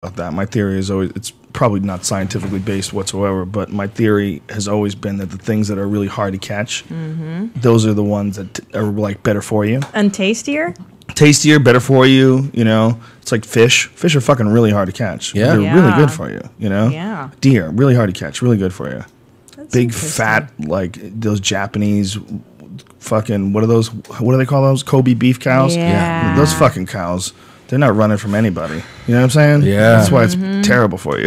about that. My theory is always, it's probably not scientifically based whatsoever, but my theory has always been that the things that are really hard to catch, those are the ones that are like better for you. And tastier? Tastier, better for you, you know. It's like fish. Fish are fucking really hard to catch. Yeah. They're really good for you, you know. Yeah. Deer, really hard to catch, really good for you. That's Big interesting. fat, like those Japanese fucking, what do they call those? Kobe beef cows? Yeah. Those fucking cows, they're not running from anybody. You know what I'm saying? Yeah. That's why it's terrible for you.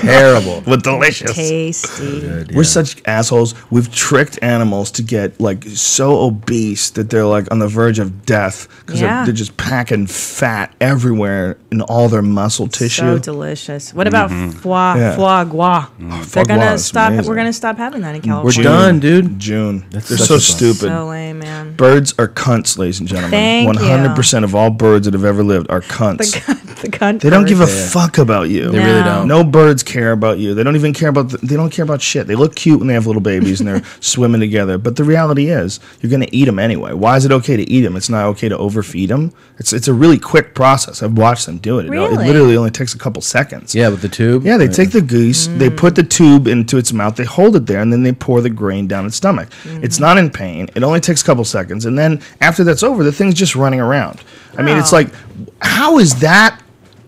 Terrible. But delicious. Tasty. Good, We're such assholes. We've tricked animals to get like so obese that they're like on the verge of death because Yeah. they're just packing fat everywhere in all their muscle tissue. So delicious. What about Yeah. foie gras? They're Foie gras gonna is stop. amazing. We're gonna stop having that in We're California. done, dude. June. That's They're such so a bummer. stupid. So lame, man. Birds are cunts, ladies and gentlemen. Thank you. 100% of all birds that have ever lived are cunts. The cunt. They don't give a bird. fuck about you. They really don't. No birds care about you. They don't even care about. They don't care about shit. They look cute when they have little babies and they're swimming together. But the reality is, you're going to eat them anyway. Why is it okay to eat them? It's not okay to overfeed them. It's a really quick process. I've watched them do it. It Really? literally only takes a couple seconds. Yeah, with the tube. Yeah, they take the goose, they put the tube into its mouth, they hold it there, and then they pour the grain down its stomach. It's not in pain. It only takes a couple seconds, and then after that's over, the thing's just running around. I mean, it's Oh. like, how is that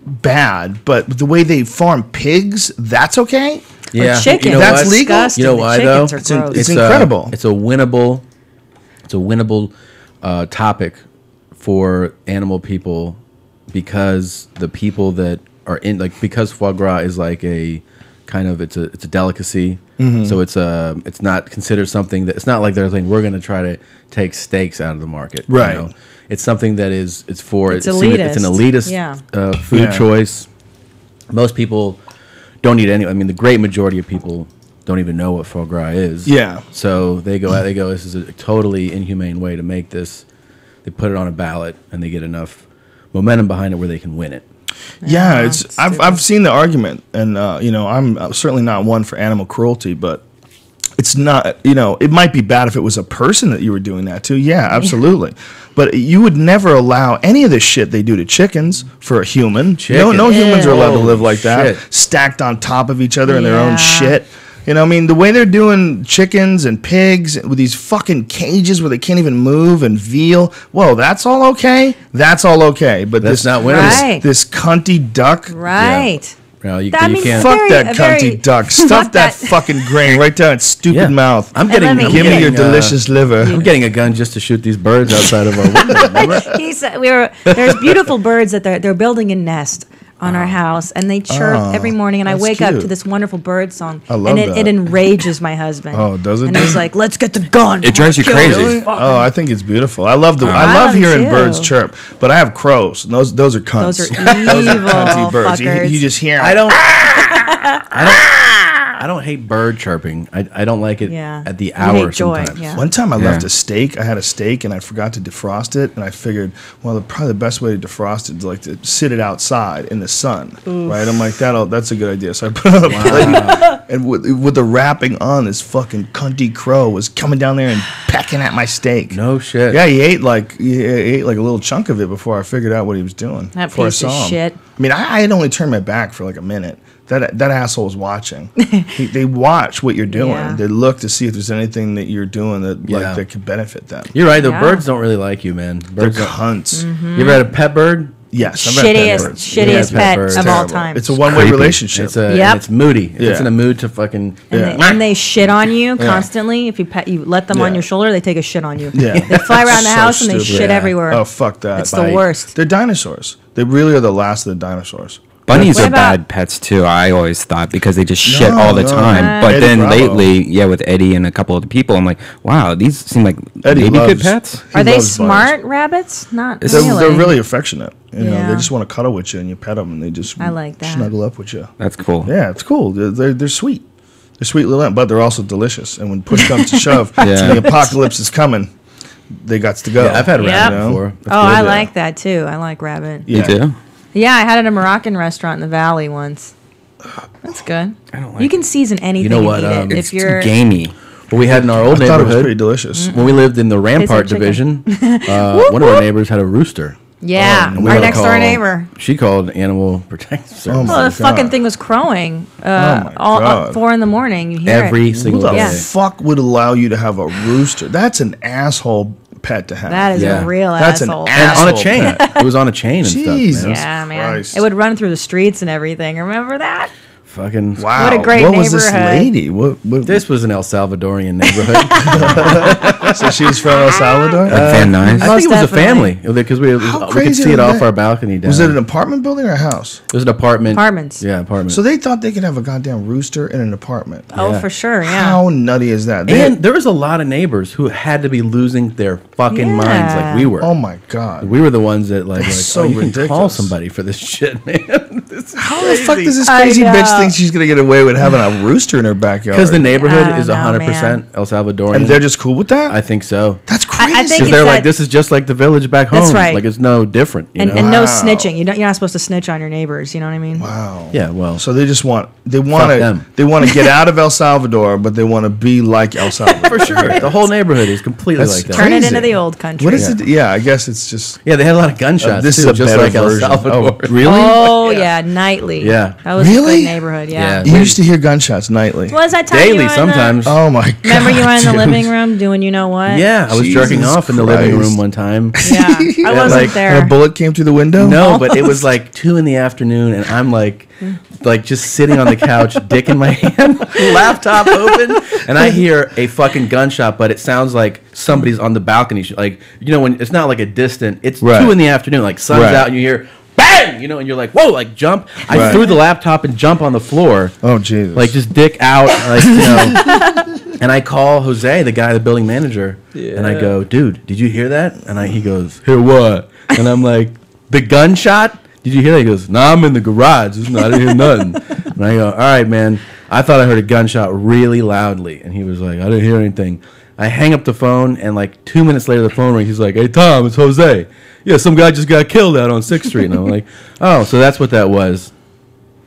bad? But the way they farm pigs, that's okay. Yeah. Chicken. You know That's what? legal? Disgusting. You know The why chickens though? are gross. It's incredible. It's a winnable. It's a winnable topic for animal people because the people that are in because foie gras is like a kind of it's a delicacy. So it's not considered something that it's not like they're saying we're going to try to take steaks out of the market. Right. You know? It's something that is it's It's an elitist. elitist Yeah. food Yeah. choice. Most people don't eat any. I mean, the great majority of people don't even know what foie gras is. Yeah. So they go out. They go. This is a totally inhumane way to make this. They put it on a ballot, and they get enough momentum behind it where they can win it. Yeah, it's it's I've seen the argument, and you know, I'm certainly not one for animal cruelty, but it's not, you know, it might be bad if it was a person that you were doing that to. Yeah, absolutely. But you would never allow any of this shit they do to chickens for a human. No humans are allowed to live like that, Shit. stacked on top of each other in their own Yeah. shit. You know, I mean, the way they're doing chickens and pigs with these fucking cages where they can't even move, and veal. Whoa, that's all okay. That's all okay. But That's this not winnable. Right. this cunty duck. Right. Well, you, That you means can't. Fuck Very- that a very- cunty duck. Stuff Fuck that that- fucking grain right down its stupid Yeah. mouth. I'm getting. let me I'm Give me getting, your delicious liver. I'm getting a gun just to shoot these birds outside of our window. Remember? He said there's beautiful birds that they're building a nest on our house, and they chirp Oh, every morning, and I that's wake up cute. to this wonderful bird song, I love and it that. enrages my husband. Oh, does it? And he's like, "Let's get the gun." It drives you Kill crazy. this Really? fucking-" Oh, I think it's beautiful. I love I love love it hearing too. birds chirp, but I have crows. And those are cunts. Those are Those are evil cunty birds. You fuckers. just hear. I don't. I don't hate bird chirping. I don't like it Yeah. at the You hour hate joy, sometimes. yeah. One time I Yeah. left a steak. I had a steak and I forgot to defrost it, and I figured, well, probably the best way to defrost it is like to sit it outside in the sun, right? I'm like, that's a good idea. So I put it on a plate, and with the wrapping on, this fucking cunty crow was coming down there and pecking at my steak. No shit. Yeah, he ate like a little chunk of it before I figured out what he was doing. That before piece of I saw him. shit. I mean, I had only turned my back for like a minute. That asshole was watching. They watch what you're doing. Yeah. They look to see if there's anything that you're doing that Yeah. that could benefit them. You're right. The Yeah. birds don't really like you, man. They're Birds. cunts. You ever had a pet bird? Yes, I've had pet Shittiest, birds. shittiest Yeah, pet pet birds. of all Terrible. time. It's a one-way Creepy. relationship. It's a. Yep. And it's moody. If Yeah. it's in a mood to fucking. And they shit on you constantly. If you let them on Yeah. your shoulder, they take a shit on you. Yeah. They fly around the So house and they stupid. shit Yeah. everywhere. Oh, fuck that. It's the worst. They're dinosaurs. They really are the last of the dinosaurs. Bunnies What are about- bad pets too. I always thought because they just shit No, all the no. time. But Eddie then Bravo. lately, yeah, with Eddie and a couple of the people, I'm like, wow, these seem like Eddie maybe loves- good pets. Are they loves smart rabbits? Not It's- really. They're really affectionate. You know, Yeah. they just want to cuddle with you and you pet them and they just I like that. snuggle up with you. That's cool. Yeah, it's cool. They're sweet. They're sweet little, but they're also delicious. And when push comes to shove, Yeah. and the apocalypse is coming, they got to go. Yeah, I've had Yep. rabbit You know? before. That's Oh, good. I like that too. I like rabbit. Yeah. You do? Yeah, I had it at a Moroccan restaurant in the valley once. That's good. I don't like You can season anything know what, and eat it It's if you're. too gamey. What we had in our old I thought it was pretty neighborhood delicious. when we lived in the Rampart chicken. division. One of our neighbors had a rooster. Yeah, Oh, no. our next door neighbor. She called Animal Protective Service. Oh, my Well, the fucking God. thing was crowing my all God. 4 in the morning. You hear Every it. single Who the day. Yeah. fuck would allow you to have a rooster? That's an asshole pet to have. That is Yeah. a real That's an asshole. And on a Asshole chain. pet. It was on a chain and Jesus. stuff, man. Yeah, man. Christ. It would run through the streets and everything. Remember that? Fucking Wow. What a great What was this neighborhood. lady? What This was an El Salvadorian neighborhood. so she was from El Salvador? Van Nuys. I Most think it was a definitely. family because we could crazy see it is off that? our balcony down. Was it an apartment building or a house? It was an apartment. Apartments. Yeah, apartment. So they thought they could have a goddamn rooster in an apartment. Oh, Yeah. for sure. Yeah. How nutty is that? and there was a lot of neighbors who had to be losing their fucking minds like we were. Oh my god! We were the ones that like so you can call ridiculous. somebody for this shit, man. This is How the fuck does this I crazy bitch know. think she's gonna get away with having a rooster in her backyard? Because the neighborhood I is don't know, 100% El Salvadorian. and they're just cool with that. I think so. That's crazy. I think Because it's they're like, that- this is just like the village back home. That's right. Like it's no different. You know? And no Wow. snitching. You're not supposed to snitch on your neighbors. You know what I mean? wow. Yeah, well. So they just want them. they want to get out of El Salvador, but they want to be like El Salvador. For sure. The whole neighborhood is completely That's like that. Turn it Crazy. into the old country. What is it? Yeah, I guess it's just Yeah, they had a lot of gunshots. this too, is a just better like El version. Salvador. Oh, really? Oh yeah, nightly. Yeah. that was a Really? good neighborhood. Yeah. Yeah. You used to hear gunshots nightly. What was that time Daily you were in sometimes. Oh my god! Remember you were in the dude. living room doing you know what? Yeah, I was jerking Jesus off in the living Christ. room one time. Yeah. I wasn't like, And there. a bullet came through the window. No, but it was like 2 in the afternoon, and I'm like just sitting on the couch, dick in my hand, laptop open, and I hear a fucking gunshot, but it sounds like somebody's on the balcony. Like, you know, when it's not like a distant, it's Right. 2 in the afternoon, like sun's Right. out, and you hear bang, you know, and you're like, whoa, like jump. I Right. threw the laptop and jump on the floor. Oh Jesus! Like just dick out, like you know. And I call Jose, the guy, the building manager, and I go, "Dude, did you hear that?" And he goes, "Hear what?" And I'm like, "The gunshot? Did you hear that?" He goes, "Nah, I'm in the garage. I didn't hear nothing." And I go, "All right, man. I thought I heard a gunshot really loudly." And he was like, "I didn't hear anything." I hang up the phone, and like 2 minutes later, the phone rings. He's like, "Hey, Tom, it's Jose. Yeah, some guy just got killed out on 6th Street." And I'm like, "Oh, so that's what that was."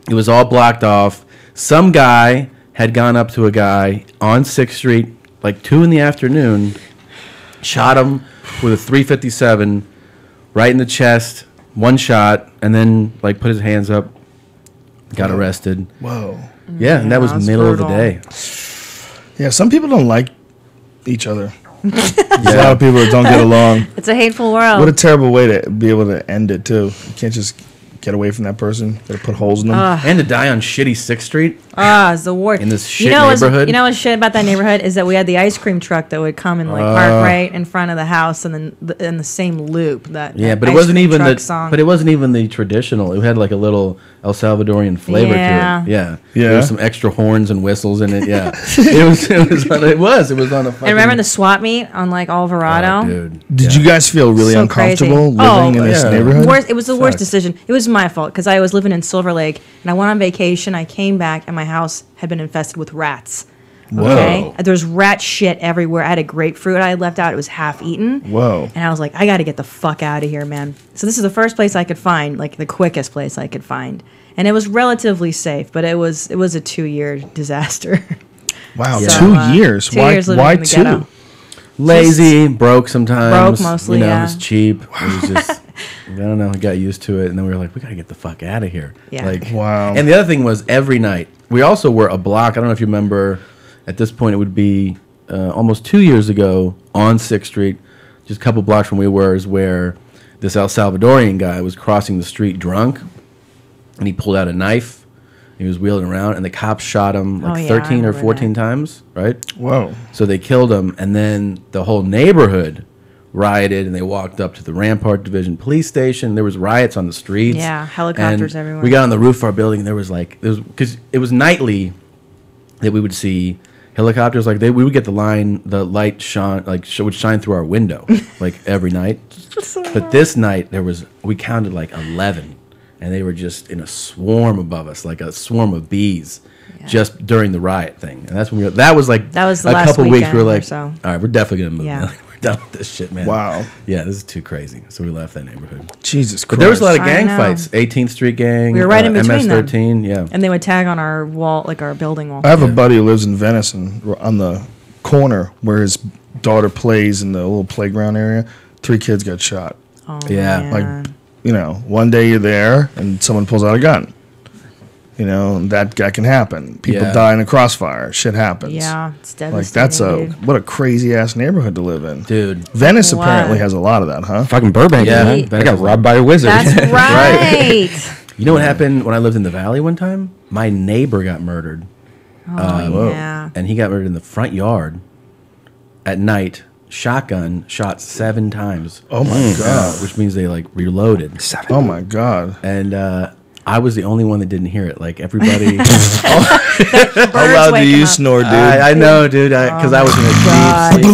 It was all blocked off. Some guy had gone up to a guy on 6th Street, like 2 in the afternoon, shot him with a .357 right in the chest, one shot, and then like put his hands up, got arrested. Whoa. Yeah, and that was that's middle of the brutal. day. Yeah, some people don't like each other. There's a lot of people that don't get along. It's a hateful world. What a terrible way to be able to end it too. You can't just get away from that person. Gotta put holes in them. And to die on shitty 6th Street. It's the worst. In this you shit know neighborhood? You know what's shit about that neighborhood is that we had the ice cream truck that would come and like park right in front of the house, and then in the same loop. Yeah, but it ice wasn't cream even truck the. song. But it wasn't even the traditional. It had like a little El Salvadorian flavor Yeah. to it. Yeah, Yeah. There was some extra horns and whistles in it. Yeah, it was. It was on a. Fucking, And remember the swap meet on like Alvarado? Oh, dude. Did you guys feel really So crazy. uncomfortable living in this yeah. neighborhood? It was the worst Fuck. decision. It was my fault because I was living in Silver Lake and I went on vacation. I came back and my house had been infested with rats. Whoa. There's rat shit everywhere. I had a grapefruit I had left out. It was half eaten. Whoa. And I was like, I got to get the fuck out of here, man. So this is the first place I could find, like the quickest place I could find. And it was relatively safe, but it was a 2-year disaster. Wow, So, 2 years. 2 Why? years living Why in the 2? ghetto. Lazy, broke sometimes. Broke mostly, You know, yeah. it was cheap. It was just, I don't know. I got used to it, and then we were like, we gotta get the fuck out of here. Yeah. Like, Wow. And the other thing was every night. We also were a block. I don't know if you remember. At this point, it would be almost 2 years ago on 6th Street, just a couple blocks from where we were, is where this El Salvadorian guy was crossing the street drunk, and he pulled out a knife. He was wheeling around, and the cops shot him like Oh, yeah, I 13 or remember 14 that. times, right? Whoa. So they killed him, and then the whole neighborhood rioted, and they walked up to the Rampart Division Police Station. There was riots on the streets. Yeah, helicopters and everywhere. We got on the roof of our building, and there was because it was nightly that we would see helicopters. Like we would get the light shine, would shine through our window, like every night. But this night we counted like 11. And they were just in a swarm above us, like a swarm of bees, just during the riot thing. And that's when that was like That was the a last couple weeks. We weekend were or like, so. all right, we're definitely gonna move. Yeah. Now. We're done with this shit, man. Wow. Yeah, this is too crazy. So we left that neighborhood. Jesus Christ. But there was a lot of I gang know. fights. 18th Street gang. We were right in between them. MS-13. Yeah. And they would tag on our wall, like our building wall. I have a buddy who lives in Venice, and on the corner where his daughter plays in the little playground area, 3 kids got shot. Oh, Yeah, man. One day you're there and someone pulls out a gun. That can happen. People Yeah. die in a crossfire. Shit happens. Yeah, it's Like devastating. that's what a crazy ass neighborhood to live in. dude. Venice What? apparently has a lot of that, huh? Fucking Burbank, Yeah. man. I got robbed by a wizard. That's right. You know what happened when I lived in the valley one time? My neighbor got murdered, Oh, yeah. and he got murdered in the front yard at night. Shotgun shot 7 times. Oh my god. Which means they like reloaded. Oh my god. And I was the only one that didn't hear it. Like everybody. How loud do waking you up. snore, dude? I know, dude. Because I was in a God. deep sleep.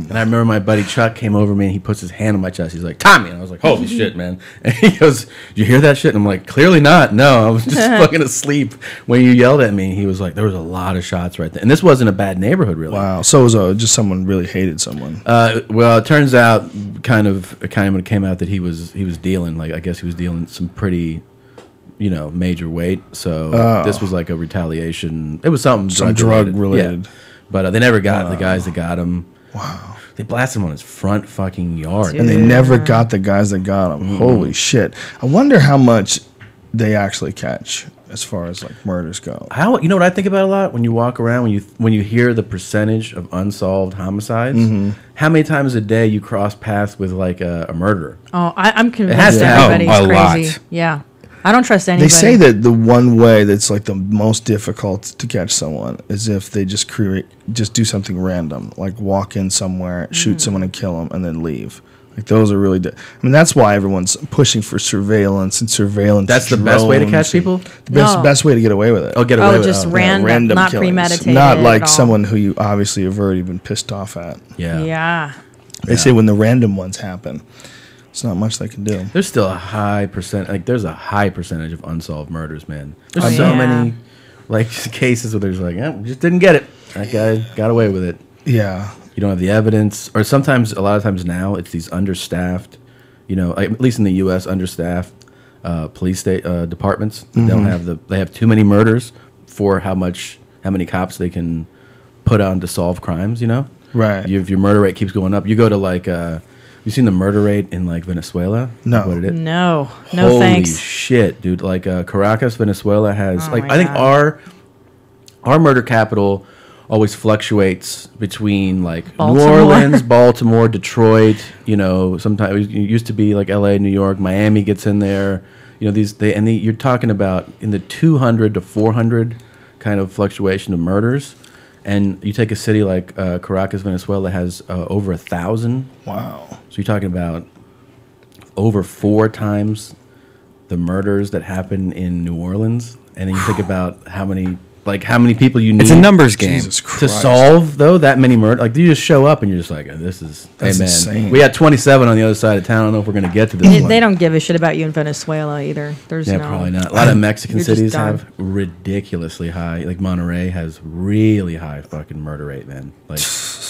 And I remember my buddy Chuck came over me and he puts his hand on my chest. He's like, Tommy. And I was like, holy shit, man. And he goes, you hear that shit? And I'm like, clearly not. No, I was just fucking asleep when you yelled at me. He was like, there was a lot of shots right there. And this wasn't a bad neighborhood, really. Wow. So it was just someone really hated someone. Well, it turns out, kind of when it came out that he was dealing, like I guess he was dealing some pretty, major weight. So this was like a retaliation. It was something Some drug related. Yeah. But they never got the guys that got him. Wow. They blasted him on his front fucking yard. Dude. And they never got the guys that got him. Holy shit. I wonder how much they actually catch as far as like murders go. How you know what I think about a lot when you walk around when you hear the percentage of unsolved homicides? How many times a day you cross paths with like a murderer? Oh, I'm convinced has to happen. everybody's A lot. crazy. Yeah. I don't trust anybody. They say that the one way that's like the most difficult to catch someone is if they just do something random, like walk in somewhere, shoot someone and kill them, and then leave. Like those are really. I mean, that's why everyone's pushing for surveillance and surveillance. That's the best way to catch drones and people? The best, No. best way to get away with it. Oh, get away Oh, with just it. random, not killings. premeditated. Not like at all. someone who you obviously have already been pissed off at. Yeah. Yeah. They say when the random ones happen, it's not much they can do. There's still a high percent. Like there's a high percentage of unsolved murders, man. There's Oh, so yeah. many like cases where there's like, we just didn't get it. That guy got away with it. Yeah. You don't have the evidence, or sometimes a lot of times now it's these understaffed, like, at least in the U.S. understaffed police departments. They don't have they have too many murders for how many cops they can put on to solve crimes. Right. If your murder rate keeps going up, you go to like you seen the murder rate in like Venezuela? No. What it is? No. No Holy thanks. shit, dude! Like Caracas, Venezuela has Oh like my I think God. our murder capital always fluctuates between like New Baltimore. Orleans, Baltimore, Detroit. Sometimes it used to be like L.A., New York, Miami gets in there. You're talking about in the 200 to 400 kind of fluctuation of murders. And you take a city like Caracas, Venezuela has over 1,000. Wow. So you're talking about over 4 times the murders that happen in New Orleans, and then you think about how many people you need. It's a numbers game. Jesus to Christ. solve that many murders. Like you just show up and you're just like, this is That's hey man, insane. we got 27 on the other side of town. I don't know if we're gonna get to this. They, one. they don't give a shit about you in Venezuela either. There's Yeah, no. probably not. A lot of Mexican You're just cities done. have ridiculously high. Like Monterey has really high fucking murder rate, man. Like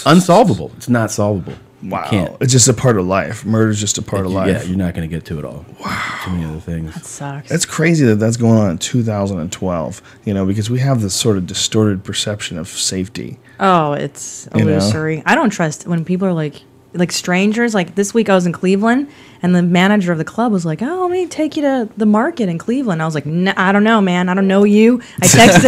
unsolvable. It's not solvable. Wow. You can't. It's just a part of life. Murder's just a part of life. Yeah, you're not going to get to it all. Wow. Too many other things. Sucks. It's crazy that that's going on in 2012, because we have this sort of distorted perception of safety. Oh, it's You know? illusory. I don't trust when people are like strangers. Like this week I was in Cleveland and the manager of the club was like, "Oh, let me take you to the market in Cleveland." I was like, I don't know, man. I don't know you. I texted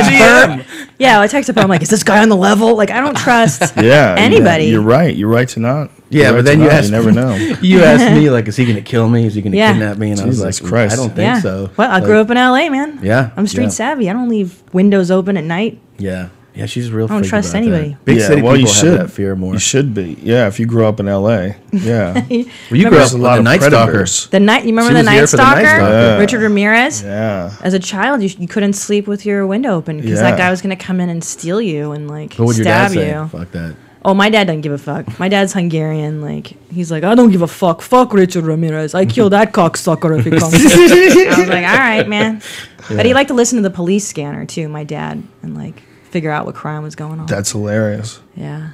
Bert. Yeah, I texted Bert. I'm like, "Is this guy on the level?" Like, I don't trust Yeah. anybody. You're right. You're right to not. Yeah, You're but right then to you not. asked You never know. You asked me like, is he going to kill me? Is he going to Yeah. kidnap me? And I Jesus was like, Christ. I don't think Yeah. so. Well, I grew up in LA, man. Yeah, I'm street yeah. savvy. I don't leave windows open at night. Yeah, yeah, she's real. I don't freaky trust about that. anybody. Big Yeah, city well, people you should. have that fear more. You should be. Yeah, if you grew up in L.A. Yeah. Well, you grew There's up a with lot the of Night Stalker. predators. You remember She the was Night here for the Night Stalker? Stalker. Yeah. Richard Ramirez? Yeah. As a child, you couldn't sleep with your window open because Yeah. that guy was going to come in and steal you and like What would your dad stab say? you. Fuck that. Oh, my dad doesn't give a fuck. My dad's Hungarian. Like he's like, I don't give a fuck. Fuck Richard Ramirez. I kill that cocksucker if he comes. I was like, all right, man. But he liked to listen to the police scanner too. My dad and like figure out what crime was going on. That's hilarious. Yeah.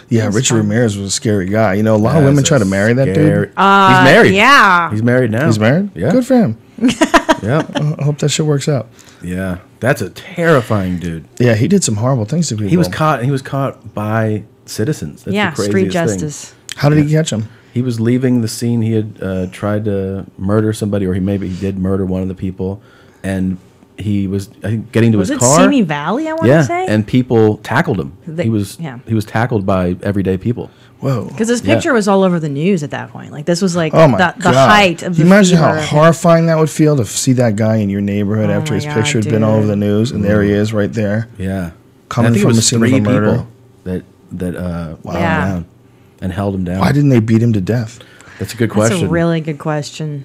Yeah, That's Richard fun. Ramirez was a scary guy. A lot of women That's try a to marry that scary- dude. He's married. Yeah. He's married now. He's married? Yeah. Good for him. Yeah. I hope that shit works out. Yeah. That's a terrifying dude. Yeah, he did some horrible things to people. He was caught by citizens. That's Yeah. the craziest Street thing. justice. How did he catch him? He was leaving the scene. He had tried to murder somebody, or he did murder one of the people, and he was, I think, getting to Was his it car. Simi Valley? I want Yeah, to say. and people tackled him. They- he was yeah. tackled by everyday people. Whoa. Because this Yeah. picture was all over the news at that point. Like this was like Oh my the God. height of Can the you imagine fever how of it. horrifying that would feel to see that guy in your neighborhood Oh after my his God, picture had been all over dude. the news, and there he is right there. Yeah, Coming And I think from it the was scene of a 3 murder. people that wound Yeah. him down and held him down. Why didn't they beat him to death? That's a good That's question. a really good question.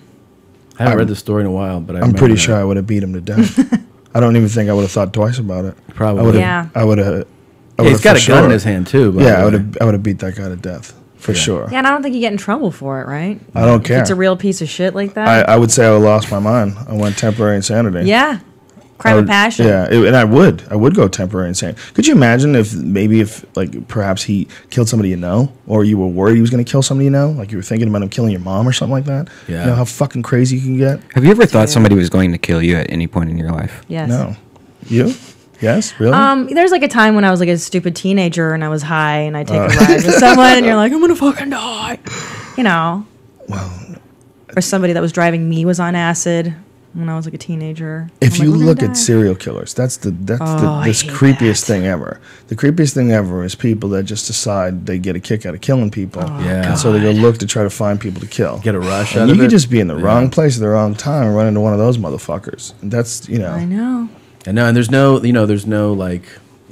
I haven't read the story in a while, but I'm pretty sure I would have beat him to death. I don't even think I would have thought twice about it. Probably. I would have. Yeah. I would have. Yeah, he's got a gun in his hand too. by Yeah, the I would way. have. I would have beat that guy to death for Yeah. sure. Yeah, and I don't think you get in trouble for it, right? I don't If care. it's a real piece of shit like that. I would say I would have lost my mind. I went temporary insanity. yeah. I Crime would- of passion. Yeah, and I would go temporary insane. Could you imagine if like perhaps he killed somebody you know, or you were worried he was going to kill somebody you know, like you were thinking about him killing your mom or something like that? Yeah. You know how fucking crazy you can get? Have you ever thought somebody was going to kill you at any point in your life? Yes. No. You? Yes, really? There's like a time when I was like a stupid teenager and I was high and I take a ride with someone and you're like, I'm gonna fucking die. You know. Well, or somebody that was driving me was on acid when I was like a teenager. if I'm you like, "We're look gonna at die." serial killers, that's I this hate creepiest that. thing ever. The creepiest thing ever is people that just decide they get a kick out of killing people. Yeah. And so they go look to try to find people to kill. Get a rush And out you of could it. just be in the Yeah. wrong place at the wrong time and run into one of those motherfuckers. And that's, I know. And there's no like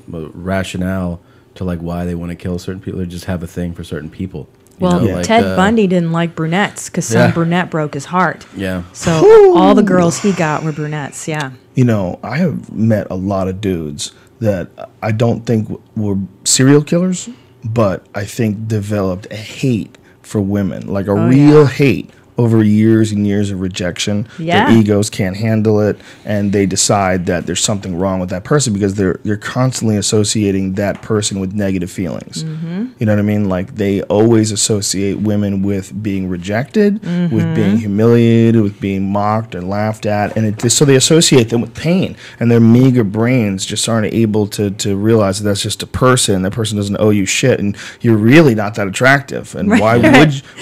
rationale to like why they want to kill certain people. They just have a thing for certain people. You Well, know, like, Ted Bundy didn't like brunettes because some Yeah. brunette broke his heart. Yeah. So all the girls he got were brunettes. Yeah. You know, I have met a lot of dudes that I don't think were serial killers, but I think developed a hate for women, like a real yeah. hate over years and years of rejection. Yeah. Their egos can't handle it, and they decide that there's something wrong with that person because they're constantly associating that person with negative feelings. Mm-hmm. You know what I mean? Like they always associate women with being rejected, Mm-hmm. with being humiliated, with being mocked and laughed at, and so they associate them with pain. And their meager brains just aren't able to realize that that's just a person. That person doesn't owe you shit, and you're really not that attractive. And why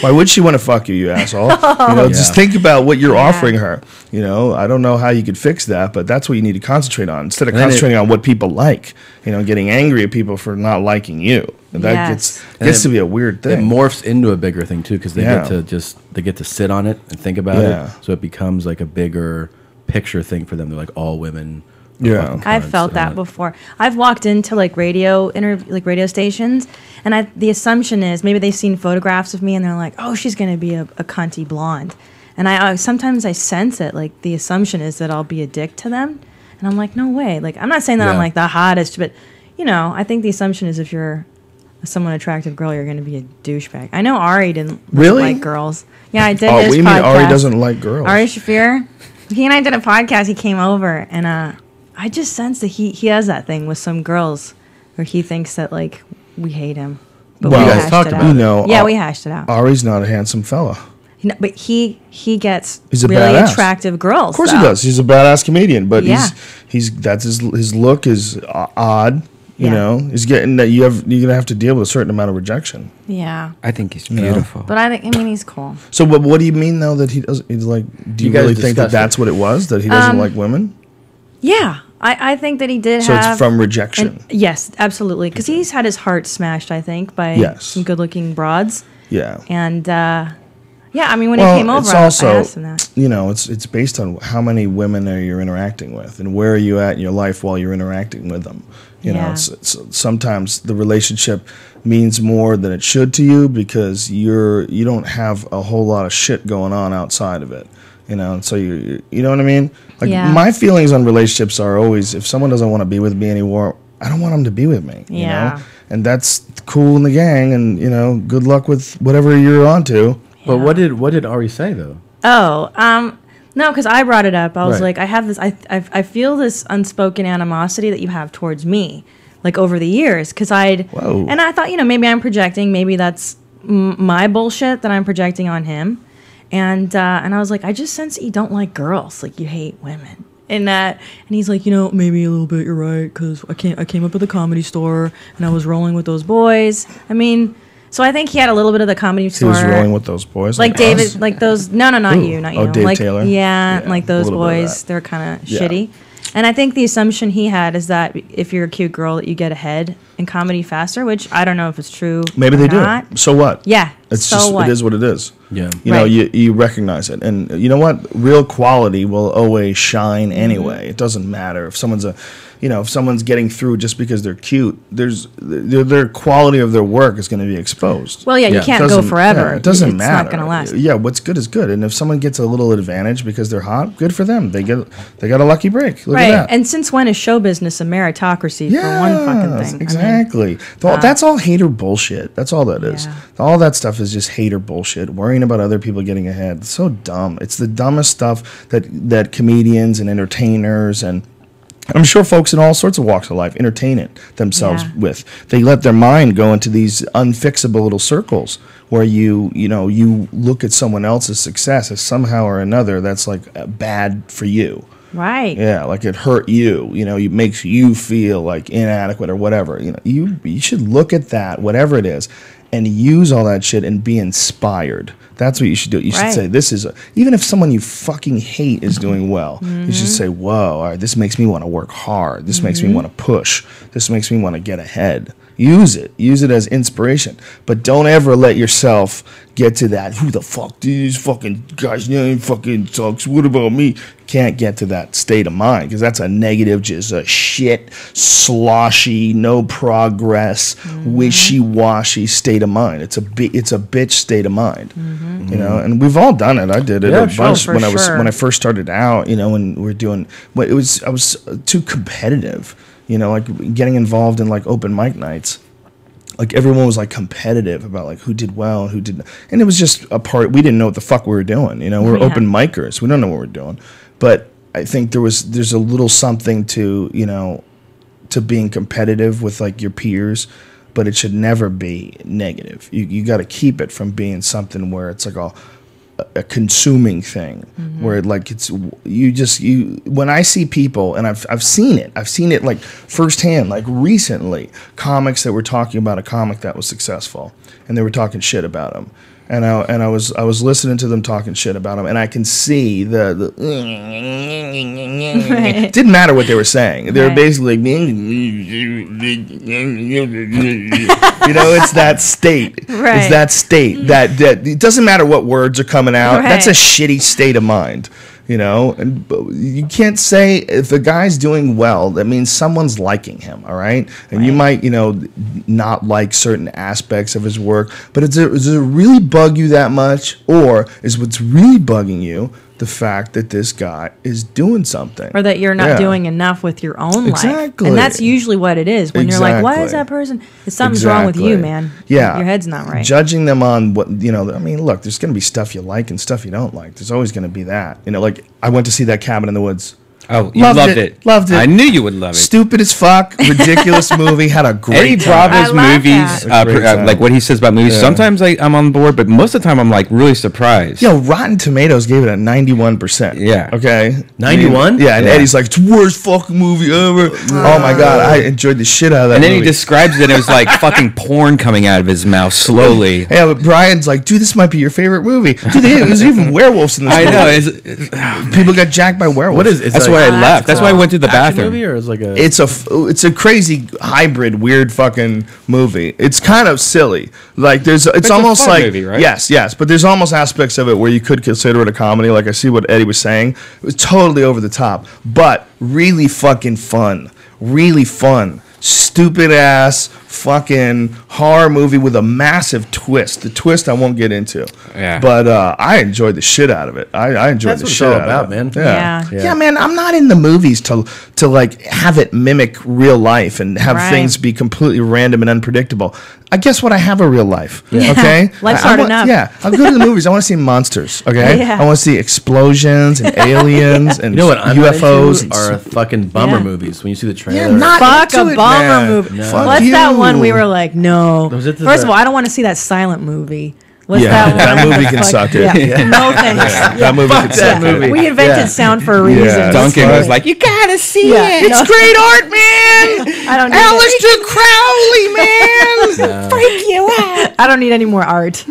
would she want to fuck you, you asshole? You know, just Yeah. think about what you're offering her. You know, I don't know how you could fix that, but that's what you need to concentrate on instead of And then concentrating on what people like. You know, getting angry at people for not liking you. And that Yes. gets to be a weird It thing. morphs into a bigger thing too because they Yeah. get to sit on it and think about Yeah. it. So it becomes like a bigger picture thing for them. They're like all women. are Yeah. fucking I've cunts, felt and that before. I've walked into like radio stations, and the assumption is maybe they've seen photographs of me and they're like, "Oh, she's gonna be a cunty blonde," and I sometimes I sense it. Like the assumption is that I'll be a dick to them, and I'm like, no way. Like I'm not saying that I'm Yeah. like the hottest, but I think the assumption is if you're a somewhat attractive girl, you're gonna be a douchebag. I know Ari didn't Really? like girls. Yeah, I did. Oh, his what do you mean Ari podcast. doesn't like girls? Ari Shafir, he and I did a podcast. He came over, and I just sensed that he has that thing with some girls, where he thinks that like we hate him. But Well, we you guys hashed talked it about out. it. You know, yeah, we hashed it out. Ari's not a handsome fella. But he gets He's a really badass. attractive girls. Of course though. he does. He's a badass comedian, but Yeah. he's that's his look is odd. You Yeah. know, he's getting that you're gonna have to deal with a certain amount of rejection. Yeah, I think he's know. beautiful. but I mean he's cool. So, what do you mean though that he doesn't? He's like, do you, You guys really think that discussed it. that's what it was? That he doesn't like women? Yeah, I think that he did So have. it's from rejection. Yes, absolutely, because he's had his heart smashed. I think by Yes. some good-looking broads, Yeah. and yeah, I mean when Well, he came over, it's I also asked him that. it's based on how many women are you interacting with, and where are you at in your life while you're interacting with them. You know, Yeah. it's sometimes the relationship means more than it should to you because you don't have a whole lot of shit going on outside of it. You know, and so you know what I mean? Like Yeah. my feelings on relationships are always if someone doesn't want to be with me anymore, I don't want them to be with me. You Yeah. know? And that's cool in the gang, and good luck with whatever you're onto. But what did Ari say though? Oh, no, because I brought it up. I was Right. like, I have this. I feel this unspoken animosity that you have towards me, like over the years. Because Whoa. and I thought, maybe I'm projecting. Maybe that's my bullshit that I'm projecting on him. And I was like, I just sense that you don't like girls, like you hate women. And he's like, maybe a little bit. You're right, because I came up at the Comedy Store and I was rolling with those boys. I mean, So I think he had a little bit of the Comedy He Store. was rolling with those boys. like us. David, like those. No, not Ooh. you, not you. Oh, Dave like, Taylor? Yeah, Yeah, like a those little bit of boys. that. They're kind of Yeah. shitty. And I think the assumption he had is that if you're a cute girl, that you get ahead in comedy faster, which I don't know if it's true. Maybe or they not. do. So what? Yeah. It's so just what? it is what it is. Yeah. You know, Right. you recognize it, and you know what? Real quality will always shine Mm-hmm. anyway. It doesn't matter if someone's if someone's getting through just because they're cute. Their quality of their work is going to be exposed. Well, yeah, you Yeah. can't go Doesn't- forever. yeah, it doesn't it's matter. not going to last. Yeah, what's good is good, and if someone gets a little advantage because they're hot, good for them. They got a lucky break. Look Right. at that. And since when is show business a meritocracy for one fucking thing? I mean, Exactly. That's all hater bullshit. That's all that is. Yeah. All that stuff is just hater bullshit. Worrying about other people getting ahead. It's so dumb. It's the dumbest stuff that comedians and entertainers and I'm sure folks in all sorts of walks of life entertain it themselves Yeah. with. They let their mind go into these unfixable little circles where you look at someone else's success as somehow or another that's like bad for you. right. Yeah, like it hurt you. It makes you feel like inadequate or whatever. You should look at that, whatever it is, and use all that shit and be inspired. That's what you should do. You should Right. say, even if someone you fucking hate is doing well, you should say, whoa, all right, this makes me want to work hard. This makes me want to push. This makes me want to get ahead. Use it. Use it as inspiration. But don't ever let yourself get to that, who the fuck, these fucking guys, fucking sucks. What about me? Can't get to that state of mind because that's a negative, just a shit, sloshy, no progress, wishy-washy state of mind. It's a bitch state of mind. And we've all done it. I did it Yeah, a sure. bunch For when sure. I first started out. When we're doing, but I was too competitive. Like getting involved in like open mic nights. Like everyone was like competitive about like who did well and who didn't, and it was just a part. We didn't know what the fuck we were doing. We're Yeah. open micers. We don't know what we're doing. But I think there's a little something to to being competitive with like your peers, but it should never be negative. You got to keep it from being something where it's like a consuming thing where like it's when I see people, and I've seen it like firsthand, like recently, comics that were talking about a comic that was successful and they were talking shit about him, and I was listening to them talking shit about him, and I can see the Right. didn't matter what they were saying. They were Right. basically like, it's that state. Right. It's that state that it doesn't matter what words are coming out. Right. That's a shitty state of mind. And but you can't say if a guy's doing well, that means someone's liking him, all right? And you might, not like certain aspects of his work, but does it really bug you that much? Or is what's really bugging you the fact that this guy is doing something? Or that you're not Yeah. doing enough with your own life. Exactly. And that's usually what it is. When you're like, why is Exactly. that person? Something's wrong with you, Exactly. man. Yeah. Your head's not right. Judging them on what, look, there's going to be stuff you like and stuff you don't like. There's always going to be that. Like, I went to see that Cabin in the Woods. Oh, you Loved loved it. it. Loved it. I knew you would love it. Stupid as fuck, ridiculous movie, had a great Eddie time. Bravo's I love movies, that. A great time. like what he says about movies. Yeah. Sometimes I'm on board, but most of the time I'm like really surprised. Yo, Rotten Tomatoes gave it a 91%. Yeah. Okay. 91? Yeah, and Yeah. Eddie's like, it's the worst fucking movie ever. Oh my god, I enjoyed the shit out of that And then he movie. describes it, and it was like fucking porn coming out of his mouth slowly. Yeah, but Brian's like, dude, this might be your favorite movie. Dude, there's even werewolves in this I movie. know. People got jacked by werewolves. What is it? That's like, why I that's left. That's why I cool. went to the action bathroom. movie or is like a It's a crazy hybrid weird fucking movie. It's kind of silly. Like it's a almost fun like movie, right? yes, but there's almost aspects of it where you could consider it a comedy. Like I see what Eddie was saying. It was totally over the top, but really fucking fun. Really fun. Stupid ass fucking horror movie with a massive twist. The twist I won't get into. Yeah. But I enjoyed the shit out of it. I enjoyed That's the what it's shit all out about, of it. man. Yeah. Yeah. Yeah, man, I'm not in the movies to like have it mimic real life and have Right. things be completely random and unpredictable. I guess what I have a real life. Yeah. Okay? Life's I hard want- enough. Yeah. I'll go to the movies. I want to see monsters. Okay? Yeah. I want to see explosions and aliens and You know what I'm not UFOs into are fucking bummer movies. When you see the trailer, Yeah, not Fuck into a it, bomber man. movie. Fuck What's you. that one we were like, no. Was it the- First of all, I don't want to see that silent movie. Was Yeah, that that one? movie can Fuck, suck it. Yeah. No thanks. That movie can suck it. We invented sound for a reason. Yeah. Duncan fine. was like, "You gotta see Yeah, it. no. It's great art, man. I don't need it. Aleister Crowley, man. Freak you out." I don't need any more art.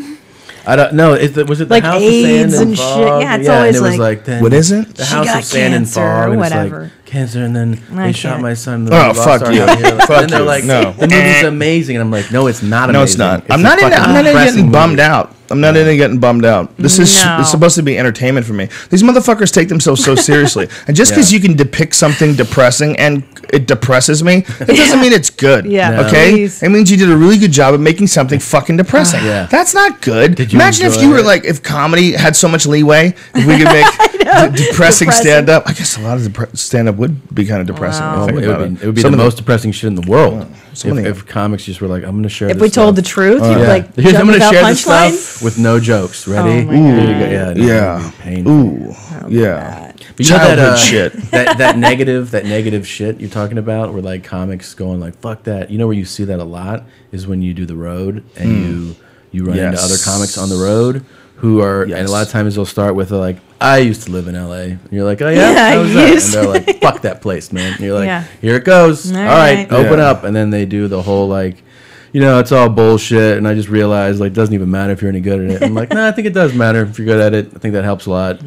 I don't know. Was it the Like House AIDS of Sand and shit. Fog? Yeah, it's and always it was like- then What is it? The She House got of Sand and cancer Fog, or and whatever. It's like cancer, and then they Okay. shot my son. And Oh, we lost fuck our you. out here. Fuck And they're you. like, No. the movie's amazing, and I'm like, no, it's not amazing. No, it's not. I'm a not into. fucking I'm not into depressing getting bummed movie. out. I'm not into getting bummed out. This is No. it's supposed to be entertainment for me. These motherfuckers take themselves so seriously, and just because Yeah. you can depict something depressing and it depresses me, it doesn't mean it's good. Yeah, No. Okay. please. It means you did a really good job of making something fucking depressing. Yeah. That's not good. Did you Imagine if enjoy you were it? like if comedy had so much leeway, if we could make depressing Depressing. stand up. I guess a lot of stand up would be kind of depressing. Wow. If you think It about would, it would be Some the of most depressing shit in the world. some of the- If comics just were like, I'm going to share If this we told the stuff. truth, you'd Yeah. like Here's, I'm jump going to without share this punchline. stuff with no jokes. Ready? Oh my Here you God. go. Yeah. no, Yeah. it'd be painful. Ooh. Yeah. But you know that, Childhood shit. that negative shit you're talking about, where like comics going like fuck that. You know where you see that a lot is when you do the road and you run into Yes. other comics on the road who are, Yes. and a lot of times they'll start with like, I used to live in LA. And you're like, oh yeah, Yeah, how was I that? And used they're like, fuck that place, man. And you're like, Yeah. here it goes. All All right, right. open Yeah. up, and then they do the whole like, you know, it's all bullshit, and I just realized like it doesn't even matter if you're any good at it. I'm like, no, I think it does matter if you're good at it. I think that helps a lot.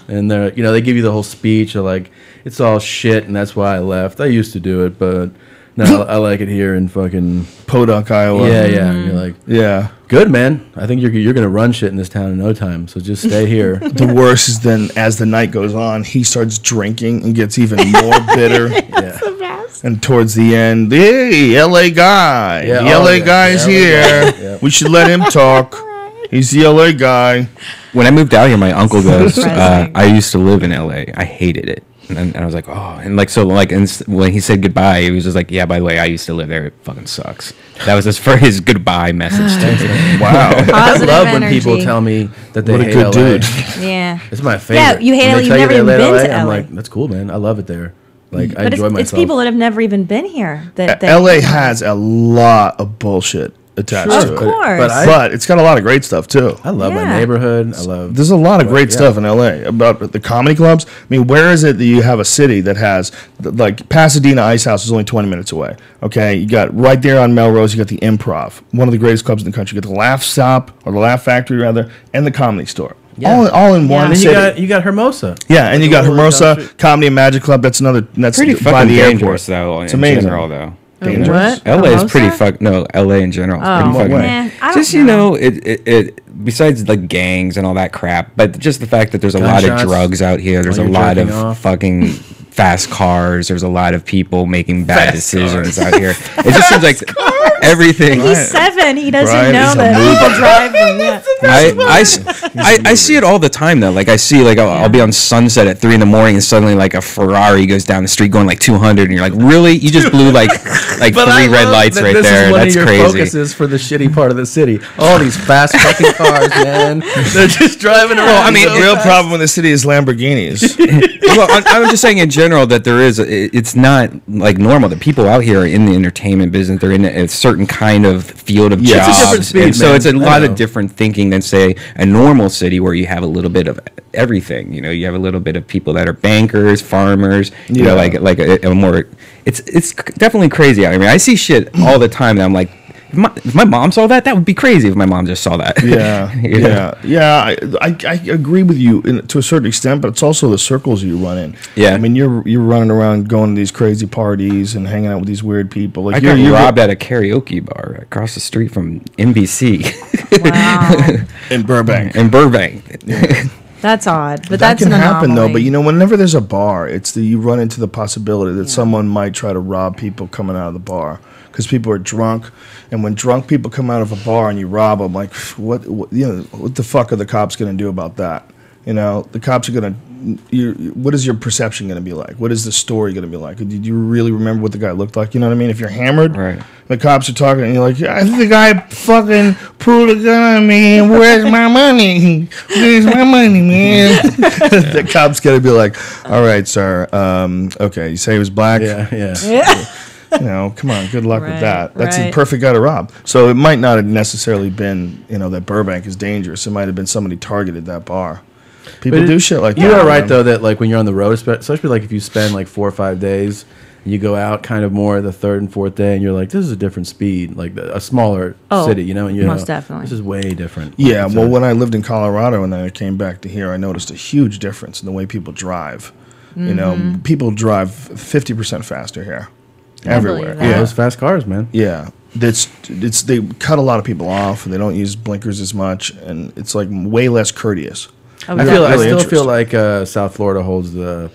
And they're, you know, they give you the whole speech of like, it's all shit, and that's why I left. I used to do it, but now I like it here in fucking Podunk, Iowa. yeah. And you're like, Yeah. good man. I think you're gonna run shit in this town in no time. So just stay here. The worst is then as the night goes on, he starts drinking and gets even more bitter. Yeah. And towards the end, hey, LA guy. Yeah, the oh, LA yeah, guy's the LA here. guy, yeah. We should let him talk. He's the LA guy. When I moved out here, my uncle goes, Depressing. I used to live in LA. I hated it. And I was like, oh, and like, so like, and when he said goodbye, he was just like, yeah, by the way, I used to live there. It fucking sucks. That was his goodbye message to me. Wow. I Positive love when people energy. tell me that they What a hate good LA. dude. Yeah. It's my favorite. Yeah, you hate When LA, they you've tell you never they even hate been LA, to I'm LA. like, that's cool, man. I love it there. Like, I But enjoy myself. it's people that have never even been here. That LA has a lot of bullshit attached Of to it. course. But it's got a lot of great stuff too. I love my Yeah. neighborhood. I love. There's a lot of great yeah. stuff in LA about the comedy clubs. I mean, where is it that you have a city that has like Pasadena Ice House is only 20 minutes away. Okay, you got right there on Melrose, you got the Improv, one of the greatest clubs in the country. You got the Laugh Stop or the Laugh Factory rather, and the Comedy Store. Yeah. All in Yeah. one And then city. you got Hermosa. Yeah, and you got Like a little Hermosa industry. Comedy and Magic Club. That's Pretty by fucking the dangerous, airport. though, It's in amazing. general, though. Dangerous. What? LA is pretty Hermosa? No, LA in general is pretty Oh, fucking. way? man. I don't Just it besides like gangs and all that crap, but just the fact that there's a lot Gunshots of drugs out here. There's a while you're lot of jerking off. fucking fast cars. There's a lot of people making bad decisions out here. It just seems like everything. He's 7. He doesn't Brian know is a that mood. people drive them. Yeah. I see it all the time though. Like I see like I'll be on Sunset at 3 in the morning and suddenly like a Ferrari goes down the street going like 200 and you're like, really? You just blew like But 3 I red love lights that right this there. Is one That's of your crazy. focuses for the shitty part of the city. All these fast fucking cars, man. They're just driving around. I mean, so The real fast. problem with the city is Lamborghinis. Well, I'm just saying in general that there is. It's not like normal. The people out here are in the entertainment business. They're in a certain kind of field of Yeah, jobs, it's a different speed, and so man. it's a I lot know. of different thinking than say a normal city where you have a little bit of everything. You know, you have a little bit of people that are bankers, farmers. You know, Yeah. like a more. It's definitely crazy out here. I mean, I see shit all the time, and I'm like. If my mom saw that, that would be crazy if my mom just saw that. Yeah, You know? yeah. I agree with you to a certain extent, but it's also the circles you run in. Yeah. I mean, you're running around going to these crazy parties and hanging out with these weird people. Like I got robbed at a karaoke bar across the street from NBC Wow. in Burbank. in Burbank. That's odd. But That that's can an happen though. anomaly. But you know, whenever there's a bar, you run into the possibility that someone might try to rob people coming out of the bar because people are drunk, and when drunk people come out of a bar and you rob them, like what the fuck are the cops going to do about that? You know, the cops are going to. What is your perception going to be like? What is the story going to be like? Did you really remember what the guy looked like? You know what I mean? If you're hammered, Right. the cops are talking, and you're like, I think the guy fucking pulled a gun on me. And where's my money? Where's my money, man? The cop's going to be like, all right, sir. Okay, you say he was black? Yeah. Yeah. You know, come on, good luck with Right, that. That's the right. perfect guy to rob. So it might not have necessarily been, you know, that Burbank is dangerous. It might have been somebody targeted that bar. People But do shit like that. You are right man. though that like when you're on the road, especially like if you spend like 4 or 5 days, and you go out kind of more the third and fourth day, and you're like, this is a different speed, like a smaller Oh, city, you know, and you most know, definitely. this is way different. Yeah, So- well, when I lived in Colorado and then I came back to here, I noticed a huge difference in the way people drive. You know, people drive 50% faster here, everywhere. believe yeah, that. those fast cars, man. Yeah, it's they cut a lot of people off, and they don't use blinkers as much, and it's like way less courteous. Oh, I yeah. feel I really still feel interesting. like South Florida holds the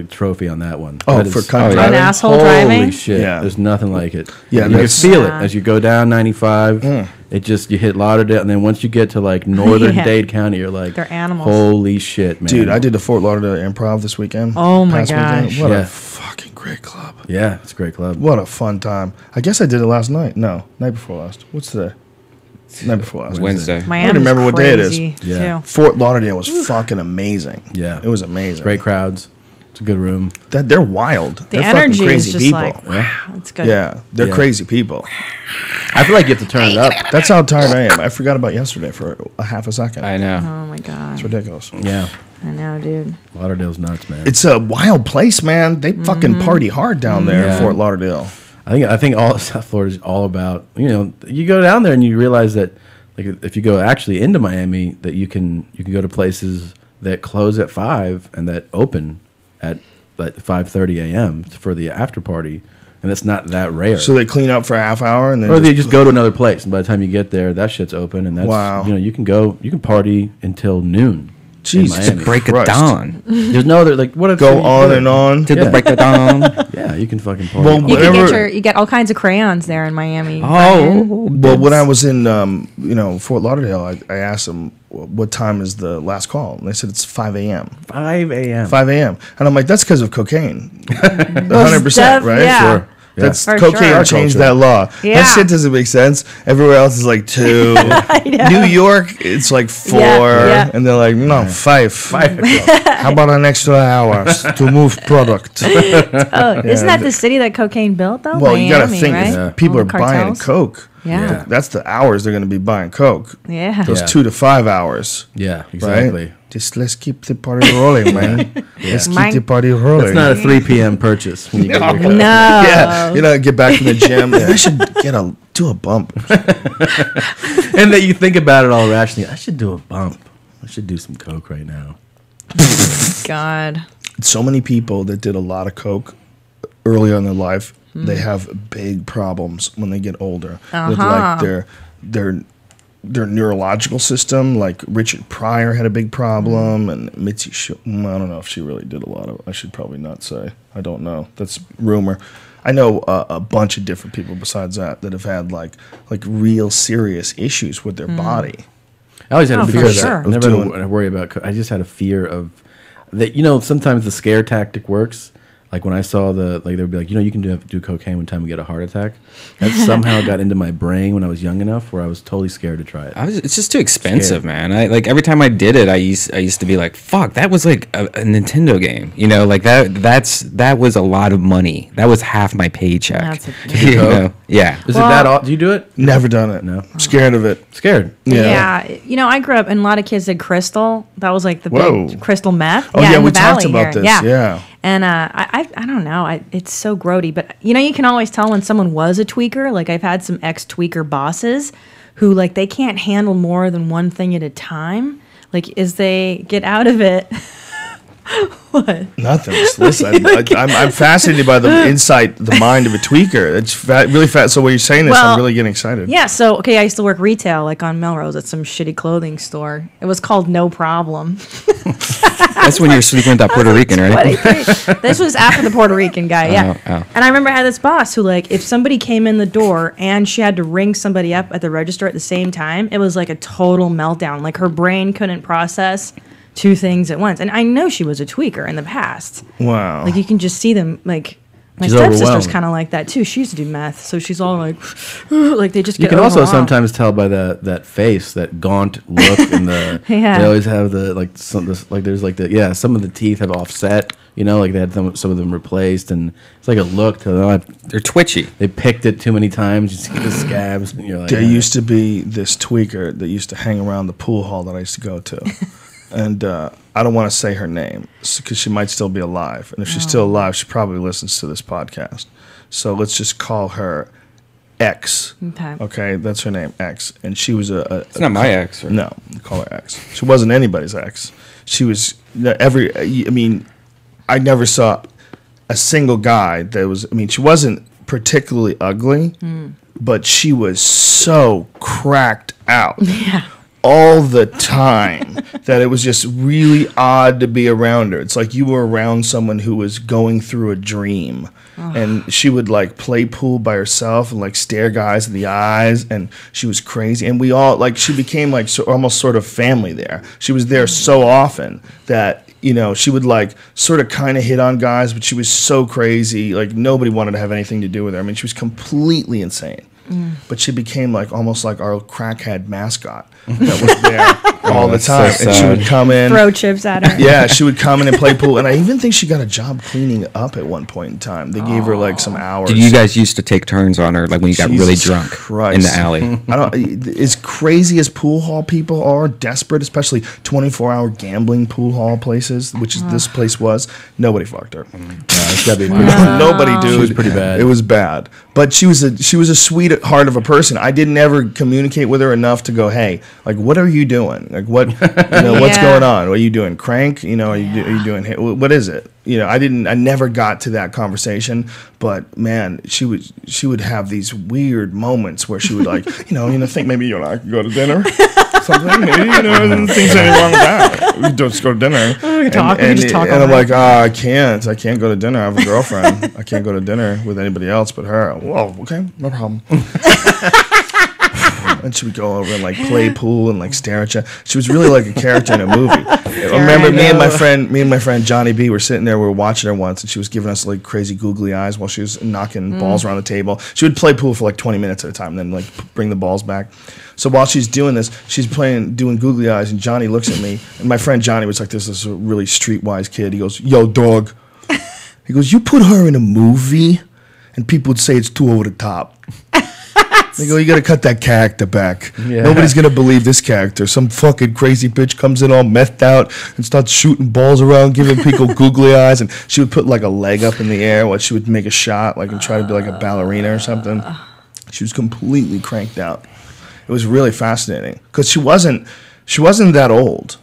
trophy on that one. Oh, That for is- cunt An driving? asshole Holy driving. shit! Yeah. There's nothing like it. Yeah, you can that's- feel it Yeah. as you go down 95. It just you hit Lauderdale, and then once you get to like northern Yeah. Dade County, you're like, They're animals. Holy shit, man! Dude, I did the Fort Lauderdale Improv this weekend. Oh my past weekend. gosh. What Yeah. a fucking great club! Yeah, it's a great club. What a fun time. I guess I did it last night. No, night before last. What's today? Night before last. Wednesday. Miami's remember what day it is. crazy, Yeah. too. Fort Lauderdale was fucking amazing. Yeah. It was amazing. Great crowds. It's a good room. They're wild. The they're fucking energy crazy is just people. like, wow, it's good. Yeah, they're Yeah. crazy people. I feel like you have to turn it up. That's how tired I am. I forgot about yesterday for a half a second. I know. Oh my god. It's ridiculous. Yeah, I know, dude. Lauderdale's nuts, man. It's a wild place, man. They fucking party hard down there Yeah. in Fort Lauderdale. I think all of South Florida is all about, you know, you go down there and you realize that like if you go actually into Miami that you can go to places that close at 5 and that open at like 5:30 a.m. for the after party, and that's not that rare. So they clean up for a half hour and then or they just go to another place, and by the time you get there, that shit's open, and that's Wow. you know you can party until noon. Jesus in Miami. Break of Christ. dawn. There's no other like what if go you- on and on. To Yeah. the break of dawn. Yeah, you can fucking party. Well, all You day. can Whatever- you get all kinds of crayons there in Miami. Oh. Well, when I was in, Fort Lauderdale, I asked them, what time is the last call? And they said it's 5 a.m. 5 a.m. 5 a.m. And I'm like, that's because of cocaine. 100%, right? yeah. Sure. Yeah. That's For cocaine sure. changed Culture. that law. Yeah. That shit doesn't make sense. Everywhere else is like 2. New York, it's like 4. yeah. And they're like, no, 5. 5 o'clock. How about an extra hour to move product? Oh, isn't that the city that cocaine built though? Well, you got to Miami, think right? if Yeah. people All are the buying cartels. Coke. Yeah. That's the hours they're going to be buying Coke. Yeah. Those Yeah. 2 to 5 hours. Yeah, exactly. Right? Just let's keep the party rolling, man. Let's keep Mine- the party rolling. It's not a 3 p.m. purchase. When you go wake up. No. Yeah, get back from the gym. I should do a bump. And that you think about it all rationally. I should do a bump. I should do some coke right now. God. So many people that did a lot of coke early on in their life, they have big problems when they get older with like their neurological system. Like Richard Pryor had a big problem, and Mitzi. I don't know if she really did a lot of. I should probably not say. I don't know. That's rumor. I know a bunch of different people besides that have had like real serious issues with their body. I always had Oh, a for fear of sure. that. I never Doing- had to worry about I just had a fear of that. Sometimes the scare tactic works. Like when I saw they would be like, you can do cocaine one time and get a heart attack. That somehow got into my brain when I was young enough where I was totally scared to try it. It's just too expensive, man. I like every time I did it, I used to be like, "Fuck, that was like a Nintendo game." Like that was a lot of money. That was half my paycheck. That's You know? Yeah. Is Well- it that all? Do you do it? Never done it. No. Scared of it. Scared. Yeah. Yeah. I grew up and a lot of kids did crystal. That was like the Whoa. big crystal meth. Oh, yeah, in we the talked valley about here. this, yeah. And I don't know. It's so grody, but you can always tell when someone was a tweaker. Like I've had some ex-tweaker bosses who like they can't handle more than one thing at a time. Like as they get out of it. What? Nothing. Just listen, I'm fascinated by the mind of a tweaker. It's really fast. So when you're saying this, Well, I'm really getting excited. Yeah, so I used to work retail, like on Melrose at some shitty clothing store. It was called No Problem. That's when you're sleeping with that Puerto Rican, right? 23. This was after the Puerto Rican guy, yeah. Oh. And I remember I had this boss who, like, if somebody came in the door and she had to ring somebody up at the register at the same time, it was like a total meltdown. Like her brain couldn't process 2 things at once. And I know she was a tweaker in the past. Wow. Like you can just see them, like My She's stepsister's overwhelmed. kind of like that too. She used to do meth, so she's all like, like they just You get. can also overwhelmed. sometimes tell by that face, that gaunt look, and the Yeah. they always have the some of the teeth have offset. You know, like they had some of them replaced, and it's like a look to them. They're twitchy. They picked it too many times. You see the scabs, and you're like, There used to be this tweaker that used to hang around the pool hall that I used to go to. And I don't want to say her name because she might still be alive. And if she's still alive, she probably listens to this podcast. So let's just call her X. Okay. Okay, that's her name, X. And she was It's not my ex. Right? No, call her X. She wasn't anybody's ex. She was I never saw a single guy that was, she wasn't particularly ugly, but she was so cracked out. Yeah. All the time that it was just really odd to be around her. It's like you were around someone who was going through a dream. And she would like play pool by herself and like stare guys in the eyes, and she was crazy. And we all she became like almost sort of family there. She was there so often that she would like sort of kind of hit on guys, but she was so crazy, like nobody wanted to have anything to do with her. She was completely insane. But she became like almost like our crackhead mascot that was there all the that's so time. And she sad. would come in. Throw chips at her. Yeah, she would come in and play pool. And I even think she got a job cleaning up at one point in time. They gave her like some hours. Did you guys used to take turns on her, like when you got really Jesus drunk Christ. in the alley? I don't. As crazy as pool hall people are, desperate, especially 24-hour gambling pool hall places, which is this place was. Nobody fucked her. it's gotta be Nobody, dude. She was pretty bad. It was bad, but she was a sweetheart of a person. I didn't ever communicate with her enough to go, hey, like, what are you doing? Like, what, what's Yeah. going on? Are you doing crank? Are you doing? What is it? I never got to that conversation. But man, she would have these weird moments where she would like, think maybe you and I could go to dinner. Something maybe things ain't wrong with that. We just go to dinner. We just talk And all I'm night. like, I can't go to dinner. I have a girlfriend. I can't go to dinner with anybody else but her. Whoa, okay, no problem. And she would go over and like play pool and like stare at you. She was really like a character in a movie. I remember me and my friend Johnny B were sitting there. We were watching her once, and she was giving us like crazy googly eyes while she was knocking balls around the table. She would play pool for like 20 minutes at a time, and then like bring the balls back. So while she's doing this, she's doing googly eyes, and Johnny looks at me, and my friend Johnny was like, this is a really streetwise kid. He goes, "Yo, dog." He goes, "You put her in a movie, and people would say it's too over the top." They go, "You got to cut that character back. Yeah. Nobody's going to believe this character. Some fucking crazy bitch comes in all methed out and starts shooting balls around, giving people googly eyes." And she would put like a leg up in the air while she would make a shot, like and try to be like a ballerina or something. She was completely cranked out. It was really fascinating because she wasn't that old,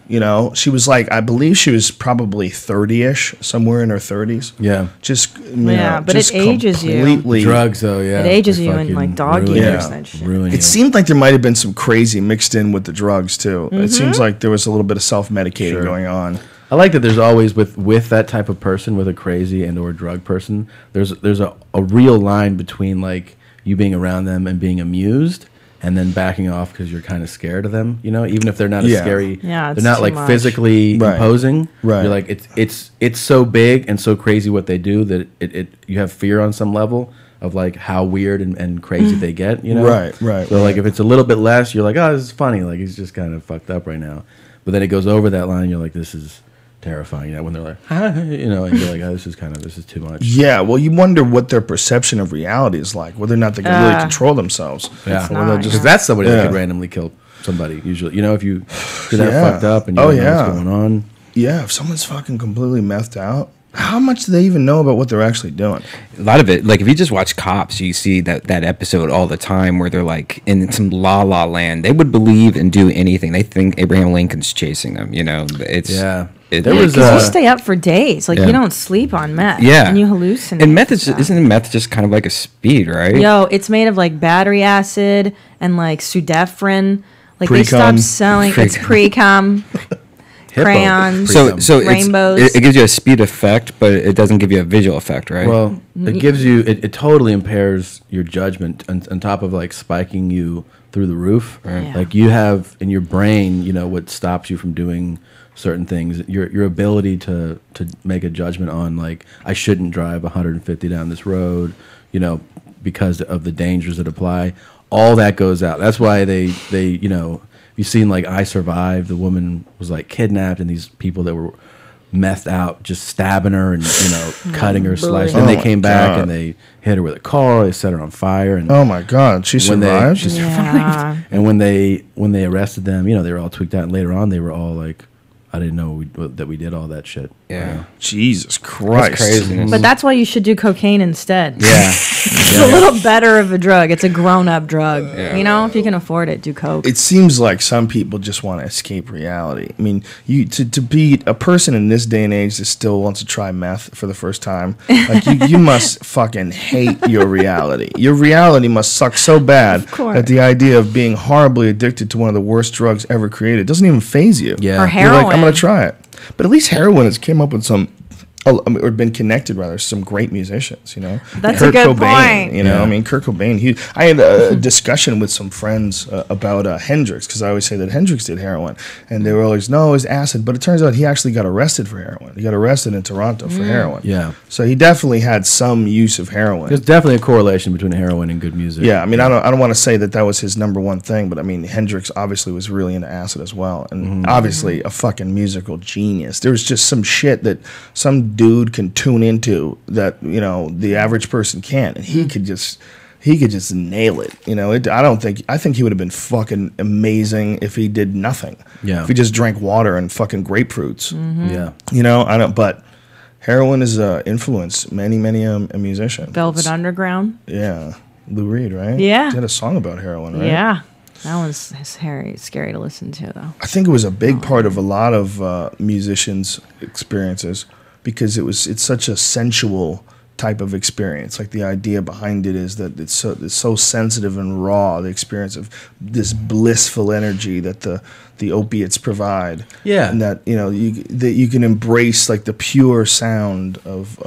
She was like, I believe she was probably 30-ish, somewhere in her 30s. Yeah. Just but just it ages you. completely. Drugs, though, yeah. It ages they you in, like, fucking dog ruin years you. and shit. Ruin you. It seemed like there might have been some crazy mixed in with the drugs too. It seems like there was a little bit of self-medicating Sure. going on. I like that there's always with that type of person, with a crazy and or drug person, there's a real line between like you being around them and being amused, and then backing off because you're kind of scared of them, even if they're not as Yeah. scary. Yeah, it's they're not too like much. physically Right. imposing. Right. You're like it's so big and so crazy what they do that it you have fear on some level of like how weird and crazy they get. Right, right, So like right. if it's a little bit less, you're like, oh, this is funny. Like he's just kind of fucked up right now. But then it goes over that line. You're like, this is terrifying. When they're like, and you're like, oh, this is too much. Yeah, well, you wonder what their perception of reality is like, whether or not they can really control themselves. Yeah, It's not, because that's somebody that Yeah. could randomly kill somebody. Usually, if you're that Yeah. fucked up and you Oh, don't know yeah. what's going on. Yeah, if someone's fucking completely methed out, how much do they even know about what they're actually doing? A lot of it, like if you just watch Cops, you see that episode all the time where they're like in some la la land. They would believe and do anything. They think Abraham Lincoln's chasing them. It's Yeah. It, There was, Because you stay up for days. Like, yeah. you don't sleep on meth. Yeah. And you hallucinate. and meth is stuff. isn't meth just kind of like a speed, right? Yo, it's made of like battery acid and like pseudoephedrine. Like they Pre-cum. stopped selling. It's pre-cum. Hippo. crayons. So Rainbows. it gives you a speed effect, but it doesn't give you a visual effect, right? Well, it gives you it totally impairs your judgment on top of like spiking you through the roof. Yeah. Like you have in your brain, what stops you from doing certain things. Your ability to make a judgment on, like, I shouldn't drive 150 down this road, you know, because of the dangers that apply. All that goes out. That's why they you know, you've seen like I Survived. The woman was like kidnapped, and these people that were methed out just stabbing her and, you know, cutting her, slicing. And Oh they my came back God. and they hit her with a car. They set her on fire. And Oh my God, she when survived. she survived. Yeah. And when they arrested them, you know, they were all tweaked out. And later on, they were all like, I didn't know that we did all that shit. Yeah. Jesus Christ, That's craziness. But that's why you should do cocaine instead. Yeah. It's a little better of a drug. It's a grown-up drug. Yeah. You know, if you can afford it, do coke. It seems like some people just want to escape reality. I mean, to be a person in this day and age that still wants to try meth for the first time, like you must fucking hate your reality. Your reality must suck so bad course. that the idea of being horribly addicted to one of the worst drugs ever created doesn't even faze you. Yeah. Or You're heroin. like, I'm gonna try it. But at least heroin has came up with some, or been connected rather, some great musicians. You know, That's a good point. You know, Yeah. I mean, Kurt Cobain. I had a discussion with some friends about Hendrix, because I always say that Hendrix did heroin, and they were always, no, it was acid. But it turns out he actually got arrested for heroin. He got arrested in Toronto for heroin. Yeah. So he definitely had some use of heroin. There's definitely a correlation between heroin and good music. Yeah, I mean, I don't want to say that was his number one thing, but I mean, Hendrix obviously was really into acid as well, and obviously a fucking musical genius. There was just some shit that some dude can tune into that, you know, the average person can't, and he could just nail it. You know, I think he would have been fucking amazing if he did nothing. Yeah. If he just drank water and fucking grapefruits. Yeah. You know, but heroin has influenced many a musician. Velvet Underground. Yeah. Lou Reed, right? Yeah. He had a song about heroin, right? Yeah. That one's scary to listen to, though. I think it was a big part of a lot of musicians' experiences, because it's such a sensual type of experience. Like, the idea behind it is that it's so sensitive and raw, the experience of this blissful energy that the opiates provide. Yeah. And that, you know, that you can embrace, like, the pure sound of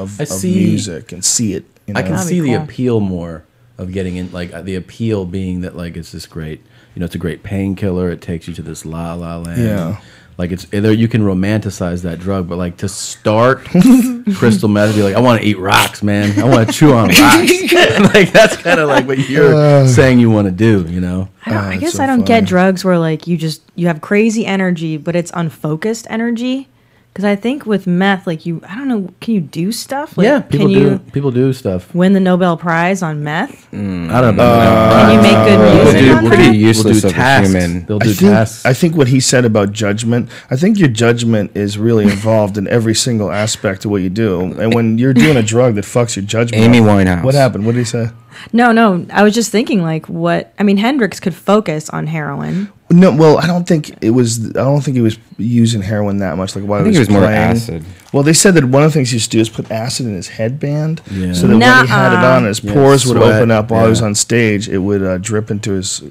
music and see it. You know? I can That'd see be the cool. appeal more of getting in, like, the appeal being that, like, it's this great, you know, it's a great painkiller. It takes you to this la la land. Yeah. Like, it's either you can romanticize that drug, but like to start crystal meth, be like, I want to eat rocks, man. I want to chew on rocks. Like, that's kind of like what you're saying you want to do, you know? I it's guess so I don't funny. get drugs where, like, you have crazy energy, but it's unfocused energy. Because I think with meth, like, I don't know, can you do stuff? Like, Yeah, people can you people do stuff. win the Nobel Prize on meth? I don't know. Can you make good music do- on we'll that? do- useless we'll of do a tasks. human. They'll do tasks. I think what he said about judgment, I think your judgment is really involved in every single aspect of what you do. And when you're doing a drug that fucks your judgment, Amy up, Winehouse. what happened? What did he say? No. I was just thinking, like, Hendrix could focus on heroin. No, well, I don't think he was using heroin that much. Like, while I think he it was was more playing. acid. Well, they said that one of the things he used to do is put acid in his headband, Yeah. so that when he had it Nuh-uh. on, his Yeah, pores would sweat, open up while he was yeah. on stage. It would drip into his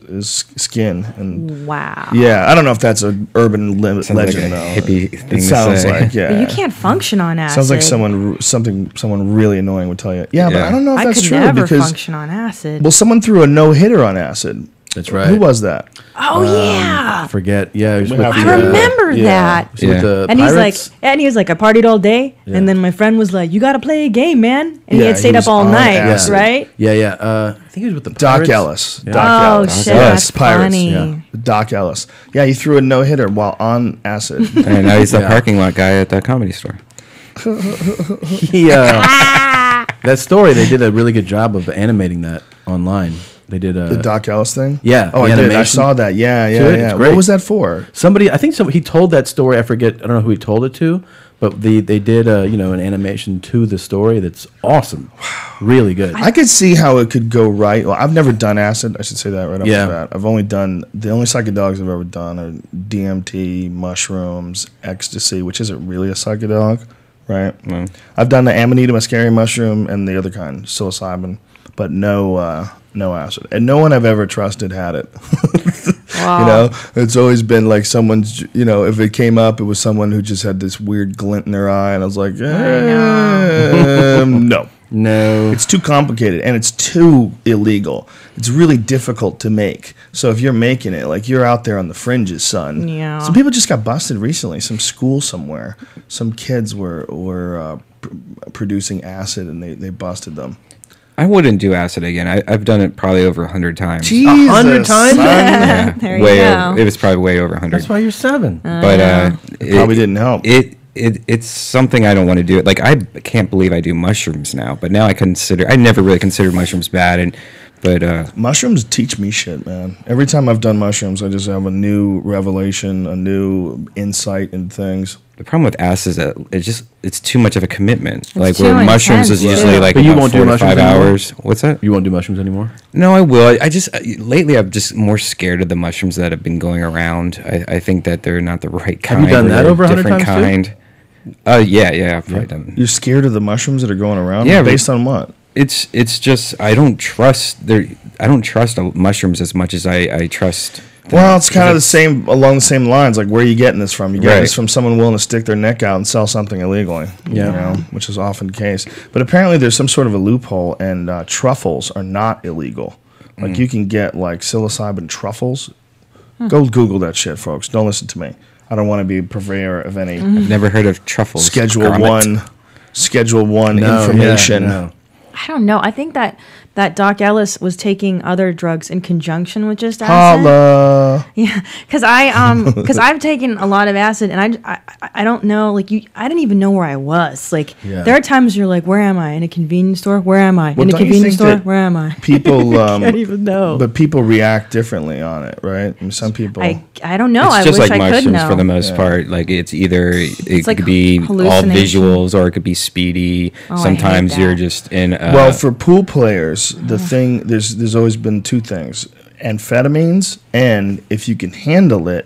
skin, and Wow. yeah, I don't know if that's an urban Sounds like legend a though. hippie thing It to sounds say. like, yeah. But you can't function on acid. Sounds like someone really annoying would tell you. Yeah, but Yeah. I don't know if I that's could true never because function on acid. well, someone threw a no-hitter on acid. That's right. Who was that? Oh, yeah. I forget. Yeah, it was We with have I to- remember yeah. that. was with Yeah. the And Pirates. he was like, I partied all day. Yeah. And then my friend was like, you got to play a game, man. And he Yeah, had stayed he up was all on night, acid. right? Yeah. I think he was with the Doc Pirates. Ellis. Yeah. Doc Oh, Ellis. shit. Yes, That's Pirates. funny. Yeah. Doc Ellis. Yeah, he threw a no-hitter while on acid. And now he's the Yeah. parking lot guy at that comedy store. He, that story, they did a really good job of animating that online. They did The Doc Ellis thing? Yeah, Oh, the I did. I animation. saw that. Yeah, Good, it's yeah. great. What was that for? somebody. I think he told that story. I forget. I don't know who he told it to, but they did an animation to the story that's awesome, really good. I could see how it could go right. Well, I've never done acid. I should say that right off Yeah. the bat. I've only done the only psychedelics I've ever done are DMT, mushrooms, ecstasy, which isn't really a psychedelic, right? No. I've done the amanita muscaria mushroom and the other kind, psilocybin, but no acid. And no one I've ever trusted had it. Wow. You know, it's always been like someone's, you know, if it came up, it was someone who just had this weird glint in their eye. And I was like, no. No. It's too complicated and it's too illegal. It's really difficult to make. So if you're making it, like you're out there on the fringes, son. Yeah. Some people just got busted recently. Some school somewhere. Some kids were producing acid and they busted them. I wouldn't do acid again. I've done it probably over 100 times. 100 times? son. Yeah, There you way go. Over, it was probably way over 100. That's why you're 7. But It probably didn't help. It's something I don't want to do. Like I can't believe I do mushrooms now, but now I never really considered mushrooms bad, but Mushrooms teach me shit, man. Every time I've done mushrooms, I just have a new revelation, a new insight in things. the problem with acid is that it's too much of a commitment. Like too where mushrooms intense, is usually too. like But you about won't do 4 to mushrooms 5 anymore? hours. What's that? You won't do mushrooms anymore? No, I will. I just lately I'm just more scared of the mushrooms that have been going around. I think that they're not the right kind. you done or that they're over a 100 different times, too? kind. Yeah, I've probably done. You're scared of the mushrooms that are going around? Yeah, but- Based on what? It's just I don't trust mushrooms as much as I trust. Well, it's kind of along the same lines. Like, where are you getting this from? You get Right. this from someone willing to stick their neck out and sell something illegally. Yeah. You know, which is often the case. But apparently, there's some sort of a loophole, and truffles are not illegal. Like, you can get like psilocybin truffles. Go Google that shit, folks. Don't listen to me. I don't want to be a purveyor of any I've never heard of truffles. Schedule Grommet. One information. No. I don't know. I think that Doc Ellis was taking other drugs in conjunction with just acid. Holla. Yeah, because I've taken a lot of acid, and I don't know, like I didn't even know where I was. Like Yeah. there are times you're like, where am I? In a convenience store? Where am I? Well, In a don't you convenience think store? that Where am I? People, I can't even know. but people react differently on it, right? I mean, some people. I don't know. It's I just wish like I could mushrooms know. for the most Yeah. part. Like it's either it like could be all hallucination. visuals or it could be speedy. Oh, I hate Sometimes you're that. just in. Well, for pool players, the thing there's always been two things: amphetamines, and if you can handle it,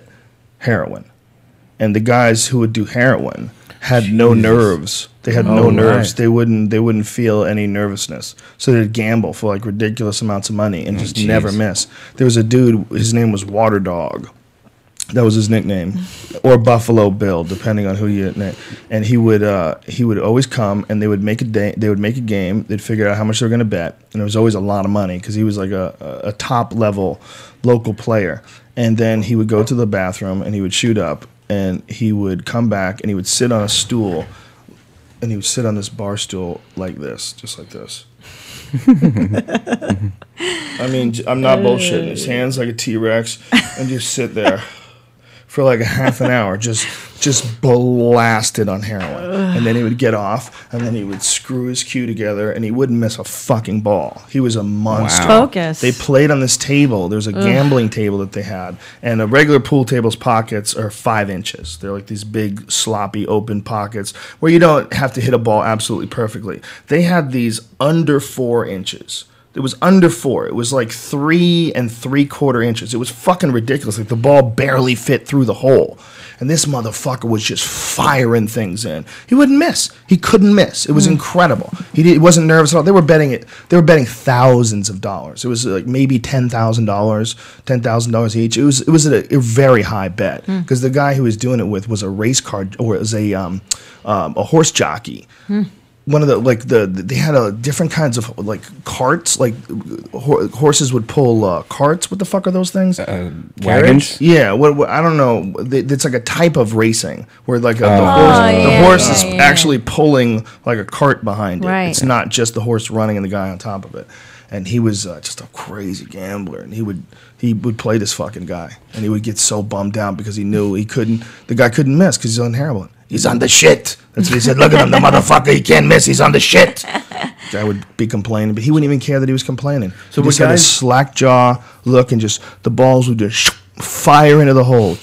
heroin. And the guys who would do heroin had no Jesus. nerves. They had Oh, no nerves. right. They wouldn't feel any nervousness. So they'd gamble for like ridiculous amounts of money and just jeez. never miss. There was a dude. His name was Water Dog. That was his nickname, or Buffalo Bill, depending on who you name. And he would always come, and they would make a day. They would make a game. They'd figure out how much they were going to bet, and it was always a lot of money because he was like a top level local player. And then he would go to the bathroom and he would shoot up, and he would come back and he would sit on a stool, and he would sit on this bar stool like this, just like this. I mean, I'm not bullshitting. His hands like a T-Rex, and just sit there for like a half an hour, just blasted on heroin. And then he would get off, and then he would screw his cue together, and he wouldn't miss a fucking ball. He was a monster. Wow. Focus. They played on this table. There's a gambling table that they had, and a regular pool table's pockets are 5 inches. They're like these big, sloppy, open pockets where you don't have to hit a ball absolutely perfectly. They had these under 4 inches. It was under 4. It was like 3 3/4 inches. It was fucking ridiculous. Like the ball barely fit through the hole. And this motherfucker was just firing things in. He wouldn't miss. He couldn't miss. It was incredible. He wasn't nervous at all. They were betting it. They were betting thousands of dollars. It was like maybe $10,000 each. It was a very high bet because the guy who was doing it with was a race car or was a horse jockey. One of they had different kinds of like carts, like horses would pull carts. What the fuck are those things? wagons. Yeah, what I don't know. It's like a type of racing where like the yeah, horse is yeah. actually pulling like a cart behind it. Right. It's not just the horse running and the guy on top of it. And he was just a crazy gambler, and he would play this fucking guy, and he would get so bummed out because he knew the guy couldn't miss because he's on heroin. He's on the shit. That's what he said. Look at him, the motherfucker. He can't miss. He's on the shit. Guy would be complaining, but he wouldn't even care that he was complaining. So he just would had a guys- slack jaw look, and just the balls would just fire into the hole.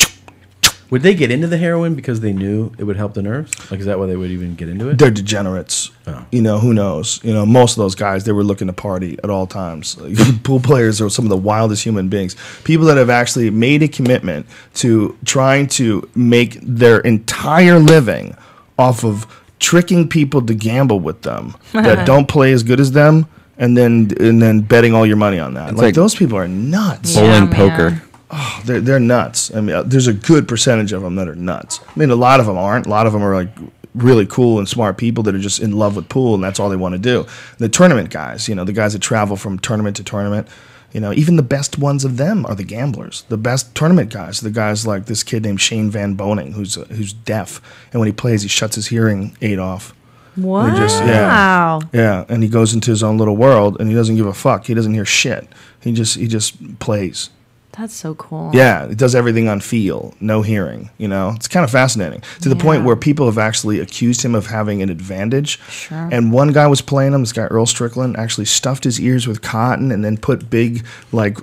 Would they get into the heroin because they knew it would help the nerves? Like, is that why they would even get into it? They're degenerates. Oh. You know, who knows? You know, most of those guys, they were looking to party at all times. Like, pool players are some of the wildest human beings. People that have actually made a commitment to trying to make their entire living off of tricking people to gamble with them that don't play as good as them, and then betting all your money on that. It's Like like- those people are nuts. Yeah, Bowling man. poker. They're nuts. I mean, there's a good percentage of them that are nuts. I mean, a lot of them aren't. A lot of them are like really cool and smart people that are just in love with pool, and that's all they want to do. The tournament guys, you know, the guys that travel from tournament to tournament, you know, even the best ones of them are the gamblers. The best tournament guys, the guys like this kid named Shane Van Boning, who's deaf, and when he plays, he shuts his hearing aid off. Wow. And yeah, and he goes into his own little world, and he doesn't give a fuck. He doesn't hear shit. He just plays. That's so cool. Yeah, it does everything on feel, no hearing. You know, it's kind of fascinating to the point where people have actually accused him of having an advantage. Sure. And one guy was playing him. This guy Earl Strickland actually stuffed his ears with cotton and then put big like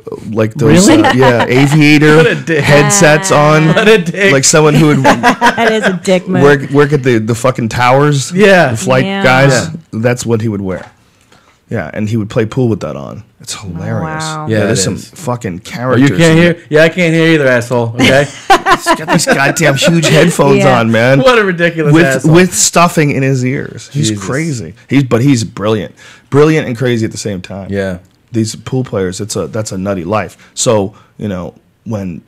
those Really? aviator What a dick. headsets on. What a dick. Like someone who would That is a dick move. work at the fucking towers. Yeah. the flight Yeah. guys. Yeah. That's what he would wear. Yeah, and he would play pool with that on. It's hilarious. Wow. Yeah, there's it some is. fucking Oh, characters. you can't in hear? Yeah, I can't hear either, asshole. Okay. He's got these goddamn huge headphones Yeah. on, man. What a ridiculous with asshole. with stuffing in his ears. He's Jesus. crazy. He's brilliant, and crazy at the same time. Yeah. These pool players, that's a nutty life. So you know when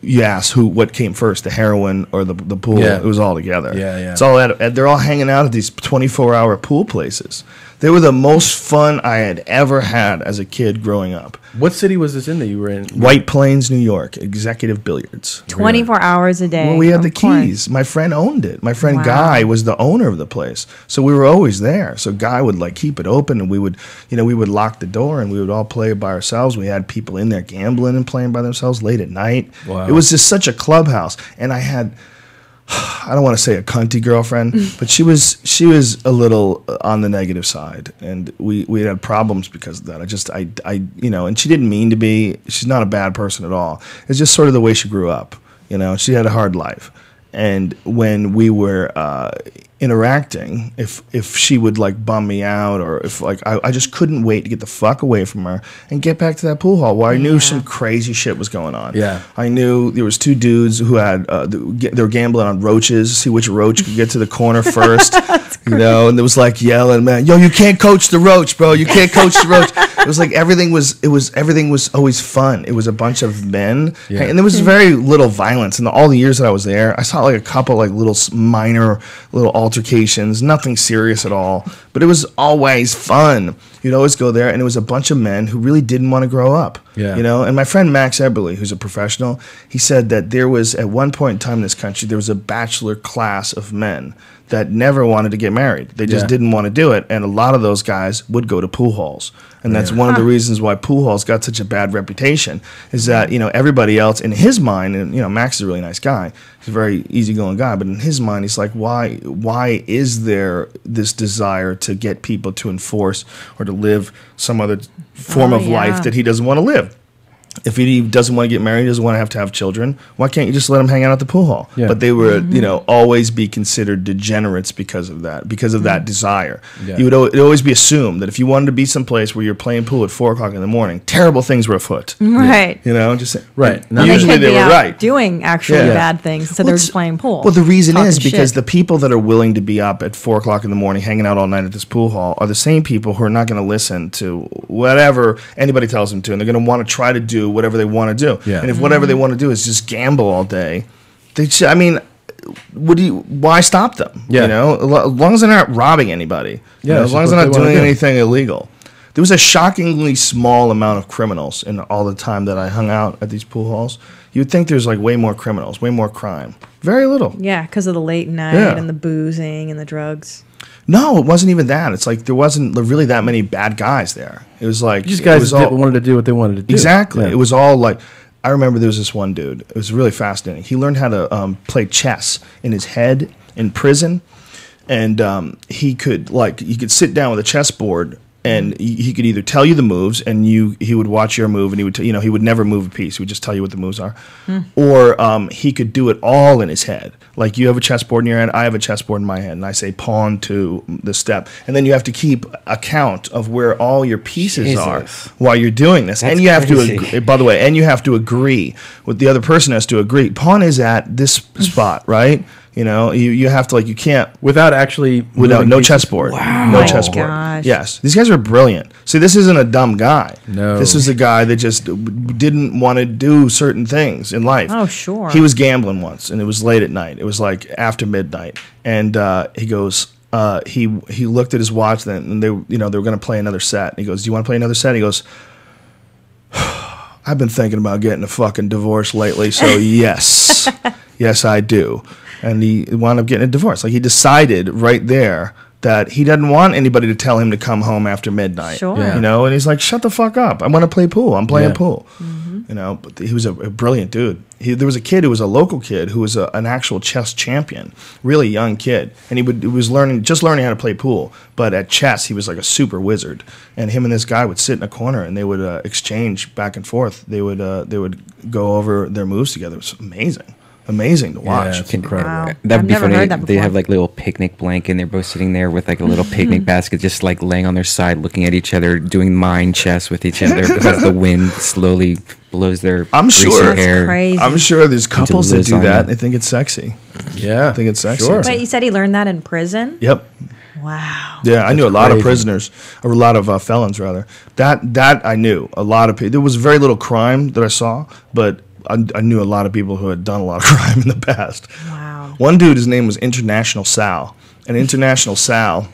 you ask what came first, the heroin or the pool, Yeah. it was all together. Yeah. It's all they're all hanging out at these 24-hour pool places. They were the most fun I had ever had as a kid growing up. What city was this in that you were in? White Plains, New York, Executive Billiards. 24 hours a day. Well, we had the of course. keys. My friend owned it. My friend Wow. Guy was the owner of the place, so we were always there. So Guy would like keep it open, and we would lock the door, and we would all play by ourselves. We had people in there gambling and playing by themselves late at night. Wow. It was just such a clubhouse, and I had. I don't want to say a cunty girlfriend, but she was a little on the negative side, and we had problems because of that. I and she didn't mean to be. She's not a bad person at all. It's just sort of the way she grew up. You know, she had a hard life, and when we were interacting, if she would like bum me out, or if like I just couldn't wait to get the fuck away from her and get back to that pool hall where I knew some crazy shit was going on. Yeah. I knew there was two dudes who had they were gambling on roaches, see which roach could get to the corner first. You know, and it was like yelling, man, yo, you can't coach the roach, bro. You can't coach the roach. It was like everything was always fun. It was a bunch of men, Yeah. and there was very little violence. In all the years that I was there, I saw like a couple like little minor little altercations, nothing serious at all. But it was always fun. You'd always go there, and it was a bunch of men who really didn't want to grow up. Yeah. You know, and my friend Max Eberly, who's a professional, he said that there was at one point in time in this country there was a bachelor class of men that never wanted to get married. They just Yeah. didn't want to do it, and a lot of those guys would go to pool halls. And that's one of the reasons why pool halls got such a bad reputation, is that, you know, everybody else in his mind, and, you know, Max is a really nice guy. He's a very easygoing guy, but in his mind, he's like, why is there this desire to get people to enforce or to live some other form of life that he doesn't want to live? If he doesn't want to get married, he doesn't want to have children, why can't you just let him hang out at the pool hall? Yeah. But they were, you know, always be considered degenerates because of that, that desire. Yeah. It'd always be assumed that if you wanted to be someplace where you're playing pool at 4 o'clock in the morning, terrible things were afoot. Right. You know, just Right. and Now, They usually could they be were out right. doing actually Yeah. bad things, so Well, they're it's- just playing pool. Well, the reason talking is because shit. the people that are willing to be up at 4 o'clock in the morning, hanging out all night at this pool hall, are the same people who are not going to listen to whatever anybody tells them to, and they're going to want to try to do whatever they want to do. Yeah. And if whatever they want to do is just gamble all day, I mean, why stop them? Yeah. You know, as long as they're not robbing anybody. You Yeah, know, it's as long as just they're what not they wanna doing do. anything illegal. There was a shockingly small amount of criminals in all the time that I hung out at these pool halls. You would think there's like way more criminals, way more crime. Very little. Yeah, because of the late night Yeah. and the boozing and the drugs. No, it wasn't even that. It's like there wasn't really that many bad guys there. It was like These it guys was all, wanted to do what they wanted to do. exactly. Yeah. It was all like I remember there was this one dude. It was really fascinating. He learned how to play chess in his head in prison, and he could sit down with a chessboard. And he could either tell you the moves, and he would watch your move, and he would he would never move a piece. He would just tell you what the moves are, or he could do it all in his head. Like you have a chessboard in your head, I have a chessboard in my head, and I say pawn to the step, and then you have to keep account of where all your pieces are Jesus. while you're doing this, That's and you have crazy. to. By the way, and you have to agree with the other person has to agree. Pawn is at this spot, right? You know, you have to you can't Without actually without moving no pieces. chessboard. Wow. No Oh my chessboard. gosh. Yes, these guys are brilliant. See, this isn't a dumb guy. No. This is a guy that just didn't want to do certain things in life. Oh, sure. He was gambling once, and it was late at night. It was like after midnight, and he goes. He looked at his watch then, and they were going to play another set. And he goes, "Do you want to play another set?" He goes, "I've been thinking about getting a fucking divorce lately, so yes, yes, I do." And he wound up getting a divorce. Like he decided right there that he doesn't want anybody to tell him to come home after midnight. Sure. Yeah. You know, and he's like, "Shut the fuck up! I want to play pool. I'm playing Yeah. pool." You know, but he was a brilliant dude. There was a kid who was a local kid who was an actual chess champion, really young kid, and he was learning how to play pool. But at chess, he was like a super wizard. And him and this guy would sit in a corner, and they would exchange back and forth. They would go over their moves together. It was amazing to watch. Yeah, it's incredible. Wow. That'd I've be never funny. heard that They have before. like little picnic blanket, and they're both sitting there with like a little picnic basket, just like laying on their side, looking at each other, doing mind chess with each other because the wind slowly blows their I'm greasy sure. That's hair. crazy. I'm sure there's couples that do lasagna. that. They think it's sexy. Yeah. I think it's sexy. Sure. Wait, you said he learned that in prison? Yep. Wow. Yeah, I knew a lot of crazy. prisoners, or a lot of felons rather. That I knew a lot of people. There was very little crime that I saw, but I knew a lot of people who had done a lot of crime in the past. Wow. One dude, his name was International Sal, and International Sal,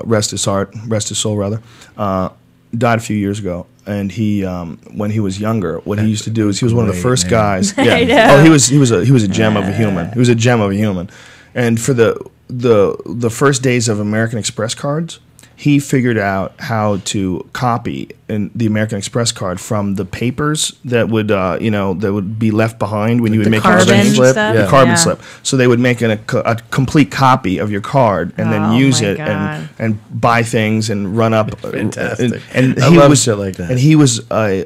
rest his soul rather, died a few years ago. And he, when he was younger, what he used to do is he was one of the Great first name. guys. I Yeah. know. Oh, he was a gem of a human. He was a gem of a human. And for the first days of American Express cards, he figured out how to copy the American Express card from the papers that would that would be left behind when you would The make carbon an exchange slip, stuff? the Yeah. carbon Yeah. slip. So they would make a complete copy of your card and then Oh use my it God. and buy things and run up. Fantastic. And I he love was shit like that. And he was a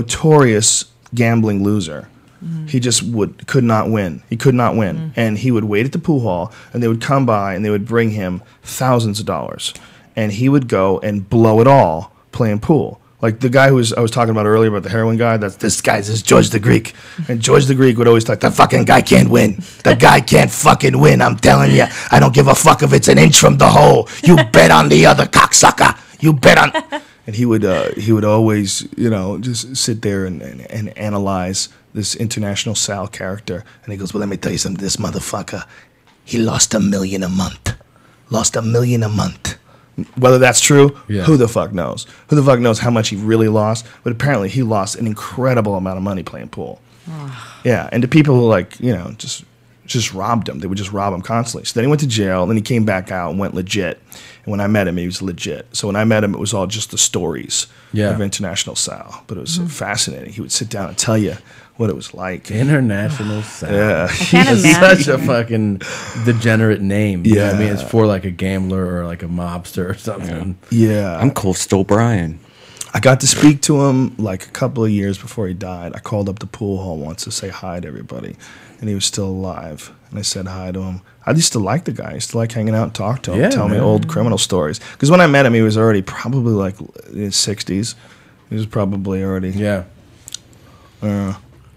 notorious gambling loser. Mm. He just could not win. He could not win. And he would wait at the pool hall, and they would come by, and they would bring him thousands of dollars. And he would go and blow it all playing pool. Like the guy I was talking about earlier about the heroin guy, this is George the Greek. And George the Greek would always talk, the fucking guy can't win. The guy can't fucking win, I'm telling you. I don't give a fuck if it's an inch from the hole. You bet on the other cocksucker. You bet on... And he would always, just sit there and analyze this International Sal character. And he goes, well, let me tell you something. This motherfucker, he lost $1 million a month. Lost $1 million a month. Whether that's true, Yeah. who the fuck knows? Who the fuck knows how much he really lost? But apparently he lost an incredible amount of money playing pool. Yeah, and the people who just robbed him. They would just rob him constantly. So then he went to jail, and then he came back out and went legit. And when I met him, he was legit. So when I met him, it was all just the stories of International Sal. But it was fascinating. He would sit down and tell you what it was like. International Sal. Yeah. can't It's imagine. such a fucking degenerate name. You know what I mean? Yeah. It's for like a gambler or like a mobster or something. Yeah. I'm Coastal Brian. I got to speak to him like a couple of years before he died. I called up the pool hall once to say hi to everybody, and he was still alive. And I said hi to him. I used to like the guy. I used to like hanging out and talk to him, Yeah, tell me man. old criminal stories. Because when I met him, he was already probably like in his 60s. He was probably already... Yeah.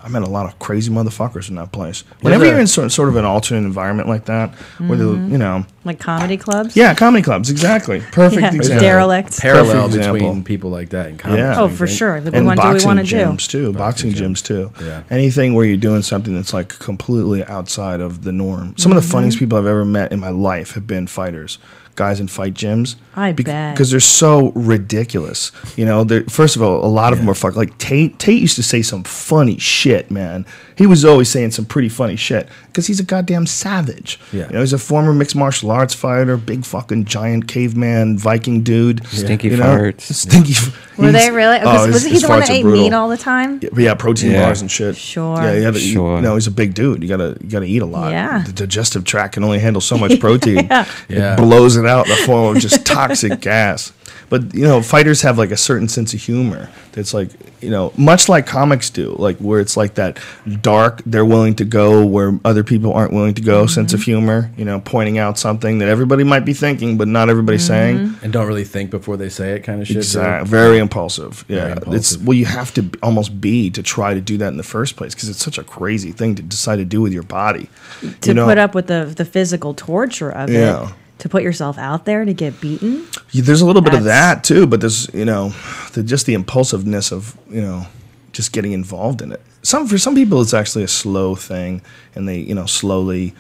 I met a lot of crazy motherfuckers in that place. Whenever you're in sort of an alternate environment like that, where Like comedy clubs? yeah, comedy clubs, exactly. Perfect Yeah, example. derelict. Parallel Perfect between example. people like that in comedy. Yeah. Oh, I for think. sure. The And one do we boxing want to do. gyms too. Boxing gyms too. Yeah. Anything where you're doing something that's like completely outside of the norm. Some of the funniest people I've ever met in my life have been fighters, guys in fight gyms. I bet. Because they're so ridiculous. First of all, a lot of them are fuck. Like Tate used to say some funny shit, man. He was always saying some pretty funny shit because he's a goddamn savage. Yeah. He's a former mixed martial arts fighter, big fucking giant caveman Viking dude. Stinky farts. Stinky. Were they really? Was he his the one farts that are ate brutal. meat all the time? Yeah, protein Yeah. bars and shit. Sure. Yeah, you gotta, Sure. he's a big dude. You gotta eat a lot. Yeah. The digestive tract can only handle so much protein. Yeah. Yeah. It blows it out in the form of just toxic gas. But fighters have like a certain sense of humor that's like, much like comics do, like where it's like that dark, they're willing to go where other people aren't willing to go, sense of humor, pointing out something that everybody might be thinking, but not everybody's saying. And don't really think before they say it, kind of shit. Exactly. Very impulsive. Yeah. Very impulsive. You have to almost be to try to do that in the first place because it's such a crazy thing to decide to do with your body. To put up with the physical torture of Yeah. it. To put yourself out there to get beaten. There's a little bit of That's- that too, but there's just the impulsiveness of just getting involved in it. For some people it's actually a slow thing, and they slowly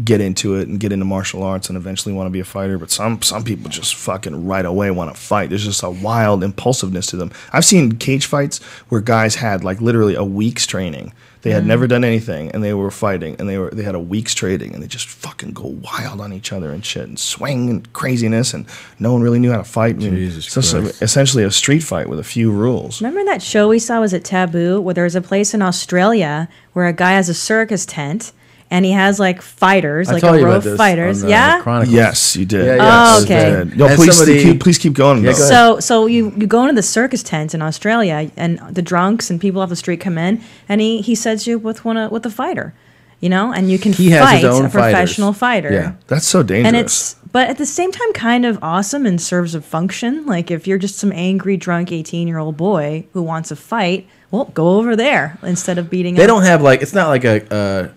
get into it and get into martial arts and eventually want to be a fighter. But some people just fucking right away want to fight. There's just a wild impulsiveness to them. I've seen cage fights where guys had like literally a week's training. They had never done anything, and they were fighting, and they had a week's training, and they just fucking go wild on each other and shit, and swing and craziness, and no one really knew how to fight. Jesus it's just Christ. essentially a street fight with a few rules. Remember that show we saw was at Taboo, where there's a place in Australia where a guy has a circus tent, and he has like fighters, I like told a you row about of this fighters. on the Yeah. Chronicles. Yes, you did. Yeah, Oh, Yes, you okay. did. No, And please keep going. Yeah, though. go ahead. So you go into the circus tent in Australia, and the drunks and people off the street come in, and he sets you with a fighter, and you can He has fight his own a professional fighters. fighter. Yeah. That's so dangerous. And but at the same time, kind of awesome and serves a function. Like if you're just some angry, drunk 18-year-old boy who wants to fight, well, go over there instead of beating. They up. don't have it's not like a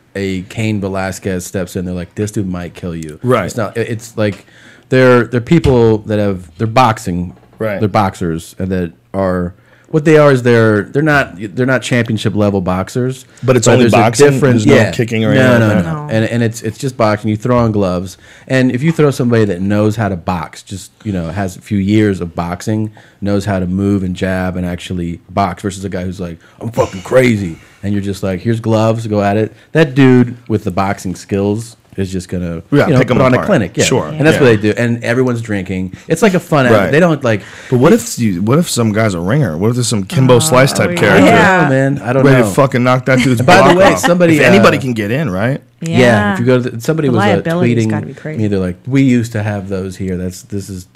Cain Velasquez steps in. They're like, this dude might kill you. Right. It's not. It's like they're people that they're boxing. Right. They're boxers, and that are what they are is they're not championship level boxers. But it's only there's a boxing? There's no kicking or anything no, like no, that? no. And it's just boxing. You throw on gloves, and if you throw somebody that knows how to box, just has a few years of boxing, knows how to move and jab and actually box, versus a guy who's like, I'm fucking crazy, and you're just like, here's gloves, go at it. That dude with the boxing skills is just gonna pick 'em put on a apart. clinic. Yeah. Sure. And that's Yeah. what they do. And everyone's drinking. It's like a fun Right. They don't like. But what if some guy's a ringer? What if there's some Kimbo Slice type yeah. I character? don't Yeah. know, man. I don't Ready know. to fucking knock that dude's By the block way, off. somebody, If anybody can get in, right? Yeah, if you go to somebody The was liability's gotta be tweeting crazy. me, they're like, we used to have those here. This is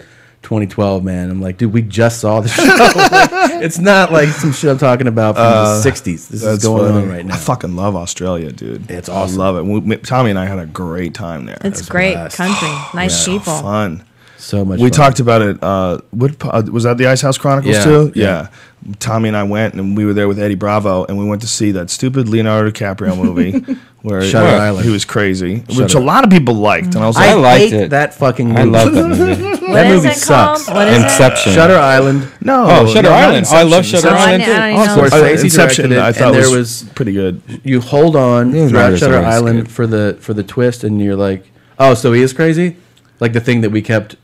2012, man. I'm like, dude, we just saw the show. Like, it's not like some shit I'm talking about from the 60s. This is That's going funny. on right now. I fucking love Australia, dude. It's I awesome. love it. Tommy and I had a great time there. It's great blast. country, nice So people. fun. So much. We fun. talked about it. Was that the Ice House Chronicles Yeah, too? yeah. Tommy and I went, and we were there with Eddie Bravo, and we went to see that stupid Leonardo DiCaprio movie where Shutter Island. he was crazy, which Shutter- a lot of people liked, and I was I like, liked hate it. that fucking movie. I love that movie. What That is movie it sucks. called? What is Inception. Shutter Island. no, Oh, Shutter no, not Island. Oh, I love Inception. Shutter Inception. Island. I too. don't even Oh, know. Scorsese Inception, directed it, I thought and there was pretty good. You hold on Yeah, throughout Shutter Shutter Island's Island good. for the twist, and you're like, oh, so he is crazy, like the thing that we kept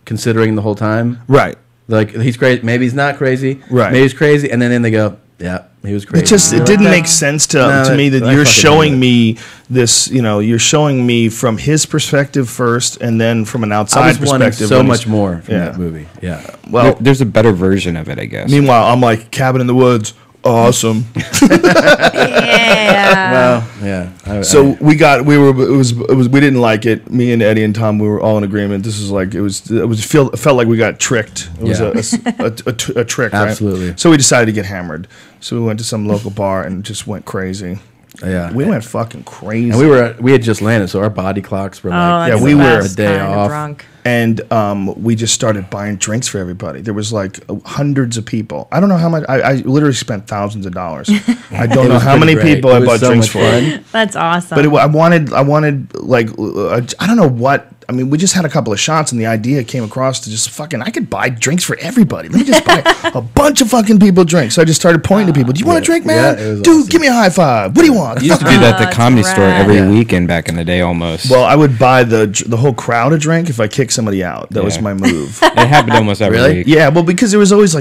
considering the whole time. Right. Like he's crazy. Maybe he's not crazy. Right. Maybe he's crazy, and then they go, yeah, he was crazy. It didn't make sense to No, me that I you're fucking showing hate it. me this. You're showing me from his perspective first, and then from an I outside was wanting perspective. so when much he's- more from Yeah. that movie. Yeah. Well, There's a better version of it, I guess. meanwhile, I'm like Cabin in the Woods, awesome. Yeah. Well, yeah. So we didn't like it. Me and Eddie and Tom, we were all in agreement. This is like it felt like we got tricked. It was Yeah. a trick, right? Absolutely. So we decided to get hammered. So we went to some local bar and just went crazy. yeah. We went fucking crazy. And we had just landed, so our body clocks were Oh, like, that's we the were best a day kind of off. drunk. And we just started buying drinks for everybody. There was like hundreds of people. I don't know how much. I literally spent thousands of dollars. I don't know was how many pretty great. people It I was bought so drinks much for. fun. That's awesome. But I wanted like I don't know what. I mean, we just had a couple of shots, and the idea came across to just fucking. I could buy drinks for everybody. Let me just buy a bunch of fucking people drinks. So I just started pointing to people. Do you want a drink, man? Yeah, it was Dude, awesome. give me a high five. What do you want? You used to do that at the that's Comedy Store rad. every Yeah. weekend back in the day, almost. Well, I would buy the whole crowd a drink if I kicked somebody out. That was Yeah. my move. it happened almost every Really? week. Yeah, well, because there was always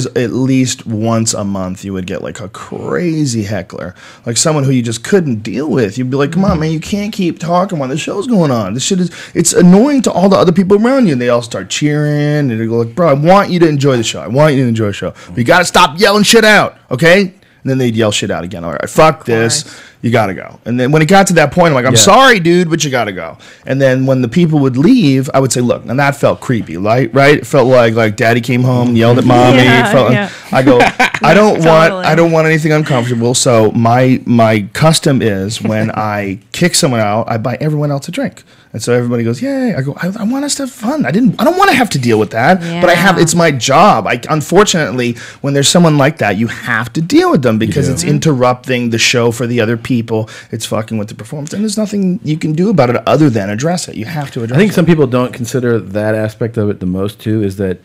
at least once a month you would get like a crazy heckler, like someone who you just couldn't deal with. You'd be like, "Come on, man, you can't keep talking while the show's going on. This shit it's annoying to all the other people around you." And they all start cheering, and they go like, "Bro, I want you to enjoy the show. I want you to enjoy the show. But you got to stop yelling shit out, okay?" And then they'd yell shit out again. All right, fuck this. you gotta go. And then when it got to that point, I'm like, I'm Yeah. sorry, dude, but you gotta go. And then when the people would leave, I would say, look, and that felt creepy, right? It felt like daddy came home and yelled at mommy. Yeah, It felt yeah. I go, I Totally. don't want anything uncomfortable. So my custom is when I kick someone out, I buy everyone else a drink. And so everybody goes, yay. I go, I want us to have fun. I don't want to have to deal with that. But Yeah. it's my job. Unfortunately, when there's someone like that, you have to deal with them because it's interrupting the show for the other people. It's fucking with the performance. And there's nothing you can do about it other than address it. You have to address I think it. some people don't consider that aspect of it the most too. Is that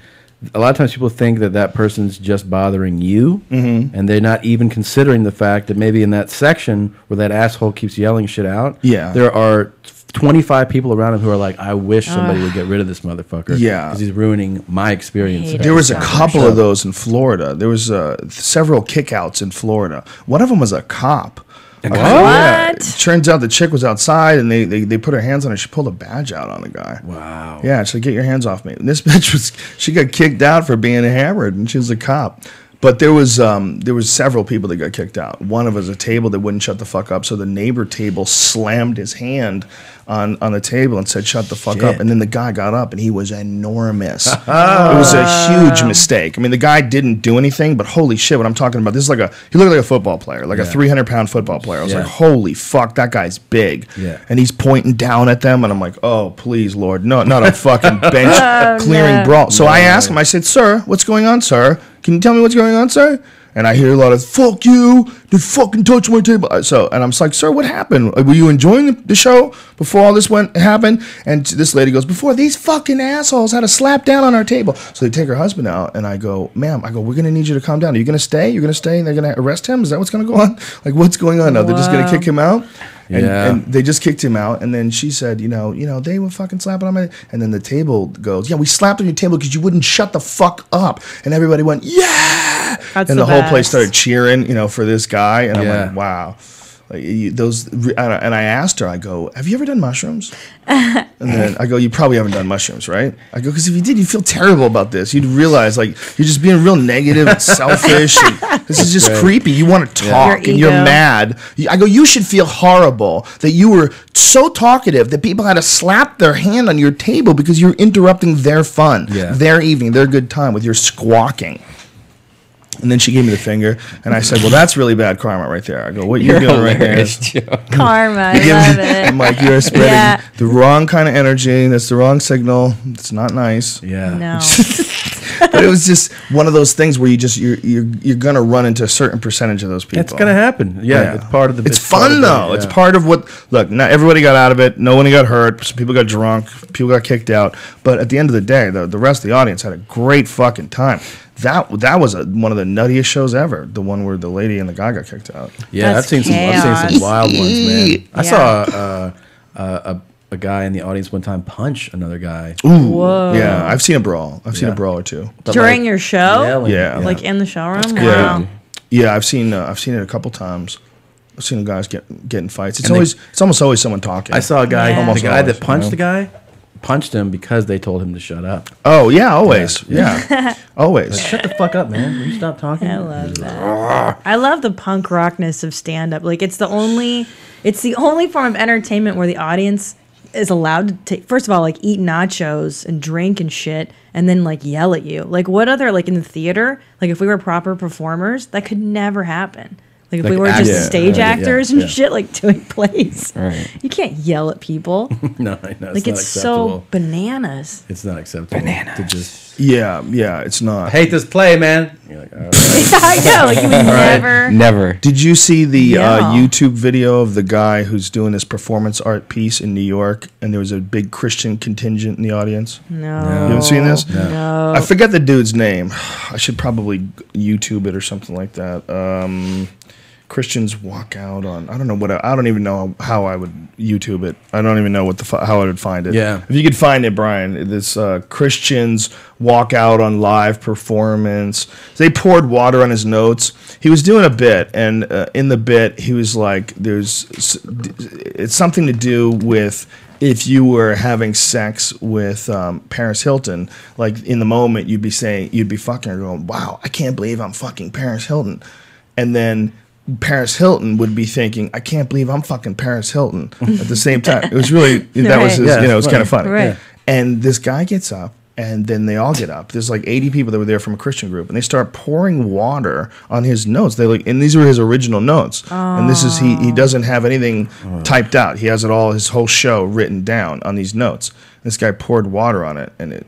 a lot of times people think that person's just bothering you, and they're not even considering the fact that maybe in that section where that asshole keeps yelling shit out, Yeah. there are 25 people around him who are like, I wish somebody would get rid of this motherfucker. Yeah. because he's ruining my experience. hate There was a Stop couple show. of those in Florida. There was several kickouts in Florida. One of them was a cop. Yeah. What? It turns out the chick was outside and they put her hands on her. She pulled a badge out on the guy. Wow. Yeah, she said, get your hands off me. And this bitch she got kicked out for being hammered, and she was a cop. But there was several people that got kicked out. One of us a table that wouldn't shut the fuck up, so the neighbor table slammed his hand on the table and said, "Shut the fuck up." Shit. And then the guy got up, and he was enormous. It was a huge mistake. I mean, the guy didn't do anything, but holy shit, what I'm talking about, this is he looked like a football player, like a 300-pound football player. I was Yeah. like, holy fuck, that guy's big. Yeah. And he's pointing down at them, and I'm like, oh, please, Lord, no, not a fucking bench clearing brawl. So I asked him, I said, sir, what's going on, sir? Can you tell me what's going on, sir? And I hear a lot of, fuck you, you fucking touch my table. And I'm just like, sir, what happened? Were you enjoying the show before all this happened? And this lady goes, before these fucking assholes had a slap down on our table. So they take her husband out, and I go, ma'am, we're going to need you to calm down. Are you going to stay? You're going to stay, and they're going to arrest him? Is that what's going to go on? Like, what's going on now? They're just going to Wow. kick him out? And, Yeah. and they just kicked him out, and then she said, you know, they were fucking slapping on my. And then the table goes, yeah, we slapped on your table because you wouldn't shut the fuck up. And everybody went, yeah, That's and the the whole place best. started cheering, for this guy. And I'm Yeah. like, wow, like And I asked her, I go, have you ever done mushrooms? And then I go, you probably haven't done mushrooms, right? I go, because if you did, you'd feel terrible about this. You'd realize like you're just being real negative and selfish. And this is just creepy. You want to talk Your and you're ego. mad. I go, you should feel horrible that you were so talkative that people had to slap their hand on your table because you're interrupting their fun, Yeah. their evening, their good time with your squawking. And then she gave me the finger, and I said, well, that's really bad karma right there. I go, what you're doing right there hilarious, is Joe. Karma. I love it. I'm like, you're spreading Yeah. the wrong kind of energy. That's the wrong signal. It's not nice. Yeah. No. But it was just one of those things where you're gonna run into a certain percentage of those people. It's gonna happen. Yeah, it's part of the. It's part fun of the- though. yeah. It's part of what. Look, not everybody got out of it. No one got hurt. Some people got drunk. People got kicked out. But at the end of the day, the rest of the audience had a great fucking time. That was one of the nuttiest shows ever. The one where the lady and the guy got kicked out. Yeah, That's I've seen chaos. some wild ones, man. I Yeah. saw a guy in the audience one time punch another guy. Whoa. Yeah, I've seen a brawl. I've seen Yeah. a brawl or two. But, During like, your show? yelling. Yeah. Like in the showroom? Yeah, Wow. yeah. I've seen it a couple times. I've seen guys get in fights. It's And it's almost always someone talking. I saw a guy, Yeah. the guy Almost that punched always, the guy, punched him because they told him to shut up. Oh yeah, always. Yeah, always. Shut the fuck up, man. Will you stop talking? I love that. I love the punk rockness of stand up. Like it's the only form of entertainment where the audience is allowed to take, first of all, like eat nachos and drink and shit and then like yell at you. Like what other, like in the theater, like if we were proper performers, that could never happen. Like if Like we were act- just yeah, stage yeah, actors yeah. and shit like doing plays. Right. You can't yell at people. No, I know. Like not it's acceptable. so bananas. It's not acceptable. Banana. To just Yeah, it's not. hate this play, man. You're like, all right. I know, like you would never. Never. Did you see the Yeah. YouTube video of the guy who's doing this performance art piece in New York, and there was a big Christian contingent in the audience? No. You haven't seen this? No. I forget the dude's name. I should probably YouTube it or something like that. Christians walk out on. I don't even know how I would YouTube it. I don't even know how I would find it. Yeah. If you could find it, Brian, this Christians walk out on live performance. They poured water on his notes. He was doing a bit, and in the bit, he was like, it's something to do with if you were having sex with Paris Hilton, like in the moment, you'd be fucking her going, wow, I can't believe I'm fucking Paris Hilton. And then Paris Hilton would be thinking, I can't believe I'm fucking Paris Hilton at the same time. It was really, that was, Right. his, Yeah, it was it's kind of funny. Right. Yeah. And this guy gets up, and then they all get up. There's like 80 people that were there from a Christian group, and they start pouring water on his notes. They like, and these were his original notes. And this is he doesn't have anything typed out. He has it all, his whole show written down on these notes. This guy poured water on it, and it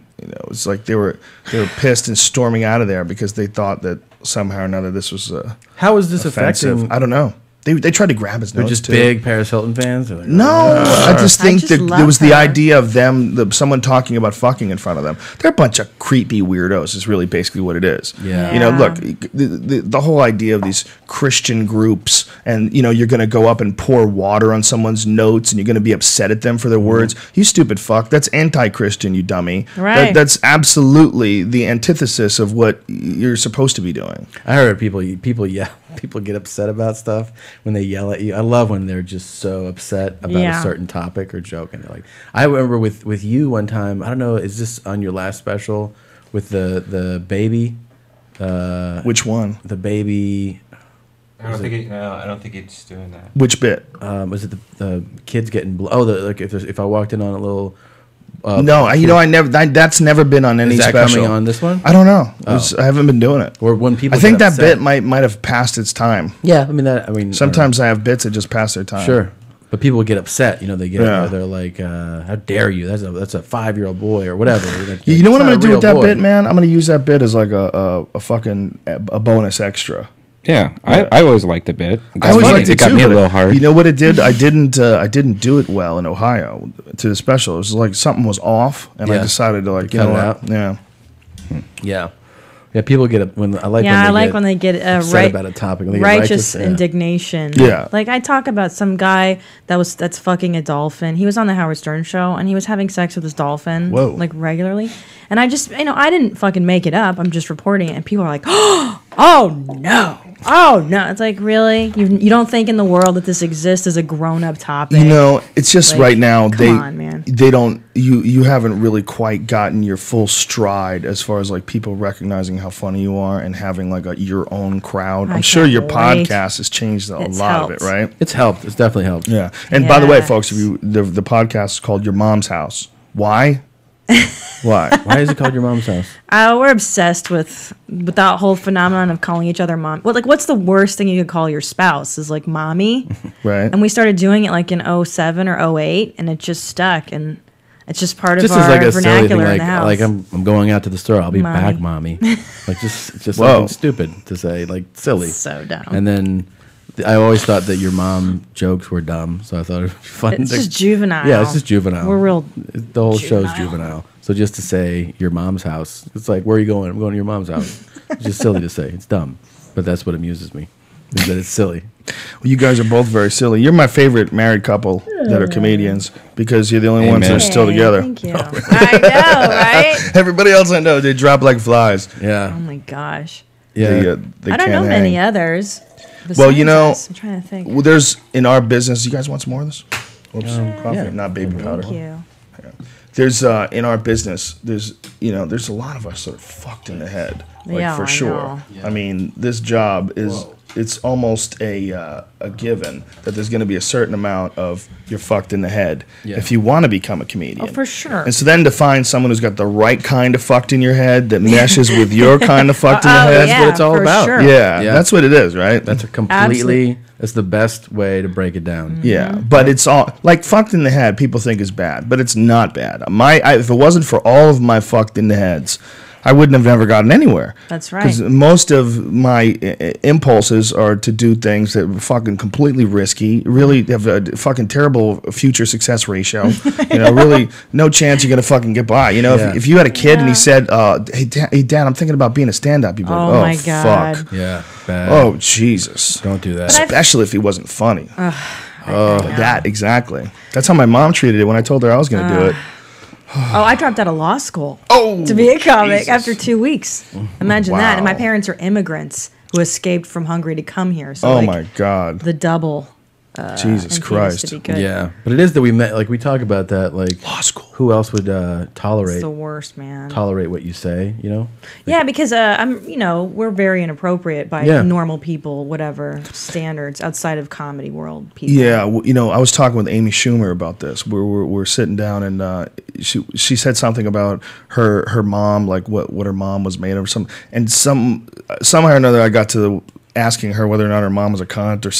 was like they were pissed and storming out of there because they thought that somehow or another this was How is this offensive. affecting? I don't know. They tried to grab his They're notes just too. big Paris Hilton fans. They're like, No, I just think that love there was the her. idea of them, someone talking about fucking in front of them. They're a bunch of creepy weirdos. Is really basically what it is. Yeah. You know, Yeah. look, the whole idea of these Christian groups, and you're going to go up and pour water on someone's notes, and you're going to be upset at them for their words. You stupid fuck. That's anti-Christian. You dummy. Right. That's absolutely the antithesis of what you're supposed to be doing. I heard people yell. People get upset about stuff when they yell at you. I love when they're just so upset about a Yeah. certain topic or joke, and they're like, I remember with you one time. I don't know. Is this on your last special with the baby? Which one? The baby. I don't think it's doing that. Which bit? Was it the kids getting? Like if I walked in on a little. No, I never. That's never been on any Is that special. coming on this one? I don't know. I haven't been doing it. Or when people. I think get that upset. bit might have passed its time. Yeah, I mean. Sometimes I have bits that just pass their time. Sure. But people get upset, they get, Yeah. they're like, "How dare you? That's a 5-year-old boy or whatever." Like, You know what I'm it's gonna not do a with real that boy. bit, man? I'm gonna use that bit as like a fucking a bonus extra. Yeah, I always liked the bit. I always Funny. liked it got too, me a but little hard. You know what it did? I didn't do it well in Ohio to the special. It was like something was off, and I Yeah. decided to cut it out? Yeah. Yeah, people get up when I like. Yeah, I like get when they get upset about a topic. When they get righteous yeah. indignation. Yeah. Like I talk about some guy that's fucking a dolphin. He was on the Howard Stern show and he was having sex with his dolphin. Whoa. Like regularly. And I just I didn't fucking make it up. I'm just reporting it and people are like, oh no. Oh no. It's like, really? You don't think in the world that this exists as a grown up topic? It's just Like, right now come on, man. they don't you haven't really quite gotten your full stride as far as like people recognizing how funny you are and having like your own crowd. I I'm sure can't your wait. podcast has changed a It's lot of it, helped. right? It's helped. It's definitely helped. Yeah. And by the way, folks, if Yes. the podcast is called Your Mom's House. Why? Why? Why is it called Your Mom's House? We're obsessed with that whole phenomenon of calling each other mom. What's the worst thing you could call your spouse is like mommy. Right. And we started doing it like in 07 or 08 and it just stuck and it's just part Just of as our like a silly thing, vernacular in like the house. like I'm going out to the store. I'll be Mommy. back, mommy. Like just Whoa. something stupid to say, like silly. So dumb. And then I always thought that your mom jokes were dumb, so I thought it'd be fun. It's to- just juvenile. Yeah, it's just juvenile. We're real The whole show's juvenile. juvenile. So just to say your mom's house, it's like, where are you going? I'm going to your mom's house. It's just silly to say. It's dumb, but that's what amuses me. Is that it's silly. Well, you guys are both very silly. You're my favorite married couple that are comedians because you're the only ones that are Amen. still together. Thank you. I know, right? Everybody else I know, they drop like flies. Yeah, Oh my gosh. yeah. They I don't can't know hang. many others. Well, you besides know, us. I'm trying to think. Well, there's in our business. You guys want some more of this? Oops, coffee, yeah. not baby powder. Thank you. There's in our business. There's a lot of us that are fucked in the head, like Yeah, for I sure. know. I mean, this job is it's almost a given that there's going to be a certain amount of you're fucked in the head Yeah. if you want to become a comedian. Oh, for sure. And so then to find someone who's got the right kind of fucked in your head that meshes with your kind of fucked in the head. yeah, what it's all for about. Sure. Yeah, Yeah. that's what it is, right? That's a completely. That's the best way to break it down. Yeah, but it's all like fucked in the head. People think is bad, but it's not bad. If it wasn't for all of my fucked in the heads, I wouldn't have never gotten anywhere. That's right. Because most of my impulses are to do things that are fucking completely risky, really have a fucking terrible future success ratio. Really no chance you're gonna fucking get by. Yeah. If you had a kid and he Yeah. said, hey, Dad, I'm thinking about being a stand-up," you'd be like, Oh "Oh my God. fuck, Yeah, bad. oh Jesus." Don't do that. Especially if he wasn't funny. That exactly. That's how my mom treated it when I told her I was going to do it. Oh, I dropped out of law school Oh, to be a comic Jesus. after 2 weeks. Imagine that. And my Wow. parents are immigrants who escaped from Hungary to come here. So Oh like, my God. the double Jesus and penis Christ. to be good. Yeah, but it is that we met. Like we talk about that. Like Law school. who else would It's tolerate the worst, man. what you say? You know. Yeah, because we're very inappropriate by Yeah. normal people, whatever standards outside of comedy world people. Yeah, I was talking with Amy Schumer about this. We're sitting down, and she said something about her mom, like what her mom was made of, and somehow or another, I got to asking her whether or not her mom was a cunt, or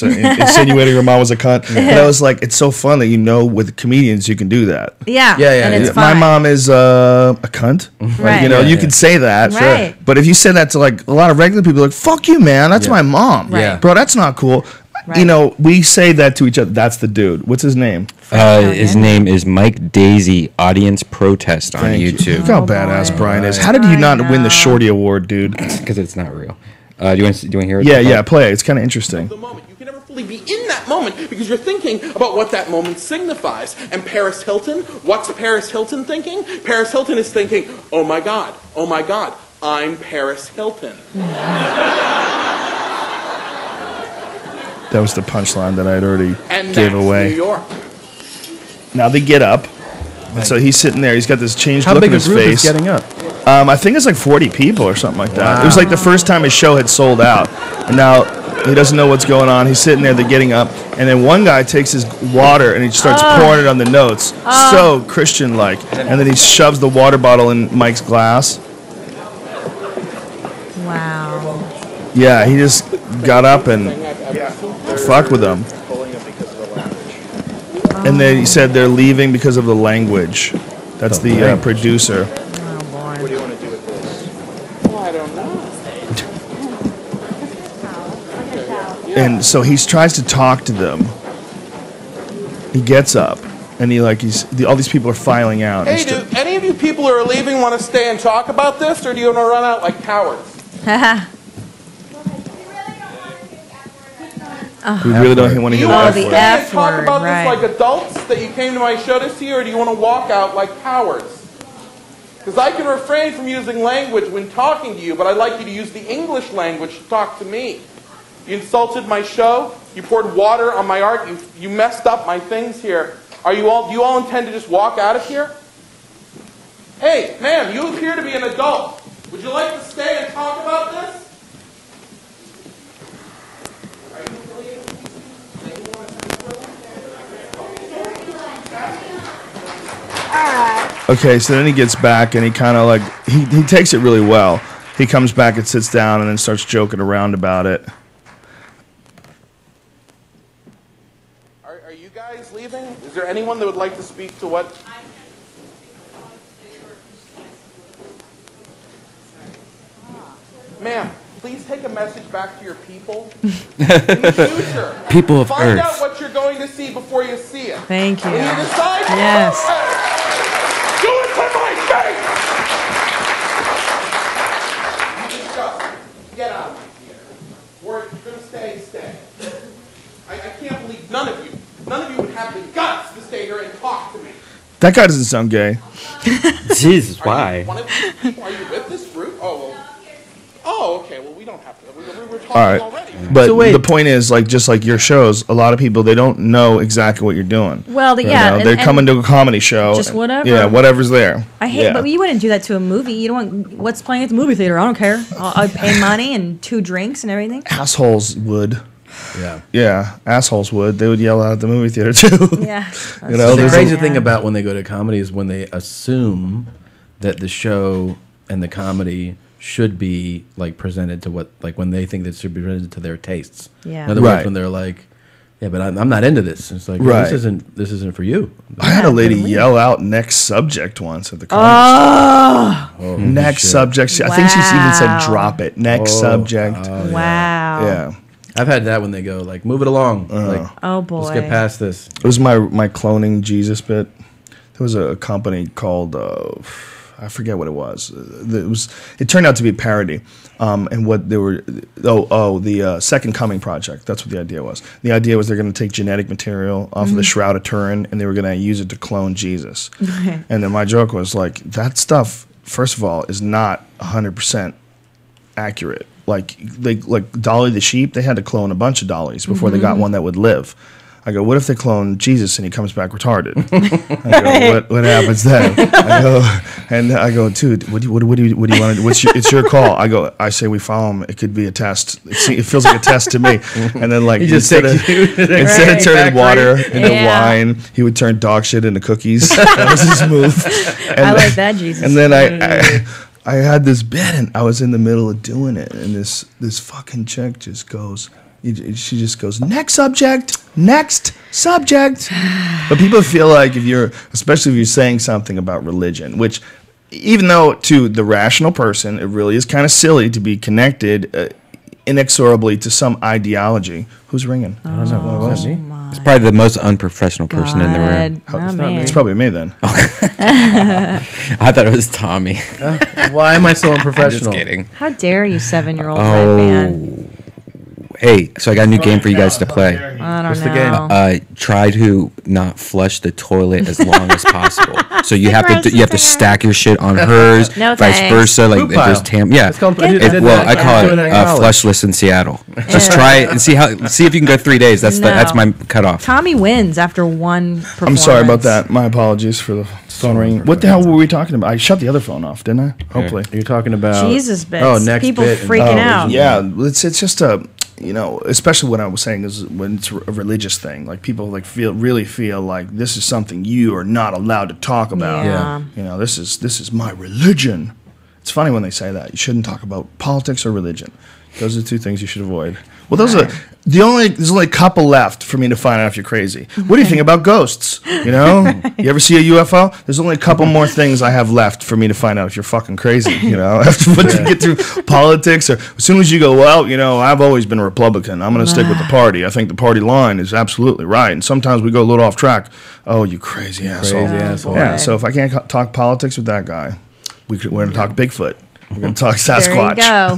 insinuating her mom was a cunt. And I was like, it's so fun that with comedians you can do that. Yeah, Yeah, and it's My fine. mom is a cunt. Right. You can say that. Right. But if you say that to like a lot of regular people, like, fuck you, man, that's my mom. Right. Yeah. Bro, that's not cool. Right. We say that to each other. That's the dude. What's his name? His name is Mike Daisy, Audience Protest on Thank you. YouTube. Look how Oh, badass boy. Brian is. How did you I not win the know. Shorty Award, dude? Because it's not real. Do you want to hear it? Yeah, play it. It's kind of interesting. The moment. You can never fully be in that moment because you're thinking about what that moment signifies. And Paris Hilton, what's Paris Hilton thinking? Paris Hilton is thinking, oh my God, I'm Paris Hilton. That was the punchline that I'd already And gave that's away. New York. Now they get up. And so he's sitting there. He's got this changed How look big in a his group face. is getting up? I think it's like 40 people or something like that. It was like the first time his show had sold out. And now he doesn't know what's going on. He's sitting there, they're getting up. And then one guy takes his water and he starts pouring it on the notes. So Christian-like. And then he shoves the water bottle in Mike's glass. Wow. Yeah, he just got up and fucked with them. And then he said they're leaving because of the language. That's the producer. Oh boy. Oh, I don't know. And so he tries to talk to them. He gets up, and all these people are filing out. Hey, do any of you people who are leaving want to stay and talk about this, or do you want to run out like cowards? We really don't want to Do hear you the want F to the word. stay and F talk word, about right. this like adults that you came to my show to see, or do you want to walk out like cowards? Because I can refrain from using language when talking to you, but I'd like you to use the English language to talk to me. You insulted my show. You poured water on my art. You messed up my things here. Do you all intend to just walk out of here? Hey, ma'am, you appear to be an adult. Would you like to stay and talk about this? Are you affiliated with these people? Okay, so then he gets back, and he kind of he takes it really well. He comes back and sits down, and then starts joking around about it. Are you guys leaving? Is there anyone that would like to speak to what? Ma'am, please take a message back to your people. In the future, People of find Earth. out what you're going to see before you see it. Thank you. When you decide, Yes. do it to my face! You just go. Get out of my theater. Or if you're going to stay. I can't believe none of you would have the guts to stay here and talk to me. That guy doesn't sound gay. Jesus, Are why? you one of these people? Are you with this group? Oh, okay. Well, we don't have to. We were talking All right. already. But So wait. the point is, just like your shows, a lot of people, they don't know exactly what you're doing. Well, You yeah, know, and- they're and coming to a comedy show. just and- whatever. Yeah, whatever's there. I hate, Yeah. but you wouldn't do that to a movie. You don't want what's playing at the movie theater. I don't care. I'll pay money and 2 drinks and everything. Assholes would. Yeah. Yeah, assholes would. They would yell out at the movie theater, too. Yeah. You know, The there's crazy a- thing about when they go to comedy is when they assume that the show and the comedy should be presented to when they think that it should be presented to their tastes. Yeah. In other words, Right. when they're like, "Yeah, but I'm not into this." It's like, Right. this isn't for you. I had a lady totally. yell out next subject once at the comedy Oh, Next shit. subject. I think she's even said Wow. drop it. Next subject. wow. Yeah. I've had that when they go move it along. Oh boy. Let's get past this. It was my cloning Jesus bit. There was a company called I forget what it was. It turned out to be a parody, and what they were the Second Coming project. That's what the idea was. The idea was they're going to take genetic material off of the Shroud of Turin, and they were going to use it to clone Jesus. And then my joke was that stuff. First of all, is not 100% accurate. Like Dolly the sheep, they had to clone a bunch of dollies before they got one that would live. I go, what if they clone Jesus and he comes back retarded? I go, what happens then? I go, dude, what do you want to do? It's your call. I say we follow him. It could be a test. It feels like a test to me. And then like instead of turning water into wine, he would turn dog shit into cookies. That was his move. And I like that, Jesus. And then I had this bit, and I was in the middle of doing it, and this fucking chick just goes. She just goes, next subject. But people feel like especially if you're saying something about religion, which even though to the rational person, it really is kind of silly to be connected inexorably to some ideology. Who's ringing? I don't know. What was it? It's probably the most unprofessional person in the room. It's probably me then. I thought it was Tommy. Why am I so unprofessional? Just kidding. How dare you, 7-year-old white man? Hey, so I got a new game for you guys to play. I don't What's the know. game? Try to not flush the toilet as long as possible. So you have to stack your shit on hers, No vice thanks. versa. Like Poop if there's pile. yeah. It's called- Get the I call fuck it out. flushless in Seattle. Just try it and see if you can go 3 days. That's my cutoff. Tommy wins after one performance. I'm sorry about that. My apologies for the phone ringing. What the hell were we talking about? I shut the other phone off, didn't I? Hopefully. You're talking about Jesus bits. Oh, next People bit. freaking out. Yeah, it's just a especially what I was saying is when it's a religious thing, like people like really feel like this is something you are not allowed to talk about. Yeah. This is my religion. It's funny when they say that. You shouldn't talk about politics or religion. Those are the two things you should avoid. Well, there's only a couple left for me to find out if you're crazy. What do you think about ghosts? You ever see a UFO? There's only a couple more things I have left for me to find out if you're fucking crazy. After once you get through politics, or as soon as you go, well, I've always been a Republican. I'm going to stick with the party. I think the party line is absolutely right. And sometimes we go a little off track. Oh, you crazy asshole. Crazy asshole. Yeah. So if I can't talk politics with that guy, we're going to talk Bigfoot. We're going to talk Sasquatch. There you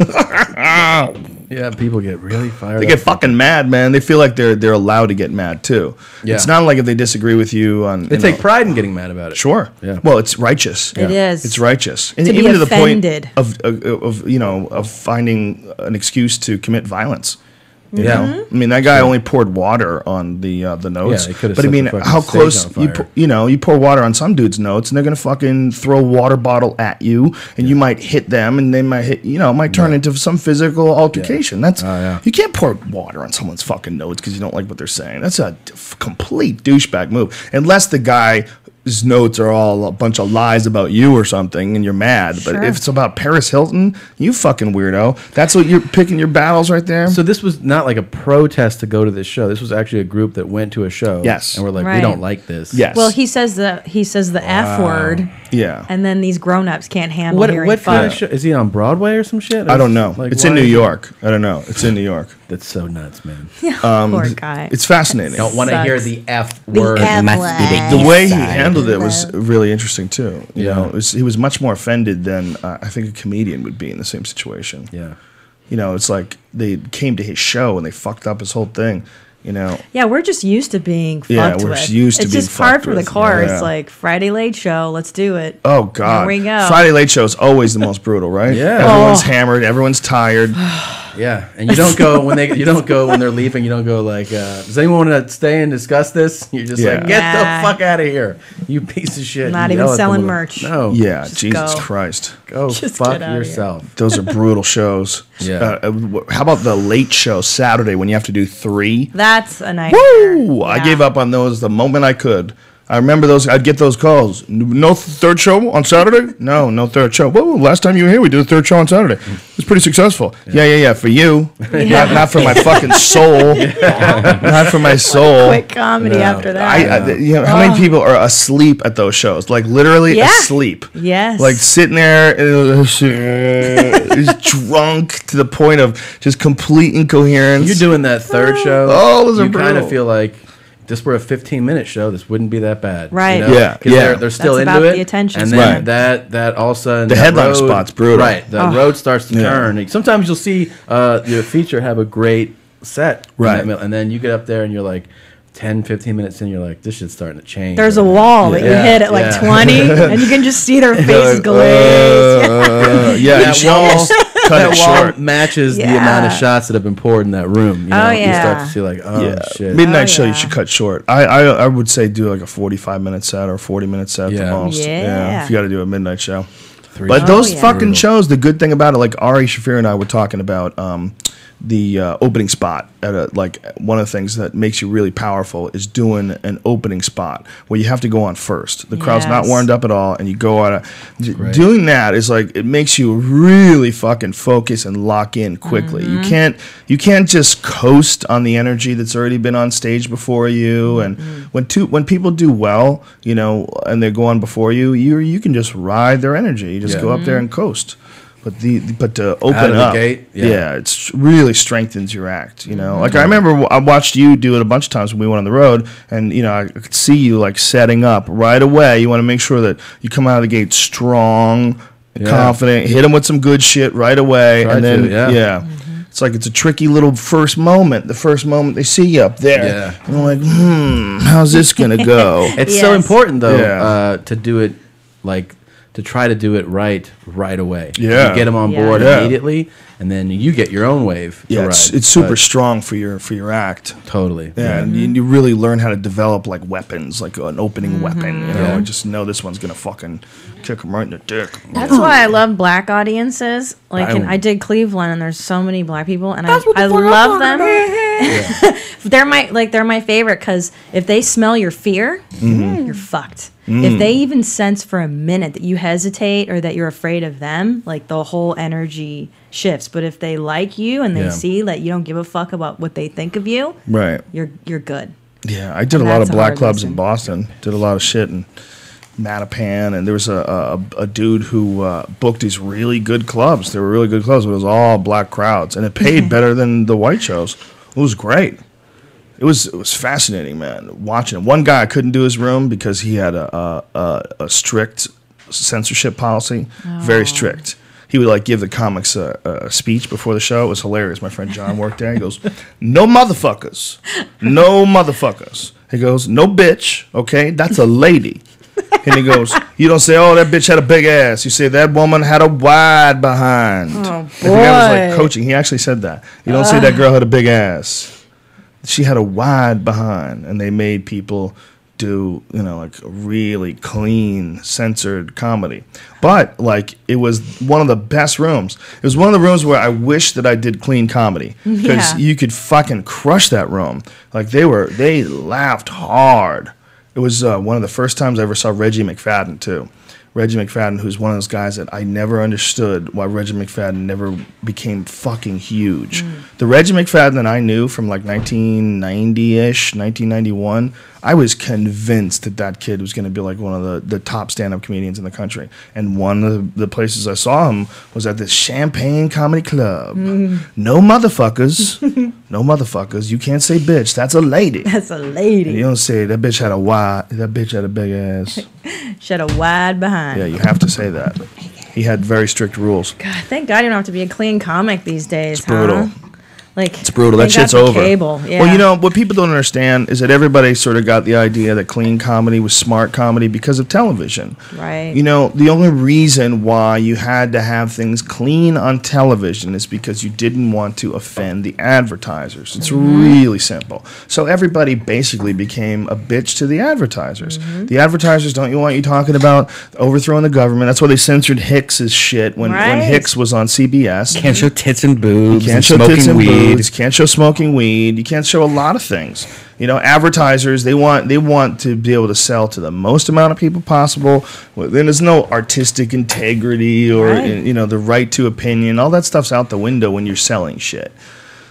go. Yeah, people get really fired They up. get fucking mad, man. They feel like they're allowed to get mad too. Yeah. It's not like if they disagree with you on. They take pride in getting mad about it. Sure. Yeah. Well, it's righteous. It is. It's righteous, and To be even to offended. the point of finding an excuse to commit violence. You Yeah. know? I mean, that guy only poured water on the notes. Yeah, he could've but I set mean, the fucking how stage close on fire. you pour water on some dude's notes, and they're gonna fucking throw a water bottle at you, and you might hit them, and they might hit. It might turn into some physical altercation. That's you can't pour water on someone's fucking notes because you don't like what they're saying. That's a complete douchebag move, unless the guy. His notes are all a bunch of lies about you or something, and you're mad. But Sure. if it's about Paris Hilton, you fucking weirdo. That's what you're picking your battles right there. So this was not like a protest to go to this show. This was actually a group that went to a show. Yes. And we're like, we Right. don't like this. Yes. Well, he says the F word, yeah. and then these grown-ups can't handle What hearing kind fuck. of show? Is he on Broadway or some shit? I don't know. Like, It's in why New is he- York. I don't know. It's in New York. That's so nuts, man. Poor guy. It's fascinating. Don't want to Sucks. hear the F The word. F must word. be the The way he Side. handled it was really interesting too. Yeah. He was much more offended than I think a comedian would be in the same situation. Yeah. It's like they came to his show and they fucked up his whole thing. Yeah, we're just used to being fucked Yeah, we're with. used to it's being just hard fucked for the with. car. Yeah. It's like Friday Late Show. Let's do it. Oh God! Here we go. Friday Late Show is always the most brutal, right? Yeah. Everyone's Oh. hammered. Everyone's tired. Yeah. And you don't go when they're leaving. You don't go like, does anyone want to stay and discuss this? You're just Yeah. like, get Nah. the fuck out of here, you piece of shit. Not You even yell at them selling with a- merch. No. Yeah, Just Jesus go. Christ. Go Just fuck get outta here. yourself. Those are brutal shows. Yeah. How about the late show Saturday when you have to do 3? That's a nightmare. Woo! I Yeah. gave up on those the moment I could. I remember those. I'd get those calls. No third show on Saturday? No third show. Whoa, last time you were here, we did a third show on Saturday. It was pretty successful. Yeah. For you. Not for my fucking soul. Not for my soul. Quick comedy after that. How many people are asleep at those shows? Like literally Yeah. asleep. Yes. Like sitting there, just drunk to the point of just complete incoherence. You're doing that third show. Oh, those are you kind brutal. of feel like this were a 15-minute show. This wouldn't be that bad, Right. Yeah, 'Cause yeah. They're still That's into about it. the attention and span. then that all of a sudden The that headline road- spot's brutal. Right, the road starts to Yeah. turn. Sometimes you'll see your feature have a great set, in Right. that middle, and then you get up there and you're like 10, 15 minutes in, you're like, this shit's starting to change. There's a wall that you Yeah. hit at like Yeah. 20, and you can just see their faces glaze. Yeah, That she wall, almost- cut it that wall short. matches the Yeah. amount of shots that have been poured in that room. You know? Oh, You start yeah. to see like, oh Yeah, shit. midnight Oh, show you yeah. should cut short. I would say do like a 45-minute set or 40-minute set at the Yeah. most. Yeah. if you got to do a midnight show. Three But shots. those yeah. fucking Brutal. shows, the good thing about it, like Ari Shafir and I were talking about the opening spot at like one of the things that makes you really powerful is doing an opening spot where you have to go on first. The crowd's not Yes. warmed up at all, and you go on. great. Doing that is like it makes you really fucking focus and lock in quickly. Mm-hmm. You can't just coast on the energy that's already been on stage before you. And when people do well, you know, and they go on before you can just ride their energy. You just Yeah. go up there and coast. But to open Out of the up, gate? yeah, Yeah. it's really strengthens your act. You know, like I remember I watched you do it a bunch of times when we went on the road, and you know I could see you like setting up right away. You want to make sure that you come out of the gate strong, Yeah. confident, hit them with some good shit right away, Try and then to, yeah. It's like it's a tricky little first moment. The first moment they see you up there, Yeah. and they're like, how's this gonna go? It's so Yes. important though Yeah. to do it like to try to do it right away. Yeah. You get them on Yeah. board Yeah. immediately, and then you get your own wave. To Yeah, ride. it's super But strong for your act. totally. Yeah, and you really learn how to develop like weapons, like an opening weapon. You know, Yeah. and just know this one's gonna fucking kick them right in the dick. That's why I love black audiences. Like, I- and I did Cleveland, and there's so many black people, and I love them. they're my favorite because if they smell your fear, you're fucked. If they even sense for a minute that you hesitate or that you're afraid of them, like the whole energy shifts. But if they like you and they Yeah. see that you don't give a fuck about what they think of you, Right. you're good. Yeah, I did a And lot that's of a black hard clubs in lesson. Boston. Did a lot of shit in Mattapan, and there was a dude who booked these really good clubs. They were really good clubs, but it was all black crowds, and it paid better than the white shows. It was great. It was fascinating, man. Watching it. One guy couldn't do his room because he had a strict censorship policy, very strict. He would like give the comics a speech before the show. It was hilarious. My friend John worked there. He goes, "No motherfuckers, no motherfuckers." He goes, "No bitch, okay? That's a lady." And he goes, "You don't say, oh, that bitch had a big ass. You say that woman had a wide behind." Oh, I think that was like boy. coaching. He actually said that. You don't say that girl had a big ass. She had a wide behind, and they made people do, you know, like a really clean, censored comedy. But like it was one of the best rooms. It was one of the rooms where I wish that I did clean comedy because Yeah. you could fucking crush that room. Like they laughed hard. It was one of the first times I ever saw Reggie McFadden too. Reggie McFadden, who's one of those guys that I never understood why Reggie McFadden never became fucking huge. The Reggie McFadden that I knew from like 1990-ish, 1991, I was convinced that that kid was going to be like one of the top stand-up comedians in the country. And one of the places I saw him was at this Champagne Comedy Club. No motherfuckers. No motherfuckers. You can't say bitch. That's a lady. That's a And lady. you don't say that bitch had a wide, that bitch had a big ass. She had a wide behind. Yeah, you have to say that. He had very strict rules. God, thank God you don't have to be a clean comic these days. It's brutal. Huh? Like It's brutal. That thank God shit's for over. Cable. Yeah. Well, you know, what people don't understand is that everybody sort of got the idea that clean comedy was smart comedy because of television. Right. You know, the only reason why you had to have things clean on television is because you didn't want to offend the advertisers. It's really simple. So everybody basically became a bitch to the advertisers. The advertisers don't want you talking about overthrowing the government. That's why they censored Hicks's shit when Right. Hicks was on CBS. Can't show tits and boobs. You can't and show smoking tits and weed. boobs. Can't show smoking weed. You can't show a lot of things. You know, advertisers they want to be able to sell to the most amount of people possible. Well, then there's no artistic integrity or Right. you know the right to opinion. All that stuff's out the window when you're selling shit.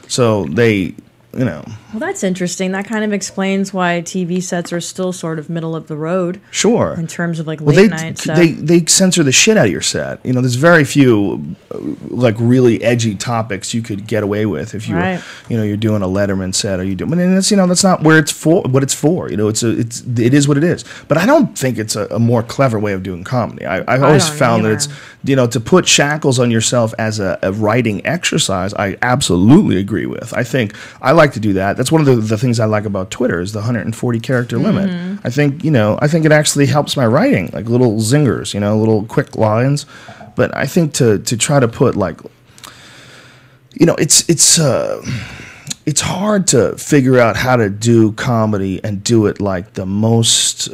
So they, you know, Well, that's interesting. That kind of explains why TV sets are still sort of middle of the road sure. in terms of like Well, late night stuff. they censor the shit out of your set. You know, there's very few like really edgy topics you could get away with if you Right. were, you know, you're doing a Letterman set or you do. But that's, you know, that's not where it's for. What it's for. You know, it is what it is. But I don't think it's a more clever way of doing comedy. I've always don't found that either. it's, you know, to put shackles on yourself as a writing exercise. I absolutely agree with. I think I like to do that. That's one of the things I like about Twitter is the 140 character limit. I think, you know, I think it actually helps my writing, like little zingers, you know, little quick lines. But I think to try to put like it's hard to figure out how to do comedy and do it like the most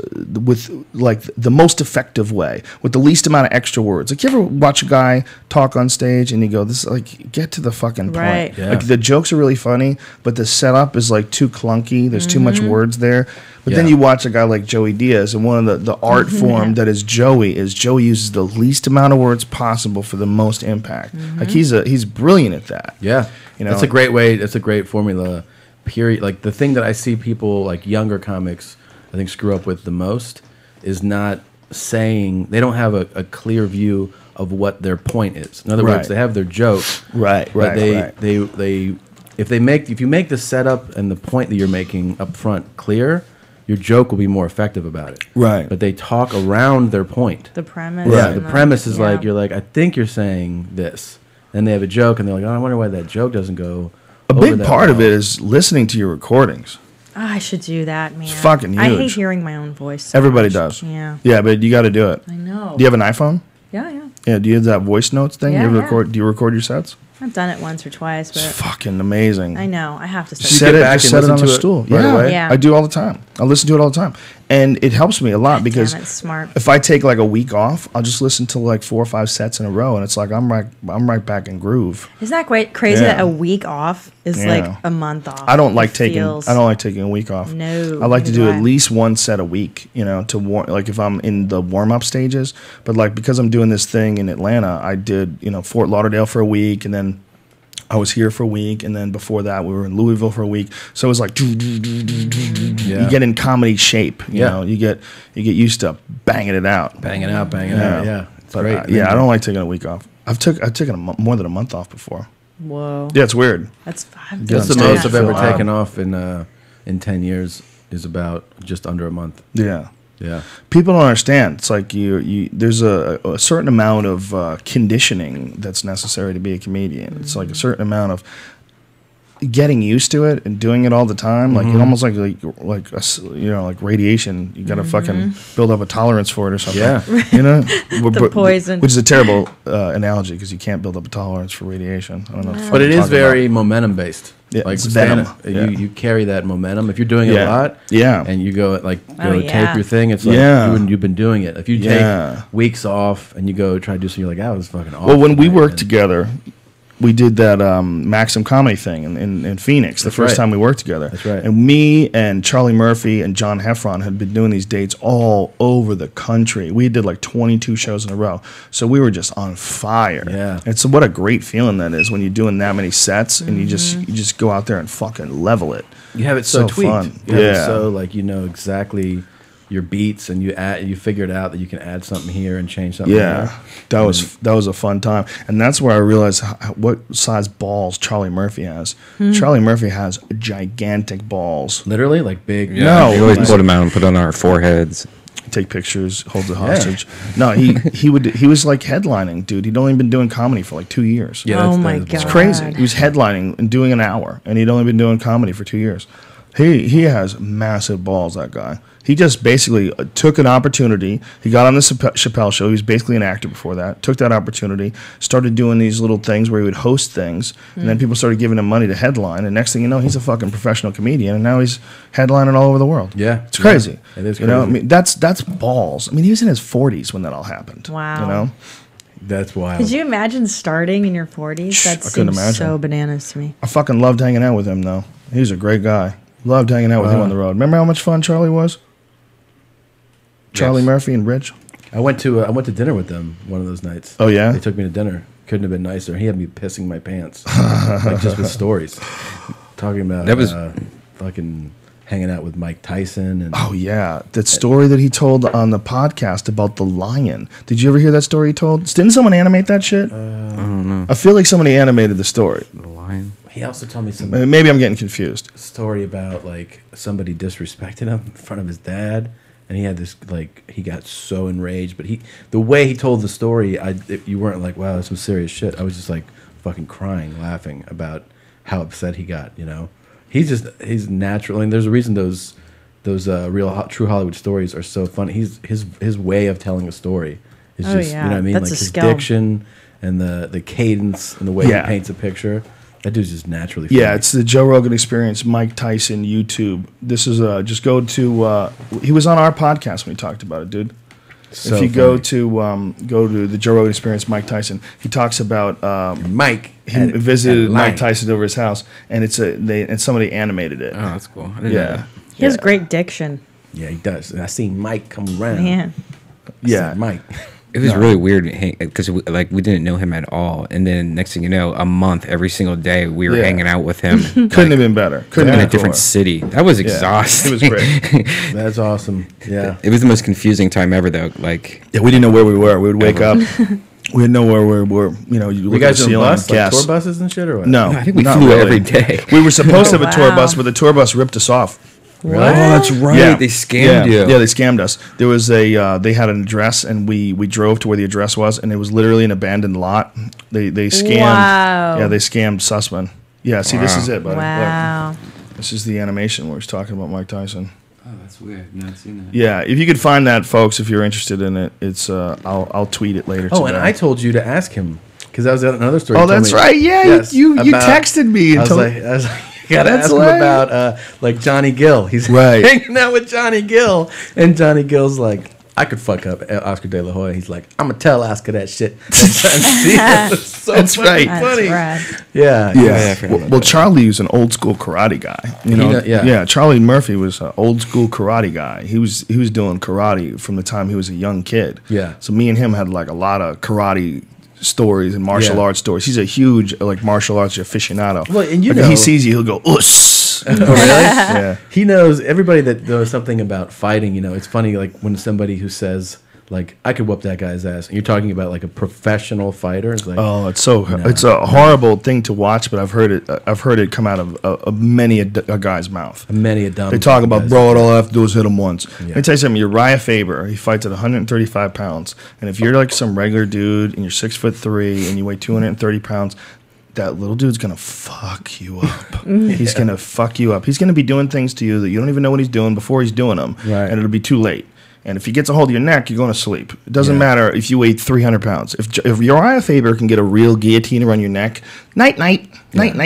effective way with the least amount of extra words. Like, you ever watch a guy talk on stage and you go, "This, like, get to the fucking point." Right. Yeah. Like, the jokes are really funny, but the setup is like too clunky. There's too much words there. But then Yeah. you watch a guy like Joey Diaz, and one of the art form that is Joey uses the least amount of words possible for the most impact. Like, he's brilliant at that. Yeah, You know? that's a great way. That's a great formula. Period. Like, the thing that I see people, like younger comics, I think screw up with the most is not saying, they don't have a clear view of what their point is. In other Right. words, they have their joke. Right, but right. if you make the setup and the point that you're making up front clear, your joke will be more effective about it. Right. But they talk around their point. The premise. Right. Yeah, the and premise is yeah. like, you're like, I think you're saying this. And they have a joke, and they're like, oh, I wonder why that joke doesn't go. A over big that part of well. it is listening to your recordings. Oh, I should do that, man. fucking I hate huge. hearing my own voice. So Everybody much. does. Yeah. Yeah, but you got to do it. I know. Do you have an iPhone? Yeah, yeah. Yeah. Do you have that voice notes thing? Yeah, you ever yeah. record? Do you record your sets? I've done it once or twice, It's but fucking amazing. I know I have to you start. Set get it, back just and set it on listen the to it stool. right Yeah, away? Yeah. I do all the time. I listen to it all the time, and it helps me a lot because Damn, it's smart. if I take like a week off, I'll just listen to like 4 or 5 sets in a row, and it's like I'm right back in groove. Isn't that quite crazy Yeah. that a week off is Yeah. like a month off? I don't like It taking feels- a week off. No, I like to neither do do at I. least one set a week, to warm, like if I'm in the warm up stages. But like because I'm doing this thing in Atlanta, I did Fort Lauderdale for a week, and then I was here for a week, and then before that we were in Louisville for a week. So it was like you get in comedy shape. You Yeah. know, you get used to banging it out. Banging out. Yeah. It's But, great. I don't like taking a week off. I've taken more than a month off before. Whoa. Yeah, it's weird. That's fun. That's the on most stage, I've ever feel taken off in 10 years is about just under a month. Yeah. Yeah. People don't understand. It's like there's a certain amount of conditioning that's necessary to be a comedian. It's like a certain amount of getting used to it and doing it all the time. Like it almost like radiation. You got to fucking build up a tolerance for it or something. Yeah. The poison. which is a terrible analogy because you can't build up a tolerance for radiation. I don't know. What the fuck But it I'm is talking very momentum based. Yeah, like it's venom. stand-up, Yeah. you carry that momentum. If you're doing it Yeah. a lot, Yeah. and you go Oh, tape yeah. your thing, it's like Yeah. you've been doing it. If you Yeah. take weeks off and you go try to do something, you're like, oh, this is fucking awesome. Well, when we right? worked And- together, we did that Maxim comedy thing in Phoenix the That's first right. time we worked together. That's right. And me and Charlie Murphy and John Heffron had been doing these dates all over the country. We did like 22 shows in a row. So we were just on fire. Yeah. And so what a great feeling that is when you're doing that many sets and you just go out there and fucking level it. You have it so, So tweaked. fun. You have it Yeah. so like exactly your beats, and you figured out that you can add something here and change something. Yeah, there. that was a fun time, and that's where I realized what size balls Charlie Murphy has. Charlie Murphy has gigantic balls. Literally like big. Yeah, No, we always like- put them out and put on our foreheads. Take pictures, holds it hostage. No, he was like headlining, dude. He'd only been doing comedy for like 2 years. Yeah, Oh that's- my that's- God. It's crazy. He was headlining and doing an hour, and he'd only been doing comedy for 2 years. He has massive balls, that guy. He just basically took an opportunity. He got on the Chappelle show. He was basically an actor before that. Took that opportunity, started doing these little things where he would host things, and then people started giving him money to headline. And next thing you know, he's a fucking professional comedian, and now he's headlining all over the world. Yeah. It's crazy. Yeah, it is You know, I crazy. mean, that's balls. I mean, he was in his 40s when that all happened. Wow. You know, That's wild. Could you imagine starting in your 40s? That I couldn't seems imagine. so bananas to me. I fucking loved hanging out with him, though. He was a great guy. Loved hanging out with him on the road. Remember how much fun Charlie was? Charlie Yes. Murphy and Rich. I went to dinner with them one of those nights. Oh, yeah? They took me to dinner. Couldn't have been nicer. He had me pissing my pants, like just with stories, talking about That was- fucking hanging out with Mike Tyson and Oh, yeah. That story that he told on the podcast about the lion. Did you ever hear that story he told? Didn't someone animate that shit? I don't know. I feel like somebody animated the story. The lion. he also told me some Maybe I'm getting confused. story about like somebody disrespected him in front of his dad, and he had this like he got so enraged. But the way he told the story, you weren't like, wow, that's some serious shit. I was just like fucking crying, laughing about how upset he got. You know, he's natural, and there's a reason those true Hollywood stories are so funny. His way of telling a story is Oh, just yeah. you know what I mean, That's like a his skill. diction and the cadence and the way Yeah. he paints a picture. That dude's just naturally. Yeah, funny. it's the Joe Rogan Experience, Mike Tyson YouTube. This is just go to. He was on our podcast when we talked about it, dude. So if you funny. go to the Joe Rogan Experience, Mike Tyson, he talks about Mike. he visited Mike Tyson over his house, and and somebody animated it. Oh, that's cool. I didn't know Yeah, that. He has Yeah. great diction. Yeah, he does. And I seen Mike come around. Man. Yeah. Mike. It was really weird because we didn't know him at all, and then next thing you know, a month every single day we were Yeah. hanging out with him. Couldn't have been better. Couldn't in have a been different cooler. city. That was Yeah, exhausting. it was great. That's awesome. Yeah. It was the most confusing time ever, though. Like, Yeah, we didn't know where we were. We would wake up. We didn't know where we were. You know, you We look at guys the on ceiling bus, and like guess. tour buses and shit, or what? No, I think we not flew really. every day. We were supposed to Oh, have a tour wow. bus, but the tour bus ripped us off. Really? What? Oh, that's right. Yeah. They scammed yeah. you. Yeah, they scammed us. There was they had an address, and we drove to where the address was, and it was literally an abandoned lot. They scammed. Wow. Yeah, they scammed Sussman. Yeah, see, this Wow. is it, buddy. Wow. Look, this is the animation where he's talking about Mike Tyson. oh, that's weird. I've not seen that. Yeah, if you could find that, folks, if you're interested in it, it's I'll tweet it later. Oh, today. and I told you to ask him because that was another story. Oh, you told that's me. right. Yeah, Yes, you about- texted me. And I was told- like, you gotta That's ask him right. about like Johnny Gill. He's Right. hanging out with Johnny Gill, and Johnny Gill's like, I could fuck up Oscar De La Hoya. He's like, I'm gonna tell Oscar that shit. That's so That's fucking right. That's funny. rad. Yeah, Yeah. I forgot about Well, Charlie was an old school karate guy. You know, yeah. Charlie Murphy was an old school karate guy. He was doing karate from the time he was a young kid. Yeah. So me and him had like a lot of karate stories and martial Yeah. arts stories. He's a huge like martial arts aficionado. Well, and you Like, if know- he sees you, he'll go us. Oh, really? Yeah. He knows everybody that knows something about fighting. You know, it's funny like when somebody who says like I could whoop that guy's ass, and you're talking about like a professional fighter. It's like, Oh, it's it's a horrible thing to watch, but I've heard it come out of many a guy's mouth. many a dumb. They talk about, guys. bro, all I have to do is hit him once. Yeah. Let me tell you something. Uriah Faber, he fights at 135 pounds. And if you're like some regular dude and you're 6'3" and you weigh 230 pounds, that little dude's going to fuck you up. He's going to fuck you up. He's going to be doing things to you that you don't even know what he's doing before he's doing them. Right. And it'll be too late. And if he gets a hold of your neck, you're going to sleep. It doesn't Yeah. matter if you weigh 300 pounds. If Uriah Faber can get a real guillotine around your neck, night,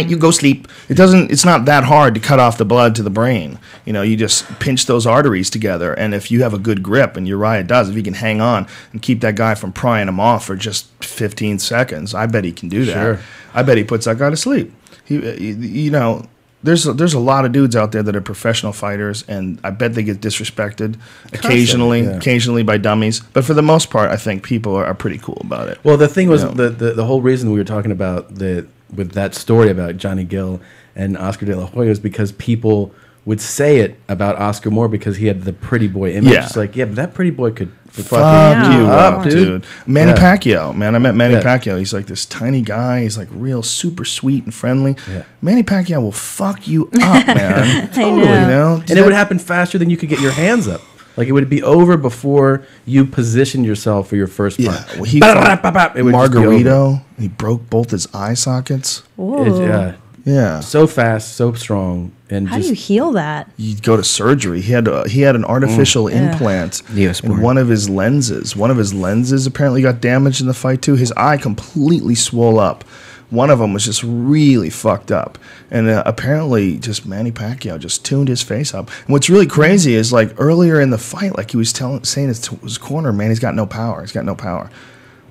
you go sleep. It's not that hard to cut off the blood to the brain. You know, you just pinch those arteries together. And if you have a good grip, and Uriah does, if he can hang on and keep that guy from prying him off for just 15 seconds, I bet he can do that. Sure. I bet he puts that guy to sleep. You know, there's a lot of dudes out there that are professional fighters, and I bet they get disrespected occasionally by dummies. But for the most part, I think people are pretty cool about it. Well, the thing was You know. the whole reason we were talking about with that story about Johnny Gill and Oscar De La Hoya is because people would say it about Oscar more because he had the pretty boy image. Yeah. It's like, yeah, but that pretty boy could Fuck Yeah. you up, up, dude. dude. Manny Yeah. Pacquiao, man. I met Manny Yeah. Pacquiao. He's like this tiny guy. He's like real super sweet and friendly. Yeah. Manny Pacquiao will fuck you up, man. Totally, know. you know? And it would happen faster than you could get your hands up. Like it would be over before you positioned yourself for your first Yeah. punch. Well, he Ba-da-da-ba-ba. It would just be over. Margarito. He broke both his eye sockets. Whoa. Yeah. Yeah. So fast, so strong, and How do just you heal that? You'd go to surgery. He had an artificial implant Neosporin. in one of his lenses. One of his lenses apparently got damaged in the fight too. His eye completely swole up. One of them was just really fucked up, and apparently, just Manny Pacquiao just tuned his face up. And what's really crazy is like earlier in the fight, like he was saying to his corner, Manny's got no power. He's got no power.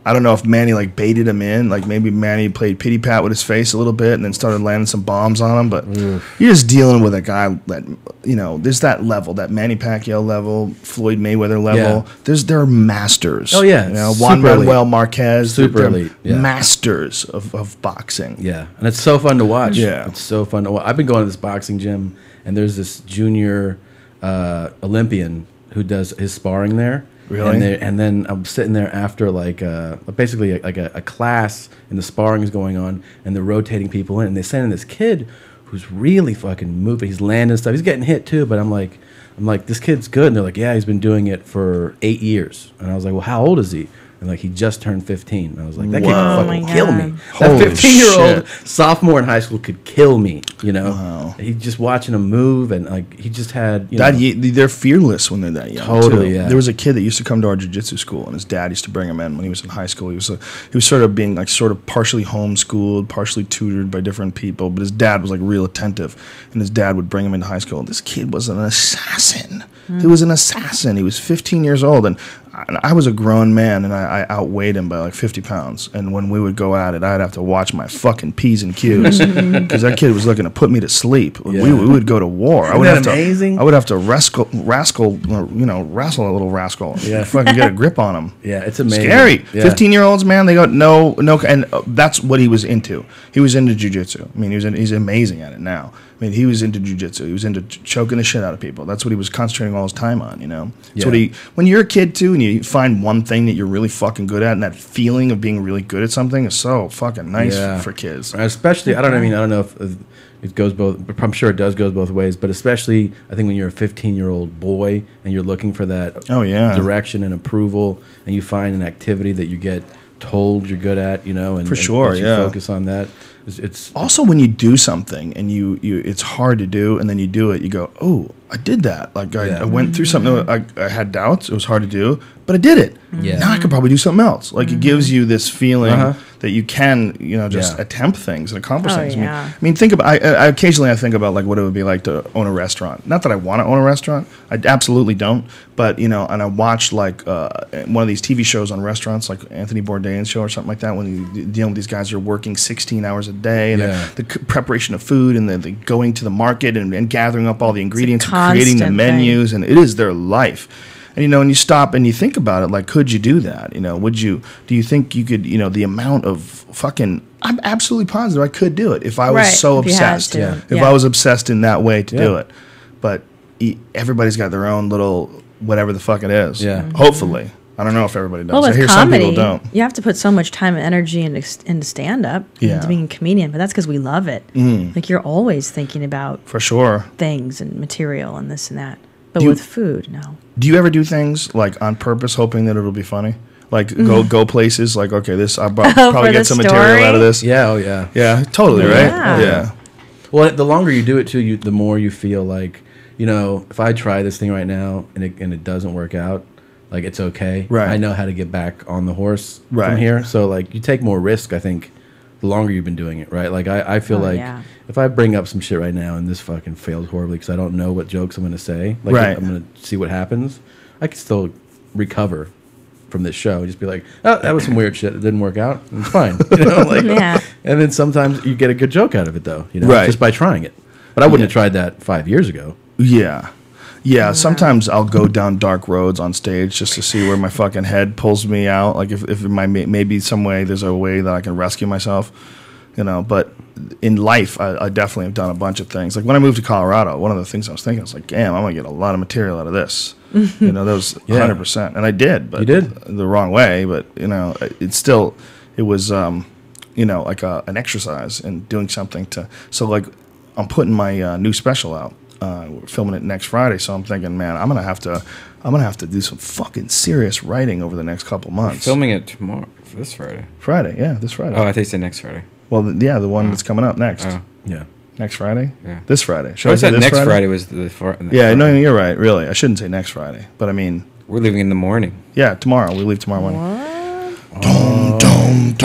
I don't know if Manny like baited him in, like maybe Manny played pity pat with his face a little bit and then started landing some bombs on him. But you're just dealing with a guy that, you know, there's that level, that Manny Pacquiao level, Floyd Mayweather level. Yeah. They're masters. Oh, yeah, you know, Juan super elite. Manuel Marquez, Super they're elite, yeah. masters of boxing. yeah, and it's so fun to watch. Yeah. It's so fun to watch. I've been going to this boxing gym, and there's this junior Olympian who does his sparring there. Really? And then I'm sitting there after like basically a class, and the sparring is going on, and they're rotating people in, and they send in this kid who's really fucking moving. He's landing stuff. He's getting hit too, but I'm like, this kid's good. And they're like, yeah, he's been doing it for 8 years. And I was like, well, how old is he? and like he just turned 15. And I was like, that kid Wow. could fucking Oh my kill God. me. Holy That 15-year-old shit. sophomore in high school could kill me. You know, Wow. he just watching him move, and like he just had They're fearless when they're that young. Totally, too. yeah. There was a kid that used to come to our jiu-jitsu school, and his dad used to bring him in when he was in high school. He was sort of being like sort of partially homeschooled, partially tutored by different people, but his dad was like real attentive, and his dad would bring him into high school. And this kid was an assassin. He was an assassin. He was 15 years old, and I was a grown man, and I outweighed him by like 50 pounds. And when we would go at it, I'd have to watch my fucking P's and Q's because that kid was looking to put me to sleep. Yeah. We would go to war. I Isn't would that have to. amazing? I would have to wrestle a little rascal. Yeah. Fucking get a grip on him. Yeah, it's amazing. Scary. Yeah. 15-year-olds, man, they got no, and that's what he was into. He was into jujitsu. I mean, he's amazing at it now. I mean, he was into jujitsu. He was into choking the shit out of people. That's what he was concentrating all his time on, you know? That's what Yeah. when you're a kid, too, and you find one thing that you're really fucking good at, and that feeling of being really good at something is so fucking nice Yeah. for kids. Especially, I don't know if it goes both. I'm sure it does goes both ways, but especially I think when you're a 15-year-old boy and you're looking for that Oh, yeah. direction and approval, and you find an activity that you get told you're good at, you know, and For sure, and you yeah. focus on that. It's Also, when you do something and you it's hard to do, and then you do it, you go, "Oh, I did that!" Like Yeah. I went through something. I had doubts. It was hard to do, but I did it. Yeah. Now I could probably do something else. Like it gives you this feeling Uh-huh. that you can, just Yeah. attempt things and accomplish Oh, things. yeah. I mean, think about. I occasionally I think about like what it would be like to own a restaurant. Not that I want to own a restaurant. I absolutely don't. But and I watched like one of these TV shows on restaurants, like Anthony Bourdain's show or something like that, when you deal with these guys who are working 16 hours a day, and Yeah. the preparation of food, and the going to the market and gathering up all the ingredients and constant creating the thing. menus, and it is their life. And and you stop and you think about it, like, could you do that? Do you think you could? The amount of fucking. I'm absolutely positive I could do it if I was Right, so if you had obsessed. to. Yeah. If Yeah. I was obsessed in that way to do Yeah. it, but everybody's got their own little whatever the fuck it is. Yeah. Hopefully, I don't know if everybody does. Well, I with hear comedy, some people don't. you have to put so much time and energy into stand-up, Yeah. into being a comedian, but that's because we love it. Like, you're always thinking about For sure. things and material and this and that. But Do you- with food, no. Do you ever do things like on purpose, hoping that it'll be funny? Like go places like, okay, this I'll for probably the get some material story? out of this. yeah, oh yeah. Yeah, totally, right? Yeah. Yeah. Well, the longer you do it too, the more you feel like, if I try this thing right now and it doesn't work out, like it's okay. Right. I know how to get back on the horse Right. from here. So like you take more risk, I think, the longer you've been doing it, right? Like I feel Oh, like yeah. if I bring up some shit right now and this fucking fails horribly because I don't know what jokes I'm going to say, like Right. I'm going to see what happens, I can still recover from this show. Just be like, oh, that was some weird shit. It didn't work out. It's fine. Like, Yeah. And then sometimes you get a good joke out of it though, Right. just by trying it. But I wouldn't have tried that 5 years ago. Yeah. Yeah, sometimes I'll go down dark roads on stage just to see where my fucking head pulls me out. Like if maybe some way there's a way that I can rescue myself, But in life, I definitely have done a bunch of things. Like when I moved to Colorado, one of the things I was thinking, I was like, damn, I'm gonna get a lot of material out of this. That was 100%, and I did. But You did? the wrong way. But it was like an exercise and doing something to. So like, I'm putting my new special out. We're filming it next Friday, so I'm thinking, man, I'm gonna have to do some fucking serious writing over the next couple months. Filming it tomorrow, this Friday. Friday, yeah, this Friday. Oh, I think you said next Friday. Well, the one that's coming up next. Oh. Yeah. Next Friday? Yeah. This Friday. Should I I say said this next Friday? Friday was the Yeah, no, you're right. Really, I shouldn't say next Friday, but I mean, We're leaving in the morning. yeah, tomorrow. We leave tomorrow morning.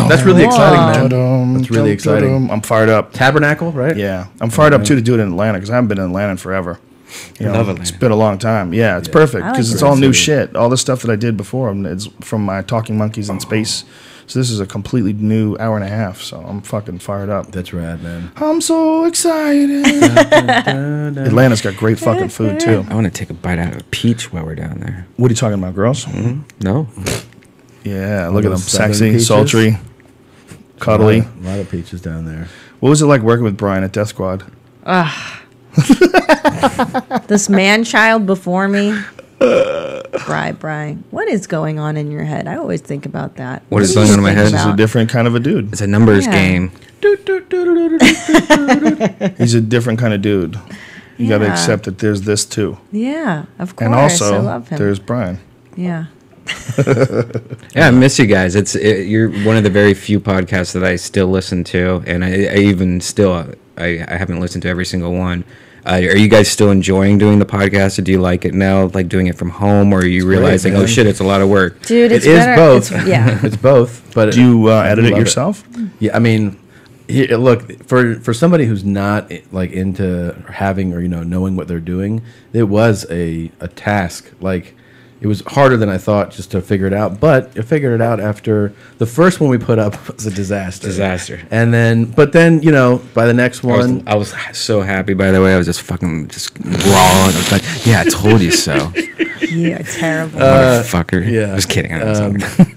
That's really exciting, man. Dum, That's really dum, exciting. dum. I'm fired up. Tabernacle, right? Yeah, I'm fired up too to do it in Atlanta because I haven't been in Atlanta in forever. You love It's Atlanta. been a long time. Yeah, it's perfect I like because it's Grand all new City. shit. All the stuff that I did before, it's from my Talking Monkeys in Space. So this is a completely new hour and a half. So I'm fucking fired up. That's rad, man. I'm so excited. Atlanta's got great fucking food too. I want to take a bite out of a peach while we're down there. What are you talking about, girls? No? Yeah, look at them, those southern sexy, peaches? sultry, cuddly. A lot of peaches down there. What was it like working with Brian at Death Squad? This man-child before me. Bri, what is going on in your head? I always think about that. What is do you going on in my think head? He's a about? different kind of a dude. It's a numbers Yeah. game. He's a different kind of dude. You got to Yeah. accept that there's this too. Yeah, of course. And I also, love him. there's Brian. Yeah. Yeah, I miss you guys. You're one of the very few podcasts that I still listen to, and I even still I haven't listened to every single one. Are you guys still enjoying doing the podcast, or do you like it now, like doing it from home, or are you realizing, man. oh shit, it's a lot of work? Dude, it's It is better. both. Yeah. It's both. But Do you I edit it love yourself? Yeah, I mean, look, for somebody who's not like into having or knowing what they're doing, it was a task. Like, it was harder than I thought just to figure it out. But I figured it out after the first one we put up was a disaster. And then, but then by the next one, I was so happy. By the way, I was just raw. And I was like, yeah, I told you so, Yeah, terrible. motherfucker. yeah. Just kidding.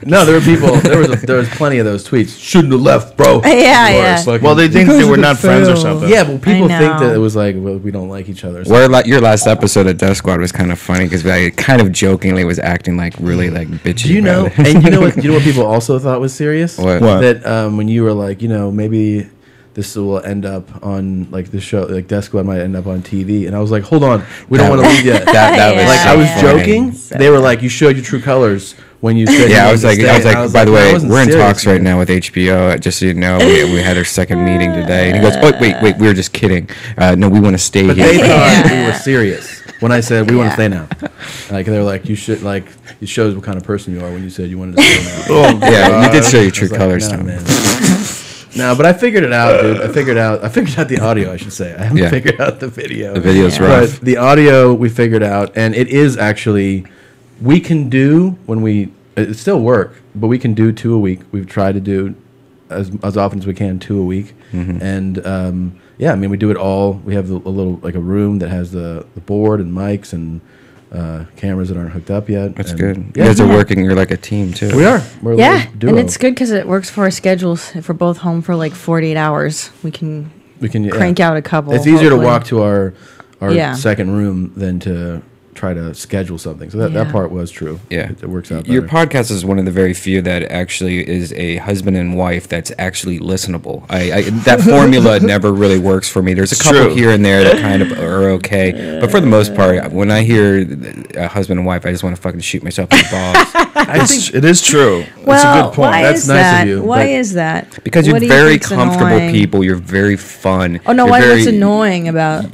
no, there were people. There was plenty of those tweets. Shouldn't have left, bro. Yeah, Or yeah. fucking- Well, they think Because they of were the not friends or fail. something. yeah, well, people I think that know. it was like, well, we don't like each other. or something. Your last episode of Death Squad was kind of funny because I kind of jokingly was acting like really like bitchy. Do you know? about it. And you know what? You know what people also thought was serious? What? What? That when you were like, maybe this will end up on like the show, like Death Squad might end up on TV, and I was like, hold on, we don't want to leave yet. That was Like Yeah, I was yeah. joking. So They were like, you showed your true colors when you said. Yeah, you I was wanted like, to stay. And by the "No, I way, wasn't we're in serious, talks right man." now with HBO. Just so you know, we had our second meeting today, and he goes, "Oh, wait, we were just kidding. No, we want to stay But here." they thought Yeah. we were serious when I said we want to Yeah. stay now. Like they were like, you should like. It shows what kind of person you are when you said you wanted to stay now. Oh, Yeah, you did show your I true was like, colors, "Nah, Tom. man." No, but I figured it out, dude. I figured out the audio, I should say. I haven't Yeah. figured out the video. The video's Yeah. rough. But the audio we figured out, and it is actually, we can do when we, it still work, but we can do 2 a week. We've tried to do as often as we can 2 a week. Mm-hmm. And yeah, I mean, we do it all. We have a little, like a room that has the board and mics and cameras that aren't hooked up yet. That's and good. You Yeah, guys are working. You're like a team too. we are. We're a Yeah, little duo. and it's good because it works for our schedules. If we're both home for like 48 hours, we can We can crank out a couple. It's easier to hopefully. walk to our Yeah. second room than to try to schedule something. So that Yeah. part was true. Yeah, It works out Your better. podcast is one of the very few that actually is a husband and wife that's actually listenable. That formula never really works for me. There's a couple True. here and there that kind of are okay, but for the most part, when I hear a husband and wife, I just want to fucking shoot myself in the balls It is true. Well, That's a good point. why That's is nice of that? you, Why but- is that? because you're What do you very think's comfortable annoying? people. You're very fun. Oh no, You're what's very- annoying about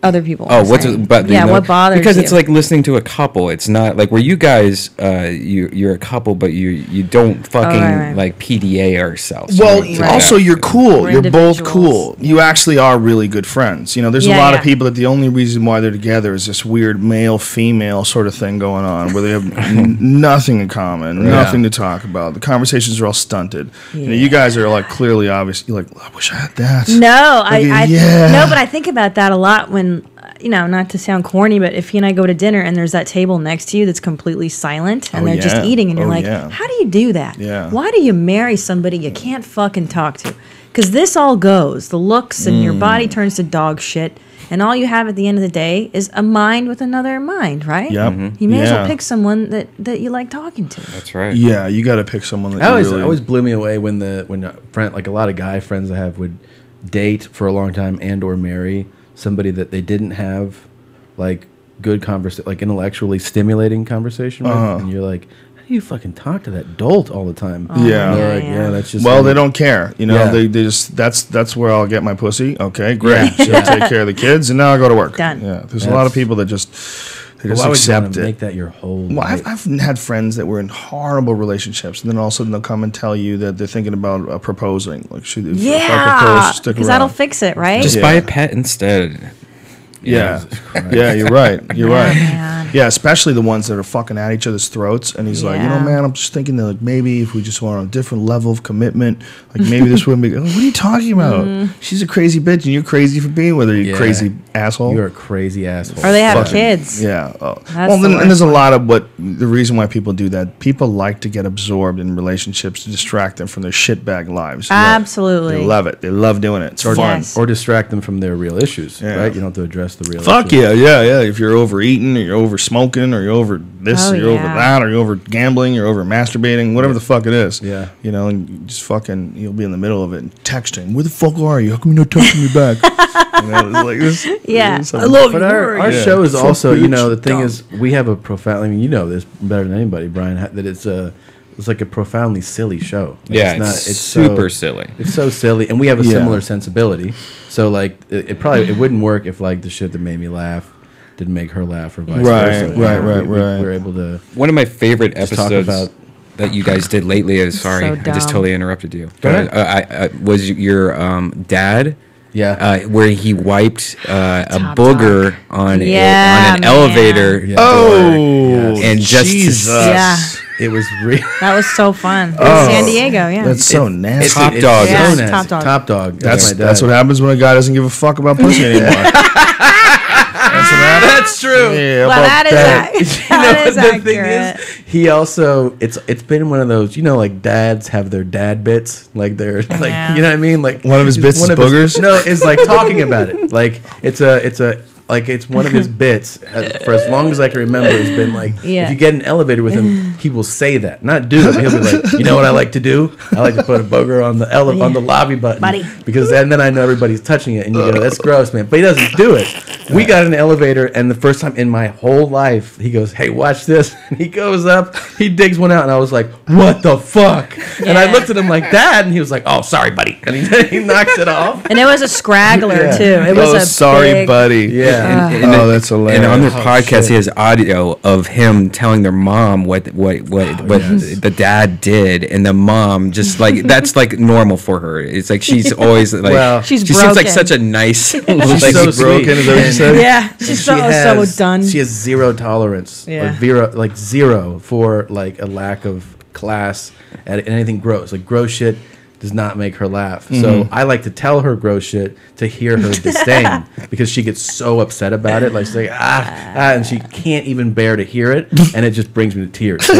other people? Oh, I'm what's saying. but yeah? you know, What bothers because you? it's like listening to a couple. It's not like where you guys, you're a couple, but you don't fucking right. like PDA ourselves. Well, You know, to also that. you're cool. We're You're both individuals. cool. You actually are really good friends. There's a Yeah, lot of yeah. people that the only reason why they're together is this weird male-female sort of thing going on, where they have nothing in common, nothing to talk about. The conversations are all stunted. You guys are like clearly obvious. You're like, I wish I had that. No, I yeah. no, but I think about that a lot when not to sound corny, but if he and I go to dinner and there's that table next to you that's completely silent and Oh, they're just yeah. eating and you're Oh, like, yeah. how do you do that? Yeah. Why do you marry somebody you can't fucking talk to? Because this all goes. The looks and your body turns to dog shit. And all you have at the end of the day is a mind with another mind, right? Yep. You may as well Yeah. pick someone that you like talking to. That's right. Yeah, you got to pick someone that It you really. always blew me away when a friend, like a lot of guy friends I have, would date for a long time and or marry somebody that they didn't have like good conversation, like intellectually stimulating conversation with, and you're like, how do you fucking talk to that dolt all the time? Yeah. And they're like, Yeah. yeah, that's just Well, like- they don't care. Yeah. They just that's where I'll get my pussy. Okay, great. She'll take care of the kids, and now I'll go to work. Done. Yeah, there's a lot of people that just But just why would you want accept to it. make that your whole? Well, life? I've had friends that were in horrible relationships, and then all of a sudden they'll come and tell you that they're thinking about proposing. Like, if I propose, Yeah, stick because around. that'll fix it, right? Just Yeah. buy a pet instead. Yeah, yeah, you're right. You're Yeah, right. man. Yeah, especially the ones that are fucking at each other's throats. And he's like, Yeah. man, I'm just thinking that like maybe if we just went on a different level of commitment, like maybe this wouldn't be. What are you talking about? She's a crazy bitch, and you're crazy for being with her. You Yeah. crazy asshole. You're a crazy asshole. Or they have Fucking- kids. Yeah. Oh. That's Well, the then, and there's a worst lot of the reason why people do that. People like to get absorbed in relationships to distract them from their shitbag lives. Absolutely. They love it. They love doing it. It's or, fun. Yes. or distract them from their real issues, Yeah. right? You don't have to address That's the real. Fuck issue. yeah. If you're overeating, or you're over smoking, or you're over this, Oh, or you're over yeah. that, or you're over gambling, you're over masturbating, whatever the fuck it is. Yeah. You know, and you just fucking, you'll be in the middle of it and texting. Where the fuck are you? How come you're not texting me back? You know, it's like this. Yeah. it's I love But you. our Yeah. show is Fuck also, you bitch, know, the thing dumb. is, we have a profound. I mean, you know this better than anybody, Brian. That it's like a profoundly silly show. Like, Yeah, it's super silly. It's so silly, and we have a Yeah. similar sensibility. So like, it probably it wouldn't work if like the shit that made me laugh didn't make her laugh, or vice Right, versa. right. We're able to One of my favorite just talk episodes about. that you guys did lately is sorry, So I just dumb. totally interrupted you. Go ahead. I was your dad. Yeah. Where he wiped a Top booger on Yeah, an man. elevator. Yeah. Oh, And just to Jesus. Yeah. It was real. That was so fun. Oh. San Diego, yeah. That's so nasty. Top dog. Yeah, so nasty. Top Dog. Top dog. That's my dad. that's what happens when a guy doesn't give a fuck about pussy anymore. That's what happens. That's true. Yeah, well, about that is You know, that is the thing accurate. is, he also it's been one of those, you know, like dads have their dad bits, like they're like, Yeah. you know what I mean, like One of his bits is boogers? No, it's like talking about it, like it's one of his bits for as long as I can remember. It's been like, Yeah. if you get in an elevator with him, he will say that, not do it. He'll be like, you know what I like to do? I like to put a booger on the on the lobby button, Buddy. because then I know everybody's touching it, and you go, that's gross, man. But he doesn't do it. We got in an elevator, and the first time in my whole life, he goes, hey, watch this. And he goes up, he digs one out, and I was like, what the fuck? And I Yeah. looked at him like that, and he was like, oh, sorry, buddy. And he knocks it off. And it was a scraggler Yeah. too. It was Oh, a sorry, big, buddy. Yeah. Oh, that's hilarious. And on their Oh, podcast, shit. he has audio of him telling their mom what the dad did, and the mom just like that's like normal for her. It's like she's always like Well, She's she seems like broken. such a nice. She's like, so broken, sweet. is that what you And- said? Yeah, she's so done. She has zero tolerance, Yeah. like zero for like a lack of class at anything gross. Like gross shit does not make her laugh. So I like to tell her gross shit to hear her disdain, because she gets so upset about it. Like she's like and she can't even bear to hear it, and it just brings me to tears. So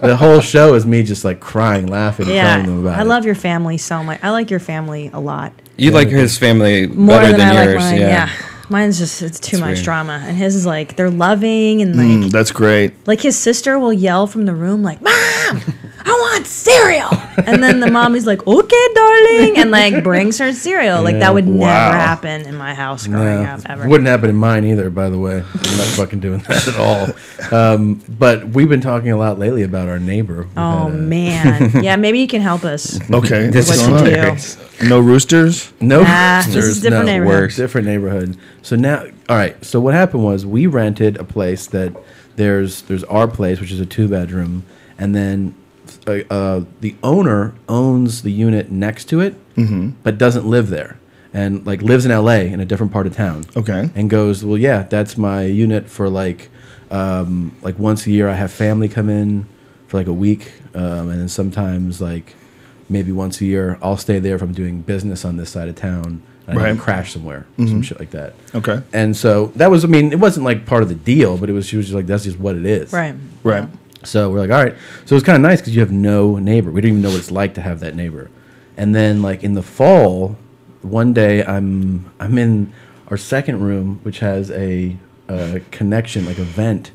the whole show is me just like crying, laughing, and telling them Yeah, about I it. love your family so much. I like your family a lot. you like his family More better than I yours. like mine. Yeah. Mine's just, it's too much weird. drama. And his is like, they're loving and like, That's great. like his sister will yell from the room like, Mom, I want cereal. And then the mom is like, okay, darling. And like brings her cereal. Like that would Wow. never happen in my house growing up ever. Wouldn't happen in mine either, by the way. I'm not fucking doing that at all. But we've been talking a lot lately about our neighbor. We've Oh had a- man. Yeah, maybe you can help us. Okay. This what's is What going to on? do. No roosters? No, Nah, this is there's different neighborhood. Worse. Different neighborhood. So now, all right. So what happened was we rented a place that there's our place, which is a 2-bedroom, and then the owner owns the unit next to it, but doesn't live there, and like lives in LA in a different part of town. Okay. And goes, well, yeah, that's my unit for like once a year I have family come in for like a week, and then sometimes like maybe once a year I'll stay there if I'm doing business on this side of town. And I Right. can crash somewhere, some shit like that. Okay. And so that was, I mean, it wasn't like part of the deal, but she was just like, that's just what it is. Right. Right. So we're like, all right. So it was kind of nice because you have no neighbor. We didn't even know what it's like to have that neighbor. And then like in the fall, one day I'm in our second room, which has a connection, like a vent,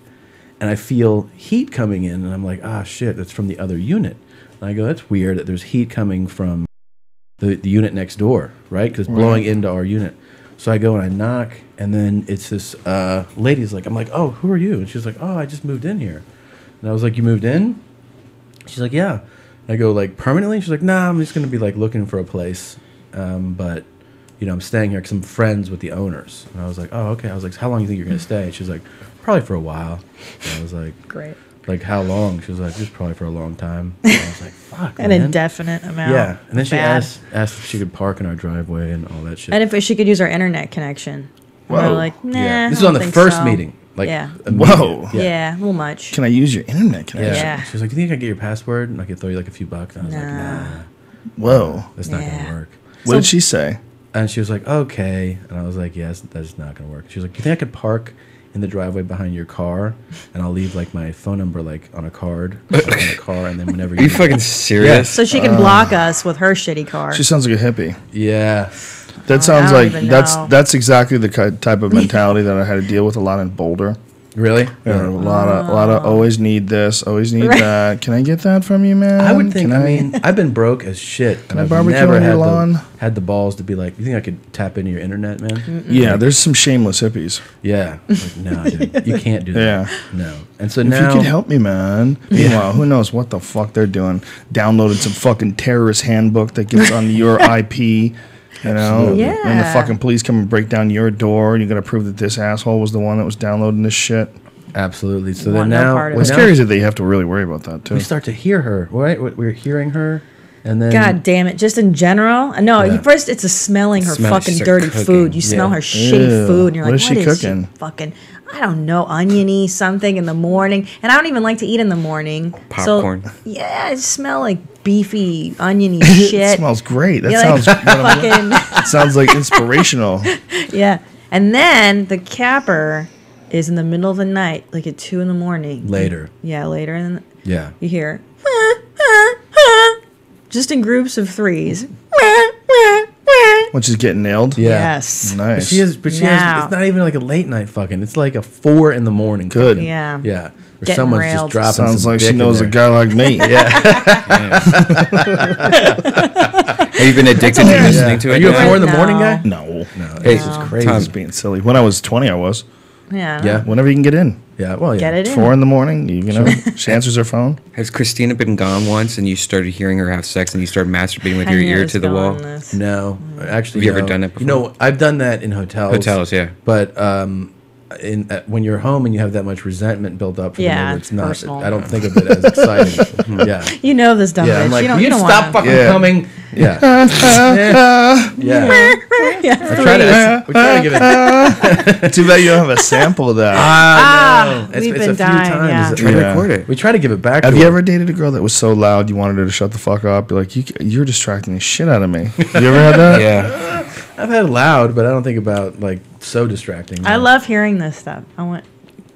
and I feel heat coming in, and I'm like, ah, shit, that's from the other unit. And I go, that's weird that there's heat coming from the unit next door, right? Because it's blowing into our unit. So I go and I knock, and then it's this lady's like, I'm like, oh, who are you? And she's like, oh, I just moved in here. And I was like, you moved in? She's like, yeah. I go, like, permanently? She's like, nah, I'm just going to be, like, looking for a place. But, you know, I'm staying here because I'm friends with the owners. And I was like, oh, okay. I was like, how long do you think you're going to stay? And she's like, probably for a while. And I was like, Great. like, how long? She was like, just probably for a long time. And I was like, fuck, An man. indefinite amount. Yeah. And then she Bad. asked if she could park in our driveway and all that shit. And if she could use our internet connection. And we're Whoa. like, nah. yeah. This I is on don't the think first so. meeting. Like, Yeah. Whoa. Yeah, a little much. Can I use your internet connection? Yeah. Yeah. She was like, "Do you think I can get your password and I could throw you like a few bucks?" And I was like, Nah. "Nah, Whoa. that's not Yeah. gonna work." What did she say? And she was like, "Okay," and I was like, "Yes, that's not gonna work." She was like, "Do you think I could park in the driveway behind your car, and I'll leave like my phone number like on a card, like, on the car, and then whenever Are you need it." fucking serious? So she can block us with her shitty car. She sounds like a hippie. Yeah. That sounds I don't like even know. that's exactly the type of mentality that I had to deal with a lot in Boulder. Really? Yeah, a lot of always need this, always need that. Can I get that from you, man? I would think. Can I mean, I've been broke as shit. And I I've barbecue never on your had lawn? had the balls to be like, you think I could tap into your internet, man? Yeah, there's some shameless hippies. Yeah. Like, no, dude, you can't do that. Yeah. No. And so If now, you could help me, man. Meanwhile, who knows what the fuck they're doing? Downloaded some fucking terrorist handbook that gets on your IP. You know, Yeah. and the fucking police come and break down your door, and you got to prove that this asshole was the one that was downloading this shit. absolutely. So Want then no now, part of What's it. scary is that they have to really worry about that too. we start to hear her, right? We're hearing her, and then God damn it! Just in general, no. Yeah. First, it's a smelling her Smell- fucking start dirty cooking. food. You smell Yeah. her shitty Ew. food, and you're What like, is she "What is cooking? she fucking?" I don't know, oniony something in the morning, and I don't even like to eat in the morning. Popcorn. So, yeah, I smell like beefy, oniony shit. It smells great. That Yeah, like, sounds what I'm- fucking it sounds like inspirational. yeah. And then the capper is in the middle of the night, like at 2 a.m. later. Yeah, later, and Yeah. you hear just in groups of threes. Once you get nailed. Yeah. Yes. But Nice. she has. But she Now. has. It's not even like a late night fucking. It's like a 4 a.m. Good. fucking. Yeah. Yeah. Or Getting someone's railed. just dropping. Sounds some like she dick in knows a there. guy like me. Have you been addicted to listening to Are it? you a now? 4 in the morning No. guy? No. Hey, This is crazy. I was being silly. When I was 20, I was. Yeah. Yeah. Whenever you can get in. Yeah. Well, yeah. Get it in. 4 in the morning, you know, she answers her phone. Has Christina been gone once and you started hearing her have sex and you started masturbating with I your knew it ear was to the going wall? this. No, actually, Have you ever no. done it You know, I've done that in hotels. Hotels, yeah. But when you're home and you have that much resentment built up, for Yeah, them, it's it's not. personal. I don't think of it as exciting. Yeah, You know this dumb yeah. bitch. I'm like, you don't, will you don't stop wanna. fucking Yeah. coming? Yeah, yeah. Yeah, We try to give it. Too bad you don't have a sample of that. No. we've It's been a few dying, times. yeah. Try to Yeah. record it. We try to give it back. Have to you her. ever dated a girl that was so loud you wanted her to shut the fuck up? You're like, you're distracting the shit out of me. You ever had that? Yeah. I've had loud, but I don't think about like so distracting. I love hearing this stuff. I want.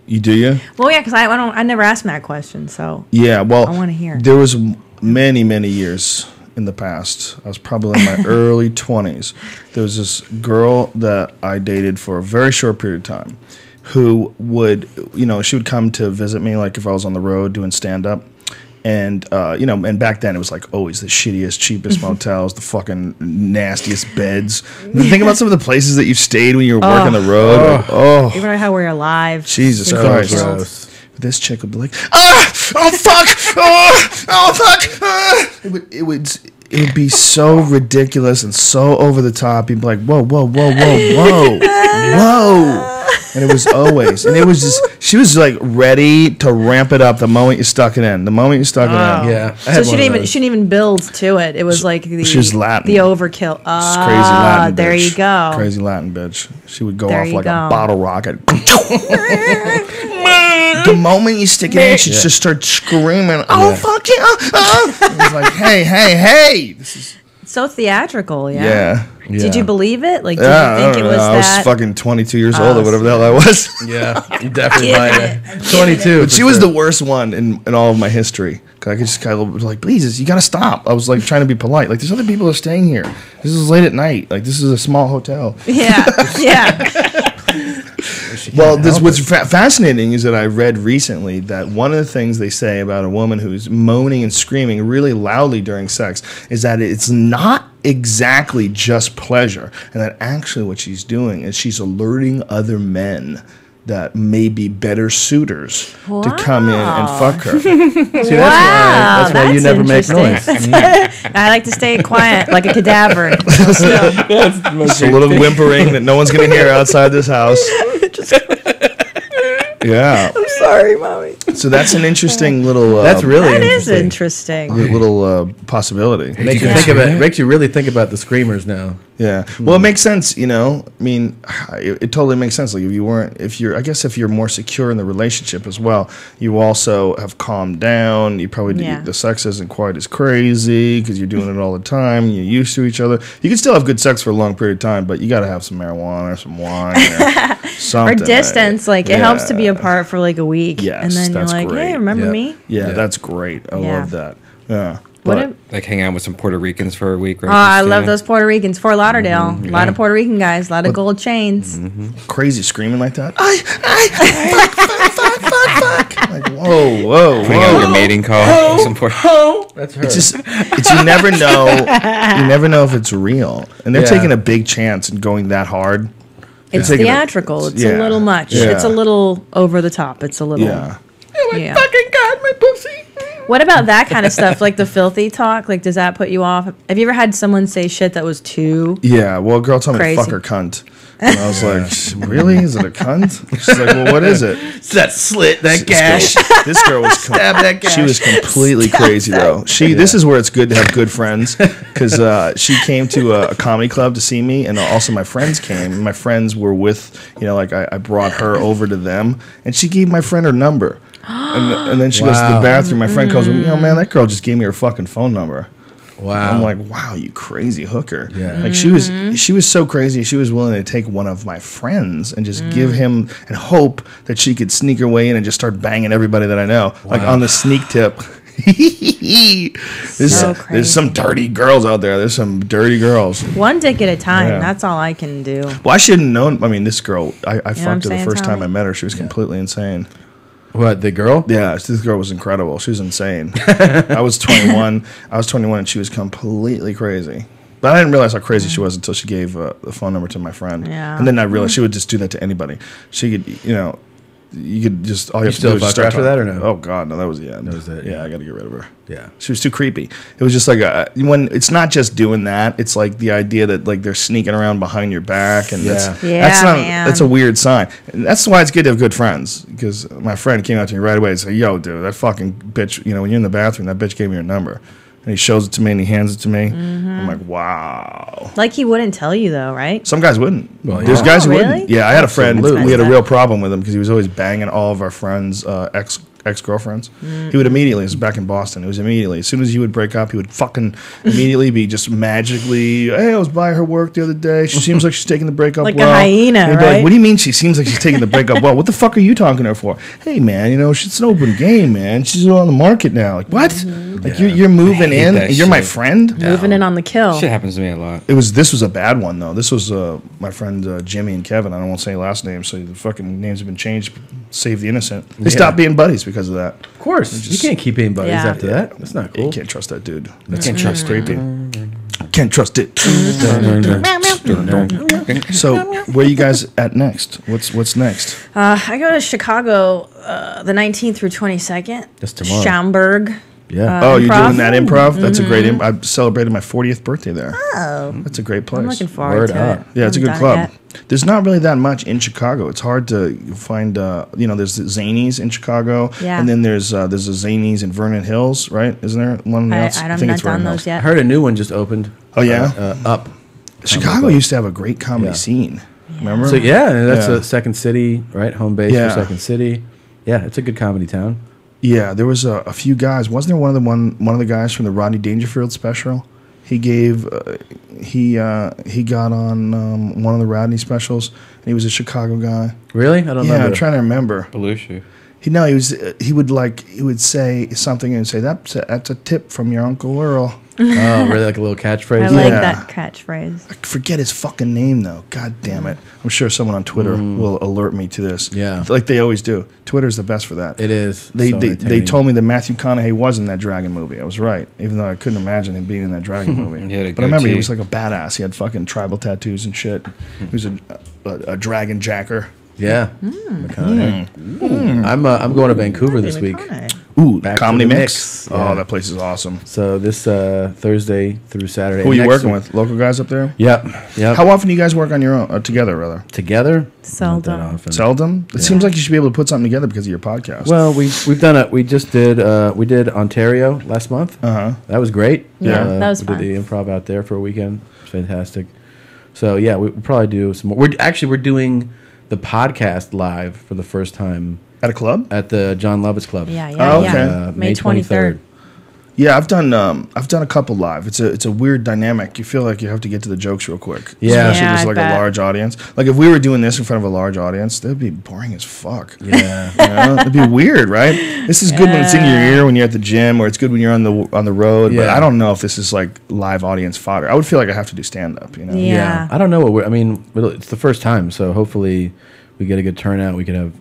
You do you? Well, yeah, because I never asked me that question, so Yeah. Well, I wanna hear. There was many years in the past. I was probably in my early 20s. There was this girl that I dated for a very short period of time, who would, she would come to visit me, like if I was on the road doing stand up. And, and back then it was like always the shittiest, cheapest motels, the fucking nastiest beds. Think about some of the places that you've stayed when you were working the road. Like, even how we're alive. Jesus We've Christ. been killed. gross. This chick would be like, oh fuck, oh fuck. It would be so ridiculous and so over the top. You'd be like, whoa. And it was always, and it was just, she was like ready to ramp it up the moment you stuck it in. The moment you stuck it in. Yeah. I So had she one of didn't even those. she didn't even build to it. It was like the She was Latin. the overkill. It's crazy Latin bitch. There you go. Crazy Latin bitch. She would go There off you like a go. bottle rocket. The moment you stick it in, she just starts screaming, oh, fuck yeah. It was like, hey. This is, So theatrical, yeah. yeah. Did you believe it? Like, did Yeah, you think it was I was that? fucking 22 years old or whatever the hell I was. Yeah, you definitely might. 22. But she was the worst one in all of my history. 'Cause I could just kind of was like, please, you gotta stop. I was like trying to be polite. Like, there's other people that are staying here. This is late at night. Like, this is a small hotel. Yeah, yeah. Well, what's fascinating is that I read recently that one of the things they say about a woman who's moaning and screaming really loudly during sex is that it's not exactly just pleasure, and that actually what she's doing is she's alerting other men that may be better suitors to come in and fuck her. See, that's why you never make noise. interesting. I like to stay quiet, like a cadaver. Just a little whimpering that no one's going to hear outside this house. Yeah. I'm sorry, mommy. So that's an interesting little. That's really That is interesting. interesting. little possibility. Makes you think about. Makes you really think about the screamers now. Yeah. Well, it makes sense, I mean, it totally makes sense. Like if you're more secure in the relationship as well, you also have calmed down. You probably Yeah. the sex isn't quite as crazy because you're doing it all the time. You're used to each other. You can still have good sex for a long period of time, but you got to have some marijuana or some wine or Or something. distance, like it helps to be Yeah. apart for like a week, Yes, and then you're that's like, great. "Hey, remember Yeah. me?" Yeah, Yeah. that's great. I Yeah. love that. Yeah. What But- if like hang out with some Puerto Ricans for a week, right? Oh, I love Christina? those Puerto Ricans. Fort Lauderdale. A lot yeah. of Puerto Rican guys. A lot of gold chains. Crazy screaming like that. Fuck. Like, whoa. Putting out your mating call. with some Puerto- That's her. It's just, you never know. You never know if it's real, and they're Yeah. taking a big chance and going that hard. It's taking a- theatrical. It's yeah. a little much. Yeah. It's a little over the top. It's a little. Yeah. Yeah. Fucking God, my pussy. What about that kind of stuff? Like the filthy talk? Like, does that put you off? Have you ever had someone say shit that was too? Yeah, well, a girl told me to Crazy. fuck her cunt. And I was like, really? Is it a cunt? She's like, well, what is it? It's that slit, that This girl was that gash. she was completely crazy though. This is where it's good to have good friends because she came to a comedy club to see me, and also my friends came. And my friends were with, like I brought her over to them, and she gave my friend her number, and then she goes to the Wow. bathroom. My friend calls me, man, that girl just gave me her fucking phone number. Wow. I'm like, wow, you crazy hooker. Yeah. Like she was so crazy. She was willing to take one of my friends and just give him and hope that she could sneak her way in and just start banging everybody that I know. Like on the sneak tip. There's some dirty girls out there. There's some dirty girls. One dick at a time. Yeah. That's all I can do. Well, I shouldn't known. I mean, this girl, I what I'm fucked her the saying, first time Tommy? I met her. She was completely insane. What, the girl? Yeah, this girl was incredible. She was insane. I was 21. and she was completely crazy. But I didn't realize how crazy she was until she gave the phone number to my friend. Yeah. And then I realized she would just do that to anybody. She could, you could just all you have to still do is just fucked her start after talking. that or no? Oh God, no, that was the end. That was it, Yeah, yeah. I got to get rid of her. Yeah. She was too creepy. It was just like when it's not just doing that. It's like the idea that like they're sneaking around behind your back, and Yeah. that's Yeah, not man. that's a weird sign. And that's why it's good to have good friends. Because my friend came up to me right away and said, "Yo, dude, that fucking bitch. When you're in the bathroom, that bitch gave me your number." And he shows it to me and he hands it to me. I'm like, wow. Like he wouldn't tell you though, right? Some guys wouldn't. Well, There's yeah. guys who Oh, wouldn't. really? Yeah, I had a friend. Absolutely. We had a real problem with him because he was always banging all of our friends' ex-girlfriends. He would immediately, this was back in Boston, it was immediately, as soon as you would break up, he would fucking immediately be just magically, hey, I was by her work the other day. She seems like she's taking the breakup Like a well. hyena, And he'd be right? like, what do you mean she seems like she's taking the breakup well? What the fuck are you talking to her for? Hey, man, it's an open game, man. She's on the market now. Like, what? Like, you're moving in, that and you're my shit. friend? Moving in on the kill. Shit happens to me a lot. This was a bad one though. This was my friend Jimmy and Kevin. I don't want to say last names, so the fucking names have been changed. Save the innocent. They stopped being buddies because of that. Of course. You can't keep being buddies Yeah. after that. That's not You cool. can't trust that dude. Can't trust Creepy. Can't trust it. So where you guys at next? What's next? I go to Chicago the 19th through 22nd. That's tomorrow. Schaumburg. Yeah. Oh, you're improv? doing that improv? That's a great. I celebrated my 40th birthday there. Oh, That's a great place. I'm looking forward Word to up. it. Yeah, it's a Haven't good done it club. yet. There's not really that much in Chicago. It's hard to find. There's Zanies in Chicago, Yeah. and then there's a Zanies in Vernon Hills, right? Isn't there one else? I'm think not it's Vernon done Hills. those I yet. heard a new one just opened. Oh, yeah? Up. Chicago Club. used to have a great comedy Yeah. scene. Remember? So yeah, that's Yeah. a Second City, right? Home base Yeah. for Second City. Yeah, it's a good comedy town. Yeah, there was a few guys. Wasn't there one of the guys from the Rodney Dangerfield special? He gave he got on one of the Rodney specials, and he was a Chicago guy. Really? I don't Yeah, remember. I'm trying to remember. Belushi. He would say something and say that's a tip from your Uncle Earl. Oh, really? Like a little catchphrase? I like Yeah. that catchphrase. I forget his fucking name though. God damn it! I'm sure someone on Twitter will alert me to this. Yeah. like they always do. Twitter's the best for that. It is. They so they entertaining. told me that Matthew McConaughey was in that Dragon movie. I was right, even though I couldn't imagine him being in that Dragon movie. He had a But I remember he goatee. was like a badass. He had fucking tribal tattoos and shit. He was a dragon jacker. Yeah. McConaughey. I'm going to Vancouver this week. Ooh, Back to comedy the mix. mix. Yeah. Oh, that place is awesome. So this Thursday through Saturday. Who are you Next working week- with? Local guys up there? Yep. How often do you guys work on your own together? Rather Together? Seldom. Not that often. seldom. It seems like you should be able to put something together because of your podcast. Well, we've done it. We just did we did Ontario last month. That was great. Yeah, that was we fun. did the improv out there for a weekend. It was fantastic. So yeah, we'll probably do some more. We're doing the podcast live for the first time at a club. at the John Lovitz Club. Yeah, Oh, okay. May 23rd. Yeah, I've done a couple live. It's a weird dynamic. You feel like you have to get to the jokes real quick. Yeah. Especially Yeah, if it's I like bet. a large audience. Like if we were doing this in front of a large audience, that'd be boring as fuck. Yeah. You know? It'd be weird, right? This is good when it's in your ear when you're at the gym, or it's good when you're on the road. But Yeah. I don't know if this is like live audience fodder. I would feel like I have to do stand up. You know? Yeah. I don't know I mean, it's the first time, so hopefully we get a good turnout. We could have,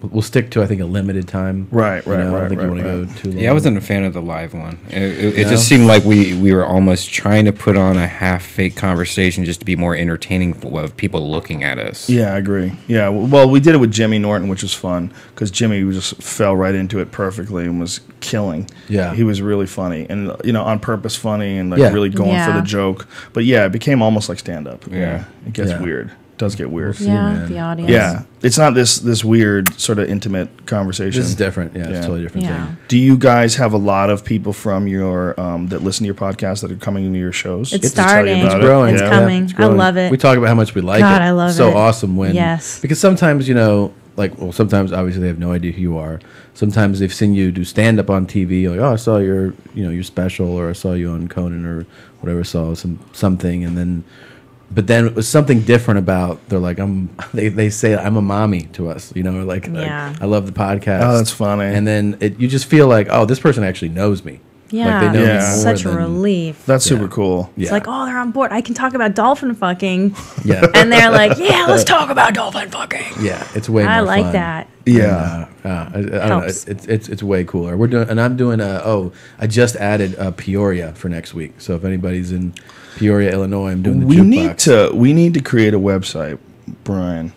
we'll stick to, I think, a limited time. Right, You know, I don't think we right, want to right. go too long. Yeah, I wasn't a fan of the live one. It No? just seemed like we were almost trying to put on a half fake conversation just to be more entertaining of people looking at us. Yeah, I agree. Yeah, well, we did it with Jimmy Norton, which was fun because Jimmy just fell right into it perfectly and was killing. Yeah. He was really funny and on purpose funny and like Yeah. really going for Yeah. the joke. But yeah, it became almost like stand up. Yeah. It gets Yeah. weird. It does get weird. see, Yeah, man. the audience. Yeah, it's not this weird sort of intimate conversation. This is different. Yeah, it's Yeah. a totally different Yeah. thing. Do you guys have a lot of people from your that listen to your podcast that are coming into your shows? It's to tell you starting. about It's it? growing. It's Yeah. coming. it's I growing. love it. We talk about how much we like God, it. I love so it. awesome when Yes. because sometimes sometimes obviously they have no idea who you are. Sometimes they've seen you do stand up on TV, like, oh, I saw your your special, or I saw you on Conan or whatever, saw something, but then it was something different about. They're like, they say I'm a mommy to us, like Yeah. I love the podcast. Oh, that's funny. And then you just feel like, oh, this person actually knows me. Yeah. Like they know Yeah. me more Such a than- relief. That's Yeah. super cool. Yeah. It's like, oh, they're on board. I can talk about dolphin fucking. yeah. And they're like, yeah, let's talk about dolphin fucking. Yeah, it's way more I like fun. that. Yeah. I don't know. Helps. It's way cooler. I'm doing I just added Peoria for next week. So if anybody's in Peoria, Illinois, I'm doing the jukebox. We need to create a website, Brian.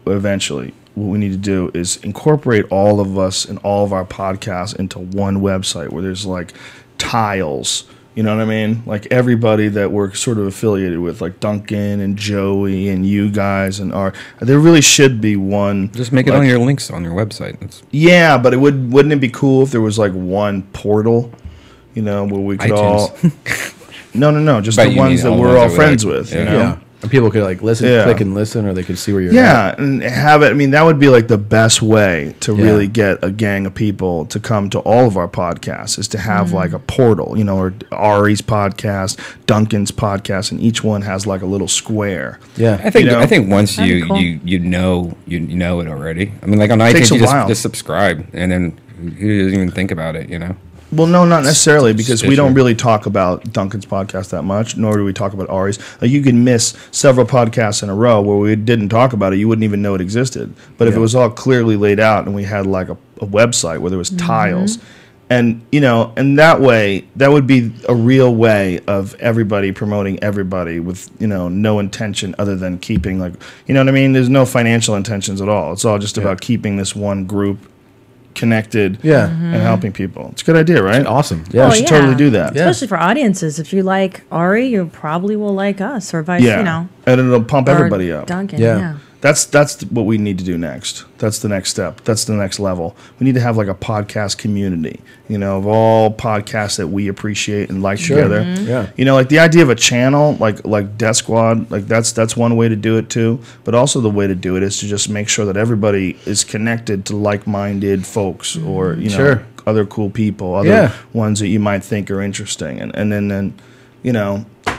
Eventually, what we need to do is incorporate all of us and all of our podcasts into one website where there's like tiles. You know what I mean? Like everybody that we're sort of affiliated with, like Duncan and Joey and you guys and there really should be one. Just make it like- on your links on your website. Yeah, but wouldn't it be cool if there was like one portal, where we could all. No, just But the you ones mean that all the we're ones all that we friends like, with. yeah. You know? Yeah. And people could like listen, Yeah. click and listen, or they could see where you're at. Yeah, and have it. I mean, that would be like the best way to Yeah. really get a gang of people to come to all of our podcasts is to have like a portal, or Ari's podcast, Duncan's podcast, and each one has like a little square. Yeah. I think You know? I think once That'd be you, cool. you know it already. I mean, like on Takes iTunes, a you while. just subscribe, and then you doesn't even think about it. Well, no, not necessarily, because we Stitcher. don't really talk about Duncan's podcast that much, nor do we talk about Ari's. Like you can miss several podcasts in a row where we didn't talk about it. You wouldn't even know it existed. But if it Yeah. was all clearly laid out and we had like a website where there was tiles, and and that way, that would be a real way of everybody promoting everybody with no intention other than keeping like what I mean. There's no financial intentions at all. It's all just about keeping this one group connected, Yeah. and helping people. It's a good idea, right? Awesome. Yeah. we should totally do that. Yeah. Especially for audiences. If you like Ari, you probably will like us, or vice, Yeah, and it'll pump or everybody up. Duncan, Yeah. yeah. That's what we need to do next. That's the next step. That's the next level. We need to have like a podcast community, of all podcasts that we appreciate and like together. Yeah. Like the idea of a channel, like Death Squad, like that's one way to do it too. But also the way to do it is to just make sure that everybody is connected to like-minded folks or Sure. other cool people, other Yeah. ones that you might think are interesting, and then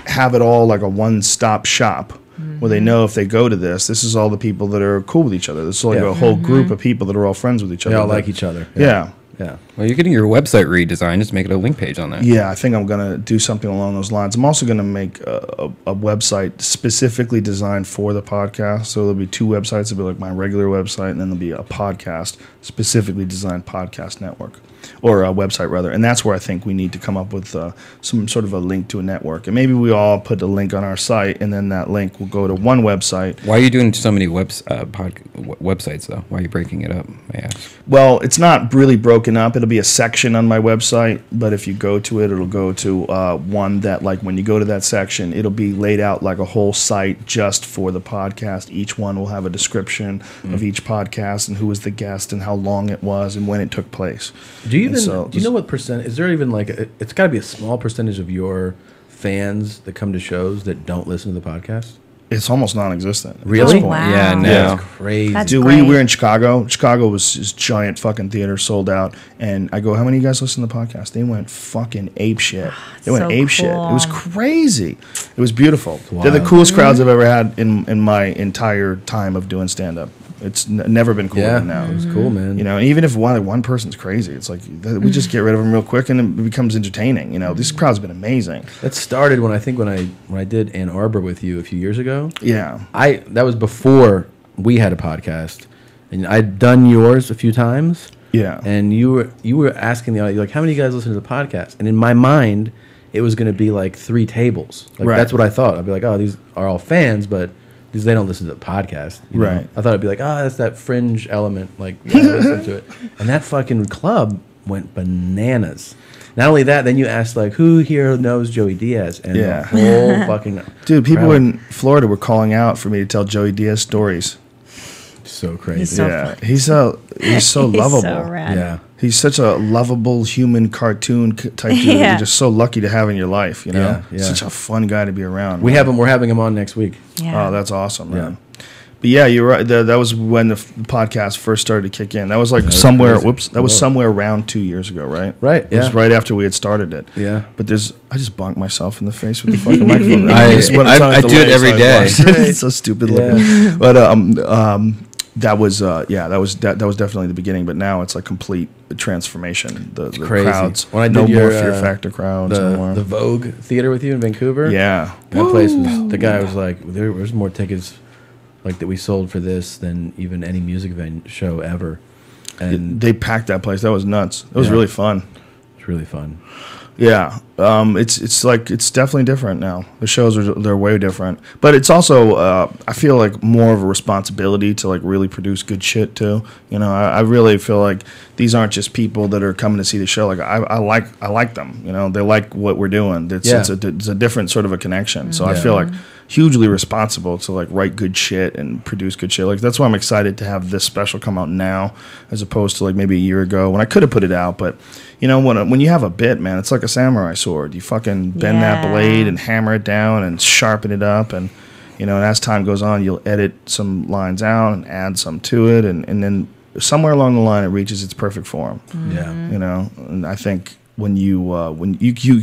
have it all like a one-stop shop. Where they know if they go to this is all the people that are cool with each other. This is like Yeah. a whole group of people that are all friends with each They other. all like each other. Yeah. Yeah. Well, you're getting your website redesigned. Just make it a link page on that. Yeah, I think I'm going to do something along those lines. I'm also going to make a website specifically designed for the podcast. So there'll be two websites. There'll be like my regular website, and then there'll be a podcast specifically designed podcast network. Or a website, rather. And that's where I think we need to come up with some sort of a link to a network. And maybe we all put a link on our site, and then that link will go to one website. Why are you doing so many websites though? Why are you breaking it up? I ask. Well, it's not really broken up. It'll be a section on my website, but if you go to it, it'll go to one that, like, when you go to that section, it'll be laid out like a whole site just for the podcast. Each one will have a description of each podcast and who was the guest and how long it was and when it took place. Do you And even so do you know what percent? Is there even like it's got to be a small percentage of your fans that come to shows that don't listen to the podcast? it's almost non-existent. Really? Oh, wow. Yeah, no. Yeah. Crazy. That's Dude, great. we were in Chicago. Chicago was this giant fucking theater, sold out. And I go, how many of you guys listen to the podcast? They went fucking ape shit. They went so ape shit. It was cool. crazy. It was beautiful. They're the wild. coolest crowds I've ever had in my entire time of doing stand-up. It's never been cooler Yeah, than now. it was cool, man. You know, and even if one person's crazy, it's like we just get rid of them real quick and it becomes entertaining. You know, this crowd's been amazing. That started when I did Ann Arbor with you a few years ago. Yeah. That was before we had a podcast, and I'd done yours a few times. Yeah. And you were asking the audience, like, how many of you guys listen to the podcast? And in my mind, it was going to be like 3 tables. Like, Right. that's what I thought. I'd be like, oh, these are all fans, but they don't listen to the podcast. you know? Right. I thought it'd be like, oh, that's that fringe element. Like, yeah, listen to it. And that fucking club went bananas. Not only that, then you asked, like, who here knows Joey Diaz? And Yeah. the whole fucking Dude, people crowd. in Florida were calling out for me to tell Joey Diaz stories. So crazy. He's so Yeah. He's so He's lovable. so rad. Yeah. He's such a lovable human cartoon type dude. that Yeah. You're just so lucky to have in your life, you know? Yeah, yeah. Such a fun guy to be around. We're man. having him on next week. Yeah. Oh, that's awesome, man. But yeah, you're right. That was when the podcast first started to kick in. That was like was somewhere. crazy. Whoops. That was Whoa. somewhere around 2 years ago, right? Right, It was yeah. right after we had started it. Yeah. But I just bonked myself in the face with the fucking microphone. I It's when it's on do it delay, every so I day. watched it. It's so stupid looking. Yeah. But that was that was definitely the beginning. But now it's like complete transformation. The Crazy. crowds. When I no did more your, Fear Factor crowds anymore. the Vogue Theater with you in Vancouver. Yeah. That place was, the guy was like, there's more tickets like that we sold for this than even any music show ever. And They packed that place. That was nuts. It was Yeah. really fun. it's really fun. Yeah, it's like it's definitely different now. The shows they're way different, but it's also I feel like more of a responsibility to like really produce good shit too. You know, I really feel like these aren't just people that are coming to see the show. Like I like them. You know, they like what we're doing. It's Yeah. it's a different sort of a connection. So I Yeah. feel like hugely responsible to like write good shit and produce good shit. Like that's why I'm excited to have this special come out now, as opposed to like maybe a year ago when I could have put it out. But you know, when you have a bit, man, it's like a samurai sword. You fucking bend that Yeah. blade and hammer it down and sharpen it up, and you know, and as time goes on, you'll edit some lines out and add some to it, and then somewhere along the line, it reaches its perfect form. Yeah. You know, and I think when you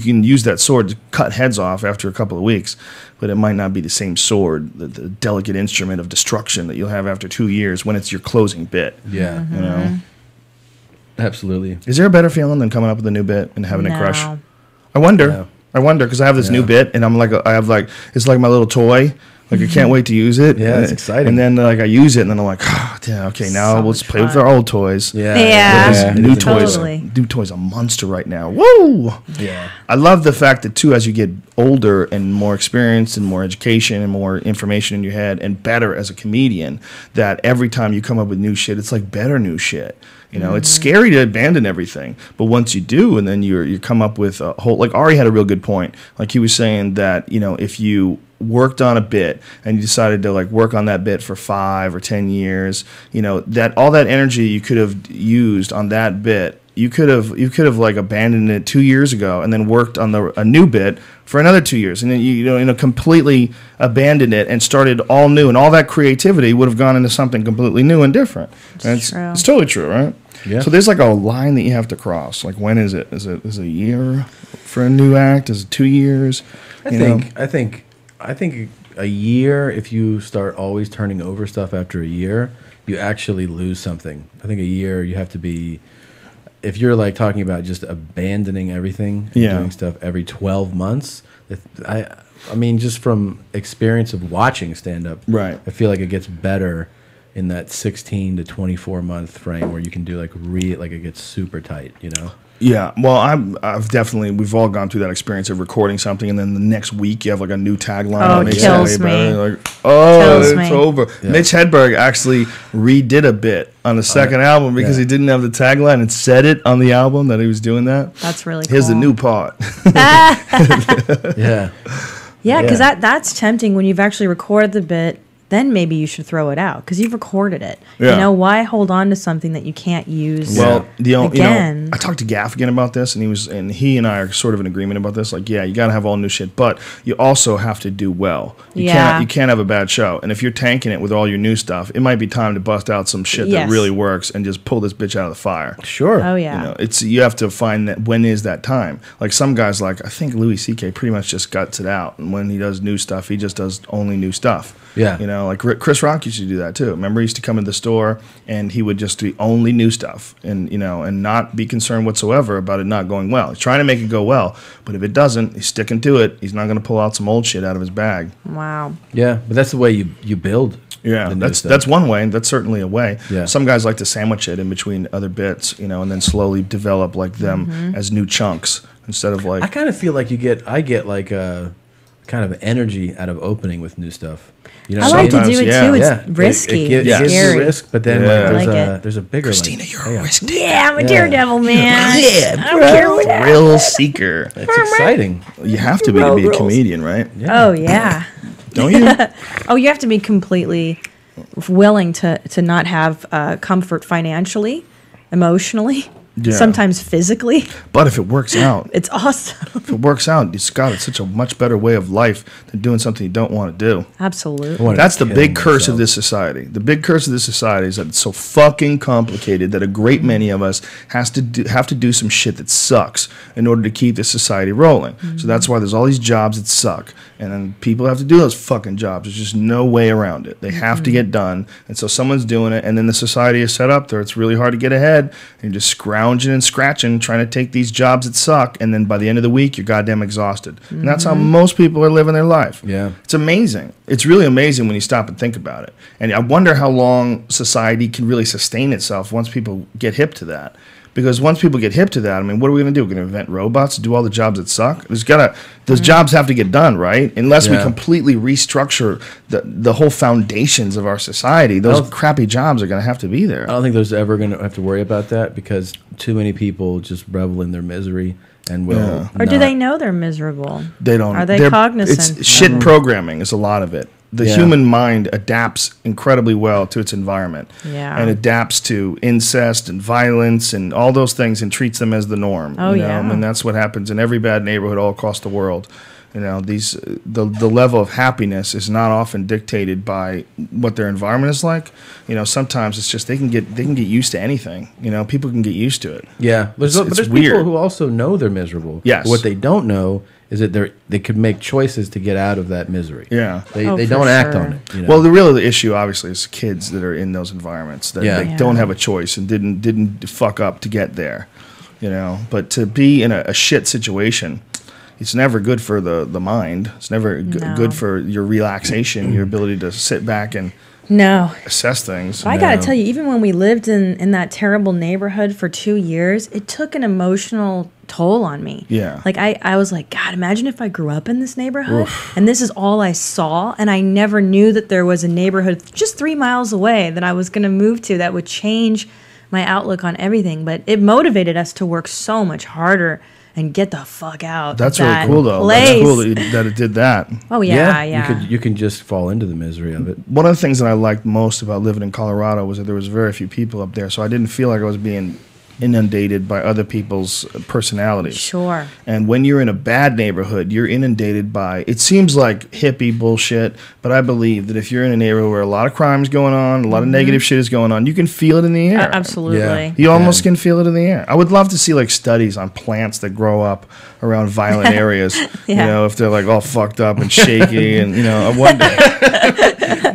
can use that sword to cut heads off after a couple of weeks, but it might not be the same sword, the delicate instrument of destruction that you'll have after 2 years when it's your closing bit. Yeah. You know, Absolutely. is there a better feeling than coming up with a new bit and having it crush? No. I wonder. Yeah. I wonder because I have this new Yeah. bit and I'm like, I have like, it's like my little toy. Like I can't wait to use it. Yeah, it's exciting. And then like I use it and then I'm like, oh, yeah, okay, now So let's much play with fun. our old toys. Yeah. Yeah. Because It new is toys, Totally. new toys, a monster right now. Woo! Yeah. I love the fact that too, as you get older and more experienced and more education and more information in your head and better as a comedian, that every time you come up with new shit, it's like better new shit. You know, it's scary to abandon everything, but once you do, and then you come up with a whole. Like Ari had a real good point. Like he was saying that if you worked on a bit and you decided to like work on that bit for 5 or 10 years, that all that energy you could have used on that bit. You could have like abandoned it 2 years ago and then worked on a new bit for another 2 years, and then you completely abandoned it and started all new, and all that creativity would have gone into something completely new and different. And true. it's totally true, right? Yeah. So there's like a line that you have to cross. Like when is it? Is it a year for a new act? Is it 2 years? I think a year, if you start always turning over stuff after a year, you actually lose something. I think a year you have to be, if you're like talking about just abandoning everything and Yeah. doing stuff every 12 months, I mean, just from experience of watching stand up, Right. I feel like it gets better in that 16 to 24 month frame where you can do like it gets super tight, Yeah, well, we've all gone through that experience of recording something, and then the next week you have like a new tagline. Oh, that it makes kills way better. me. Like, oh, Kills it's me. over. Yeah. Mitch Hedberg actually redid a bit on the second album because yeah. he didn't have the tagline and said it on the album that he was doing that. That's really Here's the cool. new part. Yeah. Yeah, because Yeah. that's tempting when you've actually recorded the bit, then maybe you should throw it out because you've recorded it. Yeah. You know, why hold on to something that you can't use Well, again? I talked to Gaffigan about this, and he and I are sort of in agreement about this. Like, yeah, you got to have all new shit, but you also have to do well. You can't have a bad show. And if you're tanking it with all your new stuff, it might be time to bust out some shit that really works and just pull this bitch out of the fire. Sure. Oh yeah. You know, you have to find that when is that time. Like some guys, like I think Louis C.K. pretty much just guts it out, and when he does new stuff, he just does only new stuff. Yeah. You know, like Chris Rock used to do that too. Remember, he used to come into the store and he would just do only new stuff, and and not be concerned whatsoever about it not going well. He's trying to make it go well, but if it doesn't, he's sticking to it. He's not going to pull out some old shit out of his bag. Wow. Yeah, but that's the way you build. Yeah, the new that's stuff. that's one way. That's certainly a way. Yeah. Some guys like to sandwich it in between other bits, and then slowly develop like them as new chunks instead of like. I kind of feel like I get like a kind of energy out of opening with new stuff. You know I what like to mean? do it yeah. too. It's Yeah, risky. It gives you scary. risk, but then Yeah. like, I like it. there's a bigger. Christina, like, you're payoff. a risk taker. Yeah, I'm a daredevil, man. Yeah, I don't care what happens. Thrill seeker. It's exciting. You have to be a comedian, right? Oh yeah. Don't you? Oh, you have to be completely willing to not have comfort financially, emotionally, Yeah. sometimes physically. But if it works out, It's awesome. if it works out, it's such a much better way of life than doing something you don't want to do. Absolutely. wanna That's the kill big curse of myself. this society. The big curse of this society is that it's so fucking complicated that a great many of us have to do some shit that sucks in order to keep this society rolling. So that's why there's all these jobs that suck, and then people have to do those fucking jobs. There's just no way around it. They have to get done, and so someone's doing it, and then the society is set up there. It's really hard to get ahead, and you're just scrounging and scratching, trying to take these jobs that suck, and then by the end of the week, you're goddamn exhausted. And that's how most people are living their life. Yeah. It's amazing. It's really amazing when you stop and think about it. And I wonder how long society can really sustain itself once people get hip to that. Because once people get hip to that, I mean, what are we going to do? We're going to invent robots to do all the jobs that suck? Those jobs have to get done, right? Unless we Yeah. completely restructure the whole foundations of our society, those crappy jobs are going to have to be there. I don't think there's ever going to have to worry about that because too many people just revel in their misery and will. Yeah. Or do not- they know they're miserable? They don't. Are they they're- cognizant? It's shit programming is a lot of it. The Yeah. human mind adapts incredibly well to its environment. Yeah. And adapts to incest and violence and all those things and treats them as the norm. Oh, yeah. And that's what happens in every bad neighborhood all across the world. The level of happiness is not often dictated by what their environment is like. Sometimes it's just they can get used to anything. People can get used to it. Yeah, but It's there's weird. people who also know they're miserable. Yes. But what they don't know is that they could make choices to get out of that misery. Yeah. They Oh, they for don't act sure. on it. You know? Well, the real issue, obviously, is kids that are in those environments that Yeah. they Yeah. don't have a choice and didn't fuck up to get there, But to be in a shit situation, it's never good for the mind. It's never No. good for your relaxation, your ability to sit back and No. assess things. I got to No. tell you, even when we lived in that terrible neighborhood for 2 years, it took an emotional toll on me. Yeah. Like, I was like, God, imagine if I grew up in this neighborhood and this is all I saw. And I never knew that there was a neighborhood just 3 miles away that I was going to move to that would change my outlook on everything. But it motivated us to work so much harder and get the fuck out. That's of really that cool, though. place. That's cool that it did that. Oh, yeah. You can just fall into the misery of it. One of the things that I liked most about living in Colorado was that there was very few people up there, so I didn't feel like I was being inundated by other people's personalities. Sure. And when you're in a bad neighborhood, you're inundated by, it seems like hippie bullshit, but I believe that if you're in a neighborhood where a lot of crime's going on, a lot of negative shit is going on, you can feel it in the air. Absolutely. Yeah. You almost can feel it in the air. I would love to see like studies on plants that grow up around violent areas. Yeah. If they're like all fucked up and shaky, and I wonder.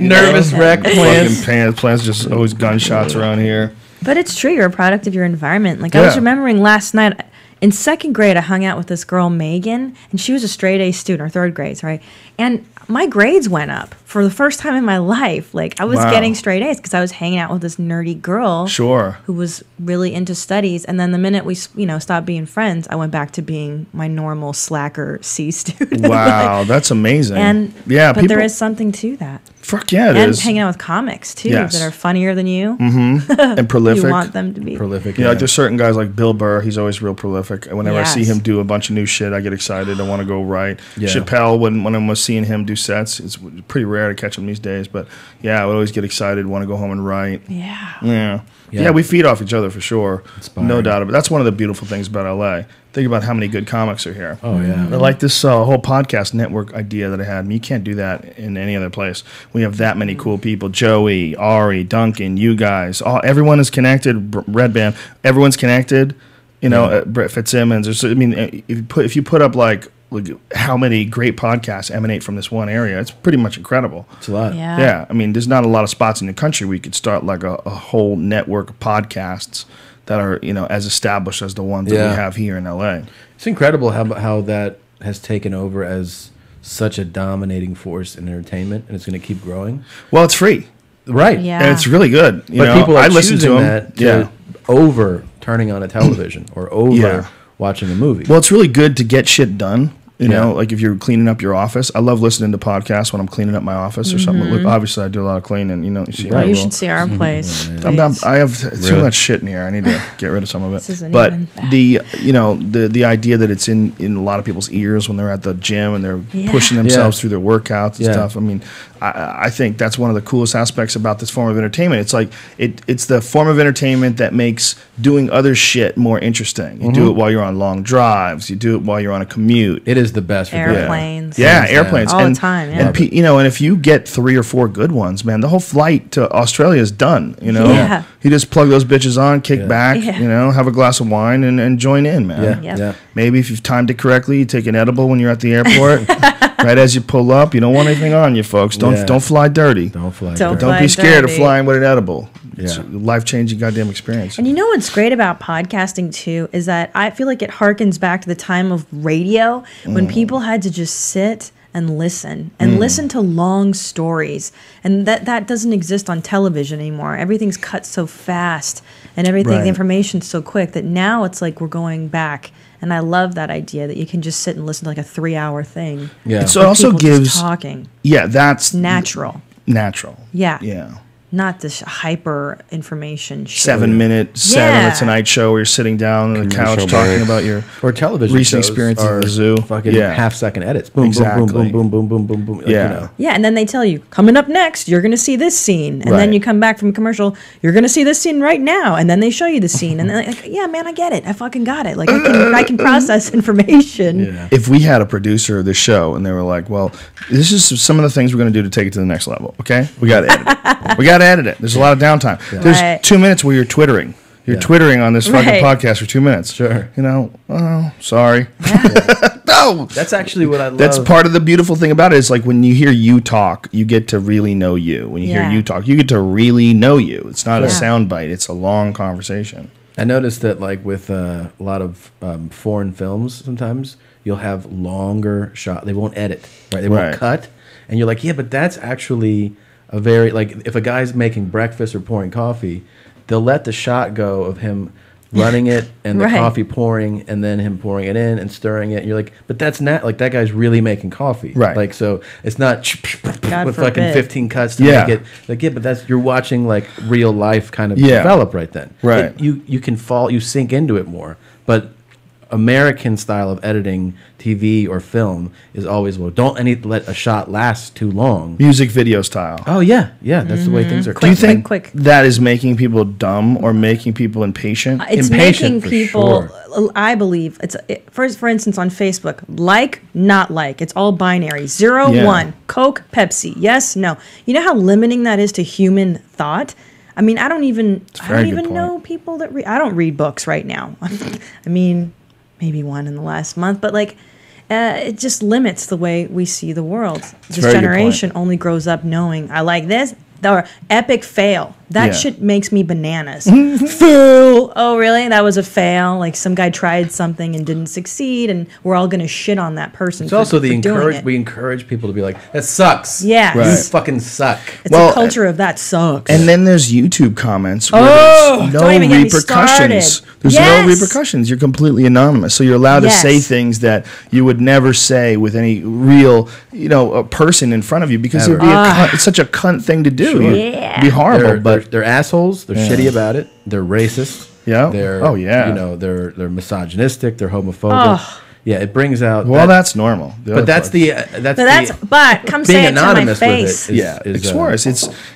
Nervous wreck plants. Plants just always gunshots around here. But it's true. You're a product of your environment. Like, I was Yeah. remembering last night in second grade, I hung out with this girl, Megan, and she was a straight A student, or third grades, right? And my grades went up for the first time in my life. Like, I was Wow. getting straight A's because I was hanging out with this nerdy girl Sure. who was really into studies. And then the minute we, stopped being friends, I went back to being my normal slacker C student. Wow, that's amazing. And yeah, but there is something to that. fuck yeah, it And is. hanging out with comics too Yes. that are funnier than you. And prolific. You want them to be. Prolific. Like there's certain guys like Bill Burr. He's always real prolific. And whenever I see Yes. him do a bunch of new shit, I get excited. I want to go write. Yeah. Chappelle, when I was seeing him do sets, it's pretty rare rare to catch them these days. But yeah, I would always get excited, want to go home and write. Yeah. Yeah, we feed off each other for sure. Inspiring. No doubt about it. That's one of the beautiful things about LA. Think about how many good comics are here. Oh yeah. I like this whole podcast network idea that I had. I mean, you can't do that in any other place. We have that many cool people. Joey, Ari, Duncan, you guys. Everyone is connected. Red Band. Everyone's connected. You know, Brett Fitzsimmons. I mean, if you put up like how many great podcasts emanate from this one area, it's pretty much incredible. It's a lot. Yeah. Yeah, I mean, there's not a lot of spots in the country where you could start like a whole network of podcasts that are, you know, as established as the ones that we have here in LA. It's incredible how that has taken over as such a dominating force in entertainment, and it's going to keep growing. Well, it's free, Right. Yeah. and it's really good. You But know, people are I listen to choosing them. that to over turning on a television or over Yeah. watching a movie. Well, it's really good to get shit done. You Yeah. know, like if you're cleaning up your office. I love listening to podcasts when I'm cleaning up my office or something. Look, obviously, I do a lot of cleaning. You know, you see Oh, my you roll. should see our place. I have too Really? much shit in here. I need to get rid of some of This it. isn't But even bad. the idea that it's in a lot of people's ears when they're at the gym and they're Yeah. pushing themselves through their workouts and Yeah. stuff. I mean, I think that's one of the coolest aspects about this form of entertainment. It's like it's the form of entertainment that makes doing other shit more interesting. You do it while you're on long drives. You do it while you're on a commute. It is the best for Airplanes. doing that. Yeah, Hands down. airplanes All the and, time, yeah. And and if you get 3 or 4 good ones, man, the whole flight to Australia is done. You know, Yeah. you just plug those bitches on, kick back, Yeah. you know, have a glass of wine, and join in, man. Yeah, Yep. yeah. Maybe if you've timed it correctly, you take an edible when you're at the airport. Right as you pull up, you don't want anything on you, folks. Don't Yeah. don't fly dirty. Don't fly. Don't dirty. Don't fly be scared of dirty. flying with an edible. It's Yeah. a life-changing goddamn experience. And you know what's great about podcasting too is that I feel like it harkens back to the time of radio when people had to just sit and listen to long stories, and that doesn't exist on television anymore. Everything's cut so fast, and everything Right. the information's so quick that now it's like we're going back. And I love that idea that you can just sit and listen to like a 3-hour thing. Yeah. So it also People just gives talking yeah, that's natural. natural. Yeah. Yeah. Not this hyper information shit. 7-minute set on Yeah. the Tonight Show where you're sitting down on the couch Commercial talking breaks. about your Or television recent shows experiences are at the zoo. Fucking Yeah. half-second edits. Boom, Exactly. boom, boom, boom, boom, boom, boom, boom. Like, Yeah. You know. Yeah, and then they tell you, coming up next, you're going to see this scene. And then Right. you come back from a commercial, you're going to see this scene right now. And then they show you the scene. And they're like, yeah, man, I get it. I fucking got it. Like, I can process information. Yeah. if we had a producer of the show and they were like, well, this is some of the things we're going to do to take it to the next level, okay? We got to edit it. We got to edit it. There's a lot of downtime. There's Right. 2 minutes where you're twittering. You're Yeah. twittering on this fucking Right. podcast for 2 minutes. Sure. You know, oh, sorry. No. That's actually what I love. That's part of the beautiful thing about it is like when you hear you talk, you get to really know you. When you Yeah. hear you talk, you get to really know you. It's not a Yeah. sound bite. It's a long conversation. I noticed that, like with a lot of foreign films, sometimes you'll have longer shot. They won't edit, right? They won't Right. cut, and you're like, yeah, but that's actually a very like if a guy's making breakfast or pouring coffee, they'll let the shot go of him running it and the Right. coffee pouring, and then him pouring it in and stirring it. And you're like, but that's not like that guy's really making coffee, Right. Like so, it's not God with fucking forbid. 15 cuts to Yeah. make it like yeah, but that's you're watching like real life kind of Yeah. develop right then, Right. You can you sink into it more, but American style of editing TV or film is always well don't let a shot last too long. Music video style. Oh yeah, that's the way things are. Do you think quick. that is making people dumb or making people impatient? It's Impatient making for people, sure. I believe, for instance, on Facebook, like, not like. It's all binary. 0, Yeah. 1. Coke, Pepsi. Yes, no. You know how limiting that is to human thought? I mean, I don't even very good point. know people that read. I don't read books right now. I mean, maybe one in the last month, but like, it just limits the way we see the world. This very good generation only grows up knowing I like this. Or epic fail. That Yeah. shit makes me bananas. Fail. Oh, really? That was a fail. Like some guy tried something and didn't succeed, and we're all gonna shit on that person. It's also the doing it. we encourage people to be like that sucks. Yes. You Right. fucking suck. It's Well, a culture of that sucks. And then there's YouTube comments where Oh, there's don't no even get me repercussions. started. There's Yes. no repercussions. You're completely anonymous. So you're allowed Yes. to say things that you would never say with any real, a person in front of you because it would be it's such a cunt thing to do. Sure. It'd Yeah. be horrible, They're, but they're assholes. They're shitty about it. They're racist. Yeah. They're Oh, yeah. They're misogynistic. They're homophobic. Yeah, it brings out. Well, that's normal. The But other that's part- the but come say being it to my anonymous with it. face. It's worse.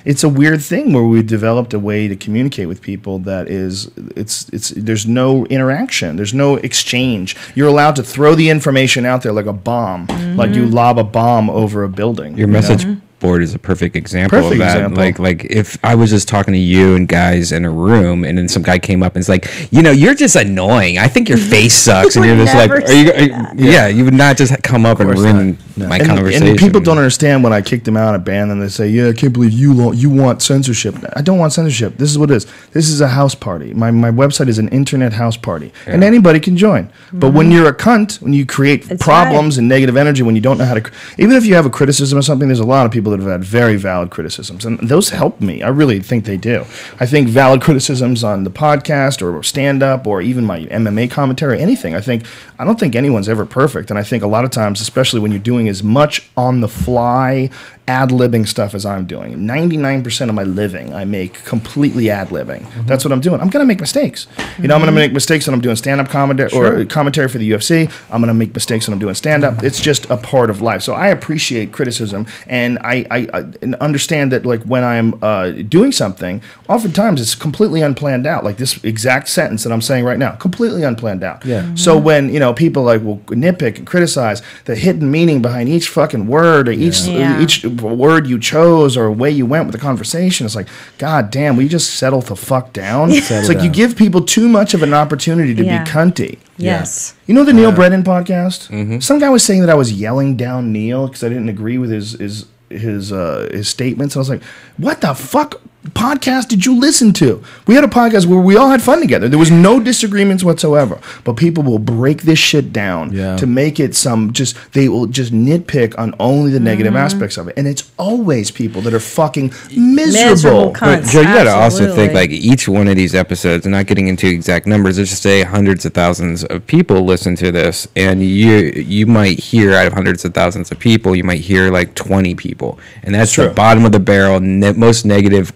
It's a weird thing where we developed a way to communicate with people that is it's there's no interaction, there's no exchange. You're allowed to throw the information out there like a bomb, like you lob a bomb over a building. Your you know? message board is a perfect example Perfect of that. example. Like if I was just talking to you and guys in a room, and then some guy came up and it's like, you're just annoying. I think your face sucks, and would you're just like, never are you? say Yeah, you would not just come up and ruin my conversation. And people don't understand when I kick them out of band and they say, "Yeah, I can't believe you want censorship." I don't want censorship. This is what it is. This is a house party. My website is an internet house party, and anybody can join. But when you're a cunt, when you create It's problems and negative energy, when you don't know how to, even if you have a criticism of something, there's a lot of people that have had very valid criticisms, and those help me. I really think they do. I think valid criticisms on the podcast or stand up or even my MMA commentary, anything. I don't think anyone's ever perfect, and I think a lot of times, especially when you're doing as much on the fly ad-libbing stuff as I'm doing, 99% of my living I make completely ad-libbing. That's what I'm doing. I'm going to make mistakes. I'm going to make mistakes when I'm doing stand-up commentary or commentary for the UFC. I'm going to make mistakes when I'm doing stand-up. It's just a part of life. So I appreciate criticism, and I understand that, like, when I'm doing something, oftentimes it's completely unplanned out. Like this exact sentence that I'm saying right now, completely unplanned out. Yeah. So when people like will nitpick and criticize the hidden meaning behind each fucking word or each word you chose or way you went with the conversation, it's like, God damn, will you just settle the fuck down? It's like you give people too much of an opportunity to be cunty. Yes. You know the Neil Brennan podcast? Some guy was saying that I was yelling down Neil because I didn't agree with his statements. I was like, what the fuck podcast did you listen to? We had a podcast where we all had fun together. There was no disagreements whatsoever. But people will break this shit down to make it they will just nitpick on only the negative aspects of it. And it's always people that are fucking miserable. But Cunts. Joe, you gotta also Absolutely. think like each one of these episodes, and not getting into exact numbers, let's just say hundreds of thousands of people listen to this, and you might hear out of hundreds of thousands of people, you might hear like 20 people, and that's the bottom of the barrel. Most negative.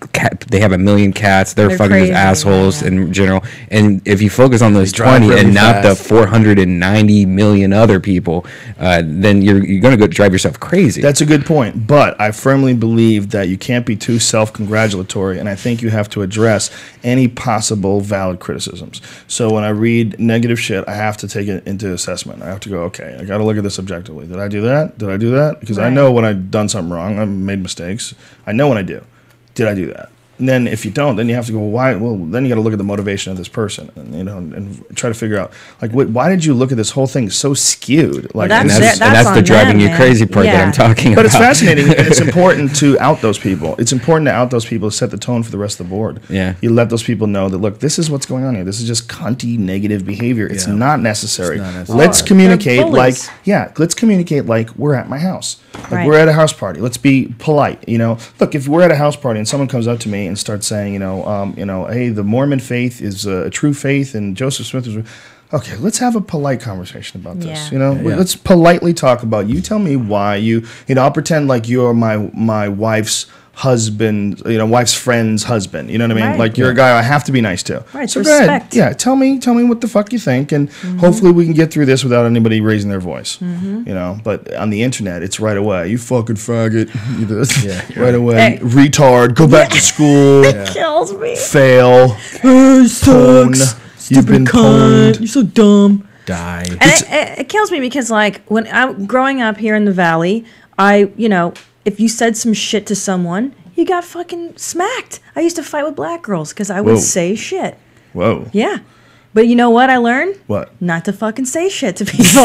They have 1 million cats. They're fucking crazy, just assholes yeah. in general. And if you focus on those drive 20 really and not fast. the 490 million other people, then you're going to go drive yourself crazy. That's a good point, but I firmly believe that you can't be too self-congratulatory, and I think you have to address any possible valid criticisms. So when I read negative shit, I have to take it into assessment. I have to go, okay, I got to look at this objectively. Did I do that? Did I do that? Because I Right. know when I've done something wrong, I've made mistakes. I know when I do. Did I do that? And then if you don't, then you have to go, well, why? Well, then you got to look at the motivation of this person, and and try to figure out, like, why did you look at this whole thing so skewed? Like, Well, and that's that's on the driving them, you man. crazy part that Yeah. I'm talking but about. it's fascinating, and it's important to out those people. It's important to out those people to set the tone for the rest of the board. Yeah. You let those people know that, look, this is what's going on here. This is just cunty, negative behavior. It's Yeah. not necessary. It's not necessary. Let's They're communicate like, bullies. let's communicate like we're at my house. Like Right. we're at a house party. Let's be polite. Look, if we're at a house party and someone comes up to me and starts saying, hey, the Mormon faith is a true faith, and Joseph Smith was. Okay, let's have a polite conversation about this. Yeah. Let's politely talk about. You tell me why I'll pretend like you're my wife's husband, wife's friend's husband. You know what I mean? Right. Like you're a guy I have to be nice to. Right, So it's go ahead. respect. Yeah, tell me what the fuck you think, and hopefully we can get through this without anybody raising their voice. But on the internet, it's right away. You fucking faggot. You do this. Right away. Hey. Retard. Go back to school. Kills me. Fail. Pwn. You've been pwned. You're so dumb. Die. And it kills me because, like, when I'm growing up here in the Valley, if you said some shit to someone, you got fucking smacked. I used to fight with black girls because I would Whoa. say shit. Whoa. Yeah. But you know what I learned? What? Not to fucking say shit to people.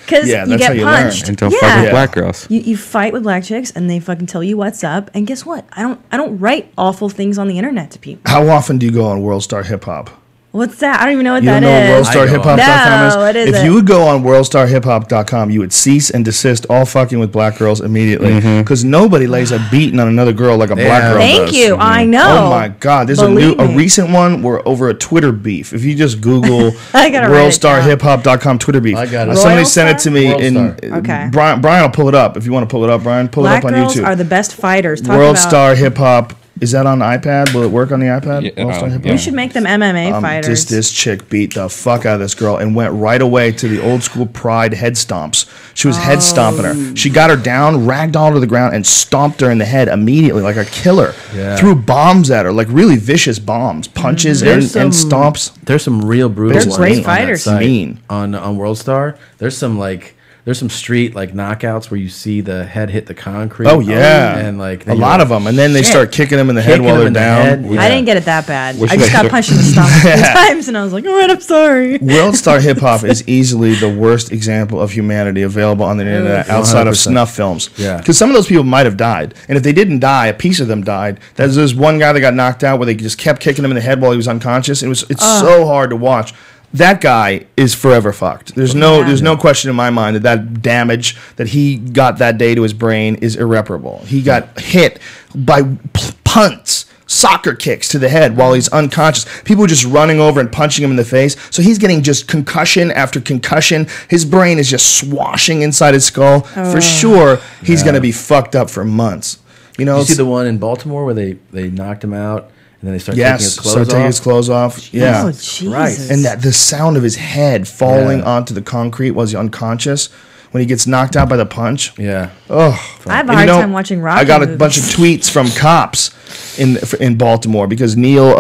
Because Yeah, you that's how get you punched. learn. And don't yeah. fuck with Yeah. black girls. You fight with black chicks and they fucking tell you what's up. And guess what? I don't write awful things on the internet to people. How often do you go on World Star Hip Hop? What's that? I don't even know what You that don't know what is. worldstarhiphop.com is? No, what is If it? you would go on worldstarhiphop.com, you would cease and desist all fucking with black girls immediately. Because nobody lays a beating on another girl like a black girl Thank does. you. I know. Oh my God! There's Believe a me. recent one where over a Twitter beef. If you just Google I gotta write it down. worldstarhiphop.com Twitter beef, I got it. somebody Royal sent it to me. Worldstar. Okay. Brian will pull it up if you want to pull it up. Brian, pull Black it up on girls YouTube. are the best fighters. Talk World about Star Hip Hop Is that on the iPad? Will it work on the iPad? Yeah, World Star Hip yeah. We should make them MMA fighters. This chick beat the fuck out of this girl and went right away to the old school Pride head stomps. She was head stomping her. She got her down, ragdolled her to the ground, and stomped her in the head immediately like a killer. Yeah. Threw bombs at her, like really vicious bombs, punches and stomps. There's some real brutal They're ones great on that fighters. site. Mean. On World Star. There's some street like knockouts where you see the head hit the concrete. Oh yeah, and like a lot of them, and then they start kicking them in the head while they're down. I didn't get it that bad. Which I just one? got punched in the stomach a few times, and I was like, all right, I'm sorry. World Star Hip Hop is easily the worst example of humanity available on the internet outside of 100%. snuff films. Yeah. Because some of those people might have died. And if they didn't die, a piece of them died. There's one guy that got knocked out where they just kept kicking him in the head while he was unconscious. It's so hard to watch. That guy is forever fucked. There's no question in my mind that damage that he got that day to his brain is irreparable. He got hit by punts, soccer kicks to the head while he's unconscious. People were just running over and punching him in the face. So he's getting just concussion after concussion. His brain is just swashing inside his skull. For sure, he's going to be fucked up for months. You know, You see the one in Baltimore where they knocked him out and then they start yes, taking his clothes start taking off. his clothes off. Yeah. Oh, Jesus. Christ. And that the sound of his head falling Yeah. onto the concrete while he's unconscious when he gets knocked out by the punch. Yeah. Oh, I have a And hard time watching Rocky I got a movies. bunch of tweets from cops in Baltimore because Neil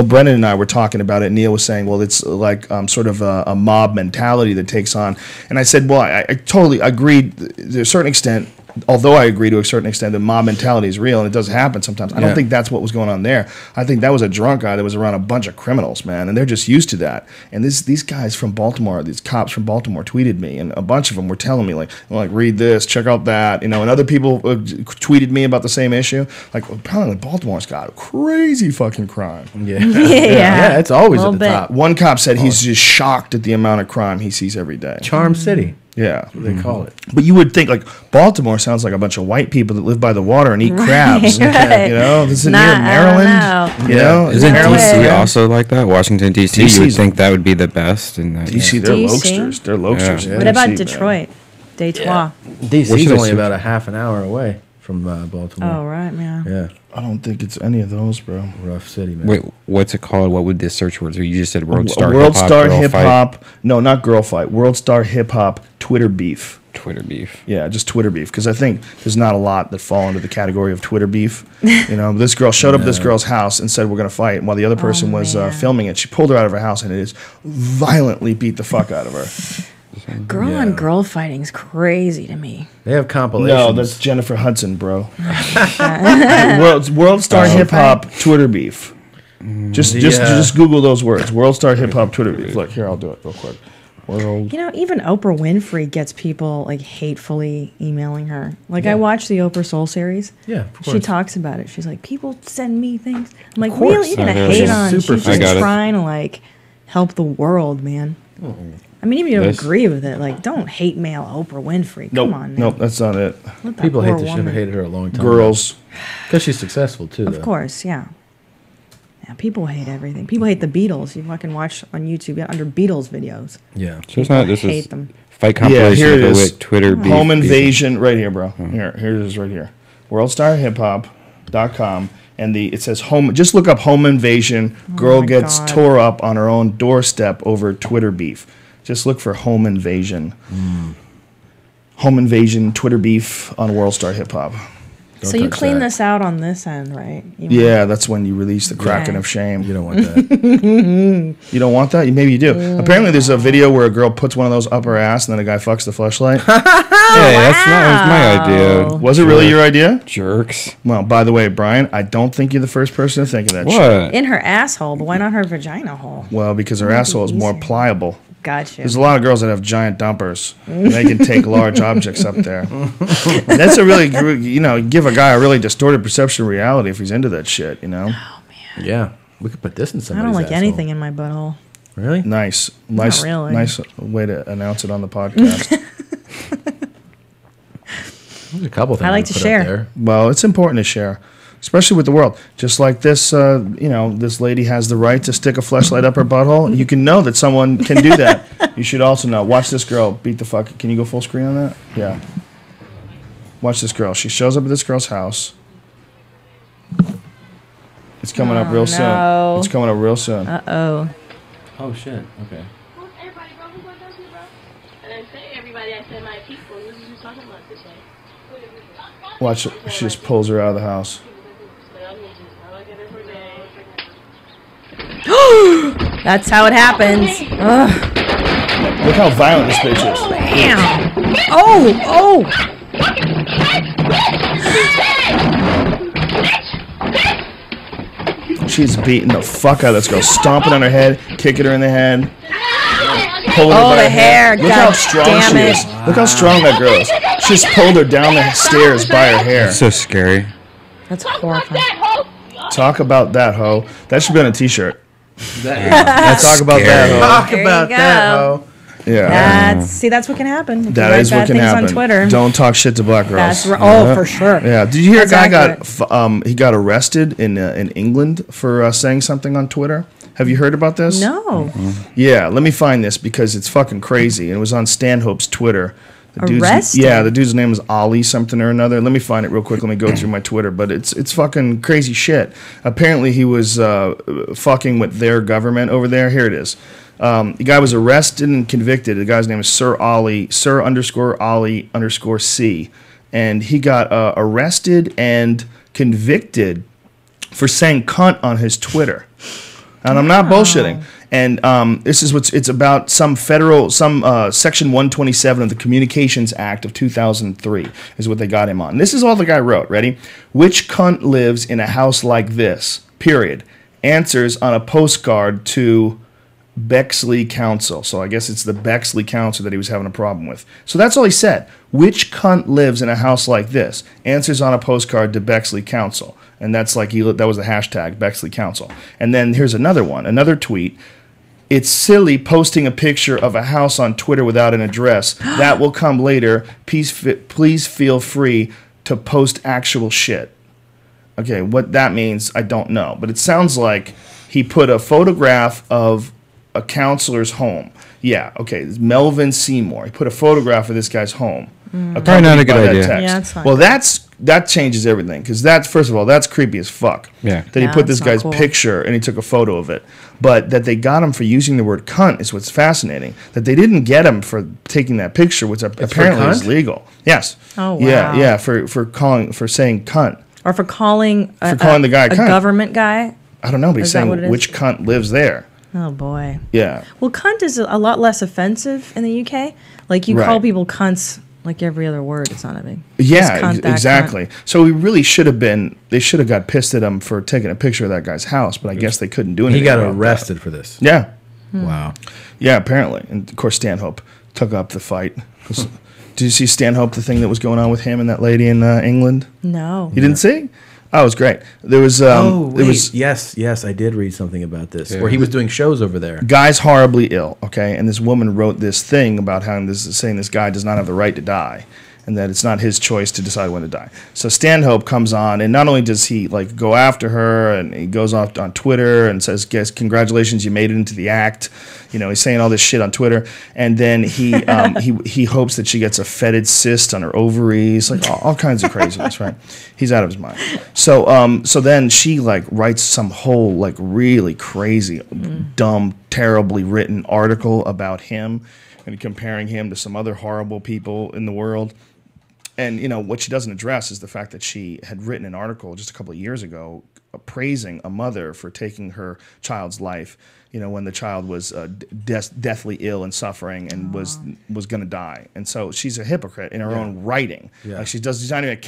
Brennan and I were talking about it. Neil was saying, well, it's like sort of a mob mentality that takes on. And I said, well, I totally agreed to a certain extent. Although I agree to a certain extent that mob mentality is real and it does happen sometimes, I don't Yeah. think that's what was going on there. I think that was a drunk guy that was around a bunch of criminals, man, and they're just used to that. And these guys from Baltimore, these cops from Baltimore, tweeted me, and a bunch of them were telling me like read this, check out that, and other people tweeted me about the same issue. Like apparently Baltimore's got crazy fucking crime. Yeah. Yeah. It's always Little at the bit. top. One cop said he's just shocked at the amount of crime he sees every day. Charm City. Yeah. That's what they call it. But you would think like Baltimore sounds like a bunch of white people that live by the water and eat crabs. right. This is Nah, near I don't Maryland. know. You know, Isn't No DC way. also like that? Washington DC. You would DC's think that would be the best. In that, DC, they're DC? lokesters. They're lokesters. Yeah. in What about DC, man. Detroit? Detroit. DC's should I only search? about a half an hour away from Baltimore. Oh, right, man. Yeah. I don't think it's any of those, bro. Rough city, man. Wait, what's it called? What would the search words? Or you just said World Star World Hip Hop, Star Girl Hip Fight, Hop. No, not girl fight. World Star Hip Hop Twitter beef. Twitter beef. Yeah, just Twitter beef. Because I think there's not a lot that fall into the category of Twitter beef. This girl showed up at this girl's house and said, we're going to fight. And while the other person was man. filming it, she pulled her out of her house and it is violently beat the fuck out of her. Girl on girl fighting's crazy to me. They have compilations. No, that's Jennifer Hudson, bro. World Star Hip Hop Twitter beef. Just Google those words. World Star Hip Hop Twitter beef. Look, here, I'll do it real quick. World. Even Oprah Winfrey gets people like hatefully emailing her. Like I watched the Oprah Soul series. Yeah, of She course. talks about it. She's like, people send me things. I'm like, course. really? You're gonna I know. hate She's on? super She's fan. I got just it. trying to like help the world, man. I mean, even if you don't This- agree with it, like, don't hate mail Oprah Winfrey. Nope, Come on, man. nope, that's not it. Let that People poor hate the shit. woman- Hated her a long time. Girls. Because she's successful, too, Of though. course, yeah. Yeah, people hate everything. People hate the Beatles. You fucking watch on YouTube under Beatles videos. Yeah. So it's not. This hate is them. fight Yeah, compilation here it of the is. wit Twitter beef. Home beef. invasion, right here, bro. Here it is, right here. WorldStarHipHop.com, and it says home. Just look up home invasion. Girl my gets God. tore up on her own doorstep over Twitter beef. Just look for home invasion. Home invasion Twitter beef on World Star Hip Hop. So you touch clean that. this out on this end, right? You Yeah, that's when you release the Kraken Okay. of shame. You don't want that. You don't want that? Maybe you do. Apparently, there's a video where a girl puts one of those up her ass and then a guy fucks the fleshlight. Hey, that's not my idea. Was it really your idea? Jerks. Well, by the way, Brian, I don't think you're the first person to think of that shit. What? In her asshole, but why not her vagina hole? Well, because her asshole is more pliable. Gotcha. There's a lot of girls that have giant dumpers. And they can take large objects up there. And that's a really, give a guy a really distorted perception of reality if he's into that shit, Yeah. We could put this in I somebody's don't like asshole. anything in my butthole. Really? Nice really. nice way to announce it on the podcast. There's a couple things I like we to put up share. there. Well, it's important to share, especially with the world. Just like this, this lady has the right to stick a fleshlight up her butthole. You can know that someone can do that. You should also know. Watch this girl beat the fuck. Can you go full screen on that? Yeah. Watch this girl. She shows up at this girl's house. It's coming up real no. soon. It's coming up real soon. Uh-oh. Oh shit. Okay. Who's everybody, bro? Who gonna do, bro? I didn't say everybody. I said my people. This is what you're talking about this way. Watch it. She just pulls her out of the house. That's how it happens. Ugh. Look how violent this bitch is. Damn. Oh, She's beating the fuck out of this girl, stomping on her head, kicking her in the head, pulling her Oh, by the her hair. Look God how strong damn she it. is. Look how strong that girl is. She just pulled her down the stairs by her hair. So scary. That's horrifying. Talk about that, hoe. That should be on a t-shirt. That's Talk about that, hoe. Talk There you about go. that, hoe. Yeah. That's what can happen. If you That write is bad what can things happen. on Twitter. Don't talk shit to black girls. That's right. Oh, for sure. Yeah. Did you hear That's a guy accurate. he got arrested in England for saying something on Twitter? Have you heard about this? No. Yeah. Let me find this because it's fucking crazy. It was on Stanhope's Twitter. Arrested? Yeah, the dude's name is Ollie something or another. Let me find it real quick. Let me go through my Twitter. But it's fucking crazy shit. Apparently he was fucking with their government over there. Here it is. The guy was arrested and convicted. The guy's name is Sir Ollie C. And he got arrested and convicted for saying cunt on his Twitter. And I'm not bullshitting. And this is it's about some section 127 of the Communications Act of 2003 is what they got him on. This is all the guy wrote. Ready? Which cunt lives in a house like this? Period. Answers on a postcard to Bexley Council. So I guess it's the Bexley Council that he was having a problem with. So that's all he said. Which cunt lives in a house like this? Answers on a postcard to Bexley Council. And that's like that was the hashtag Bexley Council. And then here's another one, another tweet. It's silly posting a picture of a house on Twitter without an address. That will come later. Please feel free to post actual shit. Okay, what that means, I don't know. But it sounds like he put a photograph of a counselor's home. Yeah, okay, it's Melvin Seymour. He put a photograph of this guy's home. Probably not a good idea. Yeah, it's fine. Well, that changes everything because that's first of all that's creepy as fuck. Yeah. That he Yeah, put this that's not guy's cool. picture and he took a photo of it, but that they got him for using the word cunt is what's fascinating. That they didn't get him for taking that picture, which apparently is cunt? legal. Yes. Oh, wow. Yeah, for saying cunt. Or for calling the guy a a cunt. government guy. I don't know, but he's Is that what it saying is? which cunt lives there. Oh, boy. Yeah. Well, cunt is a lot less offensive in the UK. Like, you Right. call people cunts like every other word. It's not a big... Yeah, This cunt, that exactly. So we really should have been. They should have got pissed at him for taking a picture of that guy's house, but I guess they couldn't do anything. He got about that. arrested for this. Yeah, Wow. yeah. Apparently, and of course Stanhope took up the fight. Did you see Stanhope? The thing that was going on with him and that lady in England. No. You didn't see? Oh, it was great. There was. It It was yes, I did read something about this where he was doing shows over there. guy's horribly ill. Okay, and this woman wrote this thing about how saying this guy does not have the right to die. And that it's not his choice to decide when to die. So Stanhope comes on, and not only does he like go after her, and he goes off on Twitter and says, "Guess congratulations, you made it into the act." You know, he's saying all this shit on Twitter, and then he he hopes that she gets a fetid cyst on her ovaries, like all kinds of craziness, right? He's out of his mind. So then she like writes some whole like really crazy, dumb, terribly written article about him and comparing him to some other horrible people in the world. And, you know, what she doesn't address is the fact that she had written an article just a couple of years ago praising a mother for taking her child's life, you know, when the child was deathly ill and suffering and was going to die. And so she's a hypocrite in her own writing. Yeah. Like she's not even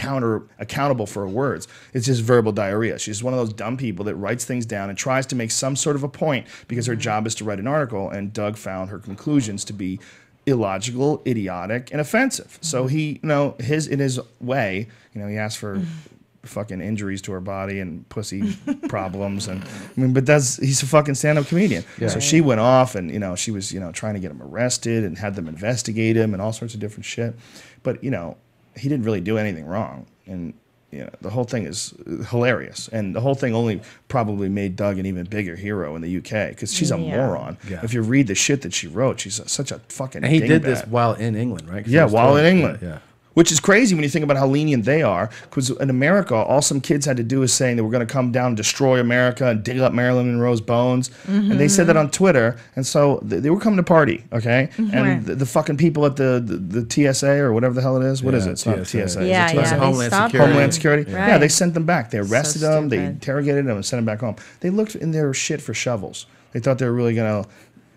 accountable for her words. It's just verbal diarrhea. She's one of those dumb people that writes things down and tries to make some sort of a point because her job is to write an article. And Doug found her conclusions to be illogical, idiotic, and offensive. So he, you know, in his way, you know, he asked for fucking injuries to her body and pussy problems, and I mean, but he's a fucking stand-up comedian. Yeah. So she went off, and you know, she was, you know, trying to get him arrested and had them investigate him and all sorts of different shit. But you know, he didn't really do anything wrong, and you know, the whole thing is hilarious, and the whole thing only probably made Doug an even bigger hero in the UK because she's a moron. Yeah. If you read the shit that she wrote, she's such a fucking. And he did dingbat. this while in England, right? 'Cause Yeah, he was while in touring. England. Yeah. Which is crazy when you think about how lenient they are. Because in America, all some kids had to do is saying that we're going to come down and destroy America and dig up Marilyn Monroe's bones. And they said that on Twitter. And so they were coming to party, okay? And the fucking people at the TSA or whatever the hell it is. What is it? It's not TSA. TSA. Yeah, It's yeah. TSA. They Homeland stopped Security. Homeland Security. Right. Yeah, they sent them back. They arrested them. They stupid. interrogated them and sent them back home. They looked in their shit for shovels. They thought they were really going to,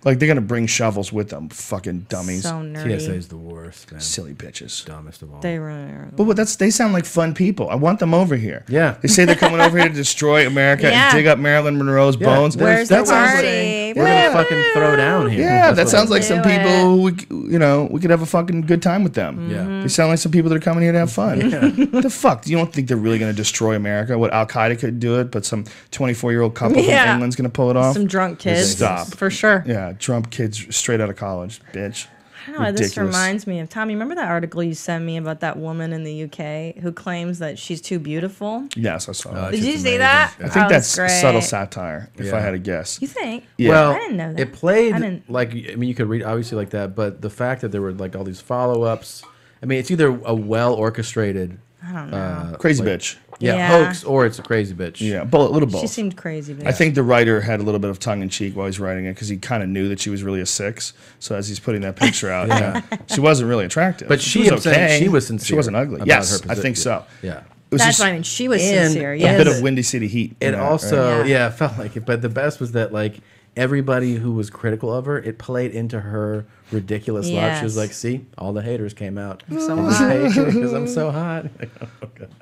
like, they're going to bring shovels with them. Fucking dummies. So nerdy. TSA is the worst, man. Silly bitches. Dumbest of all. They really are. But they sound like fun people. I want them over here. Yeah. They say they're coming over here to destroy America Yeah. and dig up Marilyn Monroe's Yeah. bones. Where's That the sounds party? We're gonna fucking throw down here. Yeah, that That's sounds what like some Do people it. who we could have a fucking good time with them. Yeah. They sound like some people that are coming here to have fun. What the fuck? You don't think they're really going to destroy America? What, Al Qaeda could do it, but some 24-year-old couple Yeah. from England's going to pull it off? Some drunk kids. Stop. For sure. Yeah, Trump kids straight out of college, bitch. I don't know, this Ridiculous. reminds me of Tommy. Remember that article you sent me about that woman in the UK who claims that she's too beautiful? Yes, I saw that. Did It's you just see amazing. that? Yeah. I think Oh, that's it's great. subtle satire, if Yeah. I had to guess. You think? Yeah. Well, I didn't know that. it played I didn't- like, I mean, you could read obviously like that, but the fact that there were like all these follow-ups. I mean, it's either a well orchestrated, I don't know. Crazy like- bitch. yeah, Yeah. hoax, or it's a crazy bitch. Yeah, but a little both. She seemed crazy. But I think the writer had a little bit of tongue in cheek while he's writing it because he kind of knew that she was really a 6. So as he's putting that picture out, she wasn't really attractive. But she she was I'm saying okay. she was sincere. She wasn't ugly. about Yes, her I think position. so. Yeah. It was that's just what I mean. She was And- sincere. a Yes. bit of Windy City heat. in It that, also, right? yeah, it felt like it. But the best was that like everybody who was critical of her, it played into her ridiculous love. She was Yes. like, "See, all the haters came out. So They just hot. hate me because I'm so hot."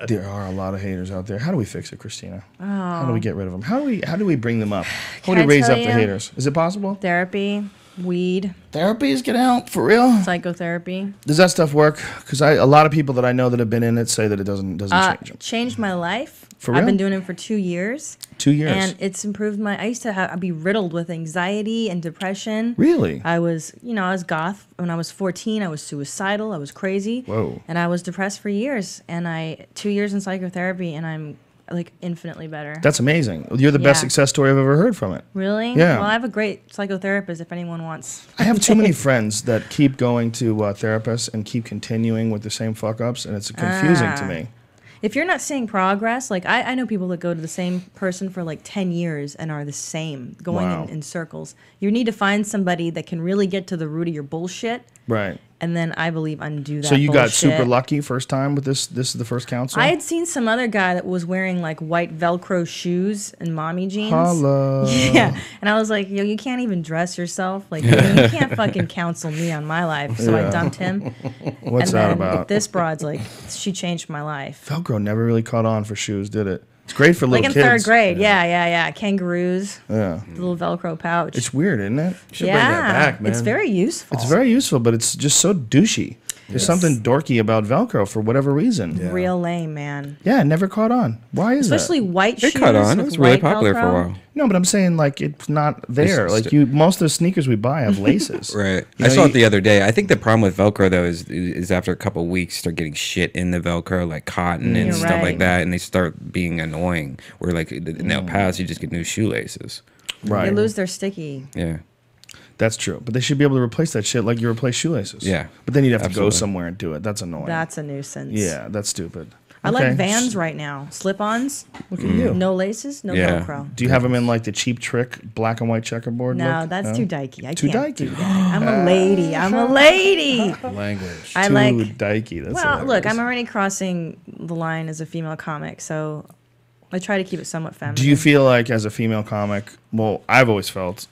There are a lot of haters out there. How do we fix it, Christina? How do we get rid of them? How do we bring them up? How do Can we I raise tell up the you? haters? Is it possible? Therapy, weed, Therapy is getting out for real. psychotherapy. Does that stuff work? Because a lot of people that I know that have been in it say that it doesn't change them. Changed my life. For I've real? been doing it for 2 years. 2 years. And it's improved I used to I'd be riddled with anxiety and depression. Really? I was goth when I was 14. I was suicidal. I was crazy. Whoa. And I was depressed for years. And 2 years in psychotherapy, and I'm like infinitely better. That's amazing. You're the best Yeah. success story I've ever heard from it. Really? Yeah. Well, I have a great psychotherapist if anyone wants. I have too many friends that keep going to therapists and keep continuing with the same fuck ups, and it's confusing to me. If you're not seeing progress, like I know people that go to the same person for like 10 years and are the same, going Wow. in circles. You need to find somebody that can really get to the root of your bullshit, Right. and then I believe undo that. So you got bullshit. super lucky first time with this. This is the first counselor. I had seen some other guy that was wearing like white Velcro shoes and mommy jeans. Holla. Yeah, and I was like, yo, you can't even dress yourself. Like, you can't fucking counsel me on my life. So I Yeah. dumped him. What's and that then about? This broad's like, she changed my life. Velcro never really caught on for shoes, did it? It's great for Like little in kids. third grade. Yeah. Kangaroos, Yeah. the little Velcro pouch. It's weird, isn't it? Should bring that back, man. It's very useful. It's very useful, but it's just so douchey. There's something dorky about Velcro for whatever reason. Yeah, real lame, man. it never caught on. Why is Especially that? white It shoes. caught on. It with was really white popular for a Velcro. while. No, but I'm saying like it's not there. It's Like st- you, most of the sneakers we buy have laces. Right. You I know, saw you- it the other day. I think the problem with Velcro though is after a couple of weeks, start getting shit in the Velcro, like cotton and You're stuff right. like that, and they start being annoying. Where like in El Paso, you just get new shoelaces. Right. They lose their sticky. Yeah. That's true. But they should be able to replace that shit like you replace shoelaces. Yeah. But then you'd have to go Absolutely. somewhere and do it. That's annoying. That's a nuisance. yeah, that's stupid. I Okay. like Vans right now. Slip-ons, Look at you. no laces, no Yeah. Velcro. Do you have them in like the cheap trick black and white checkerboard? No, look? that's too dykey. I Too can't dykey. do that. I'm a lady. I'm a lady. Language. I Too like. dykey. That's Well, look, I'm hilarious. already crossing the line as a female comic, so I try to keep it somewhat feminine. Do you feel like as a female comic? Well, I've always felt.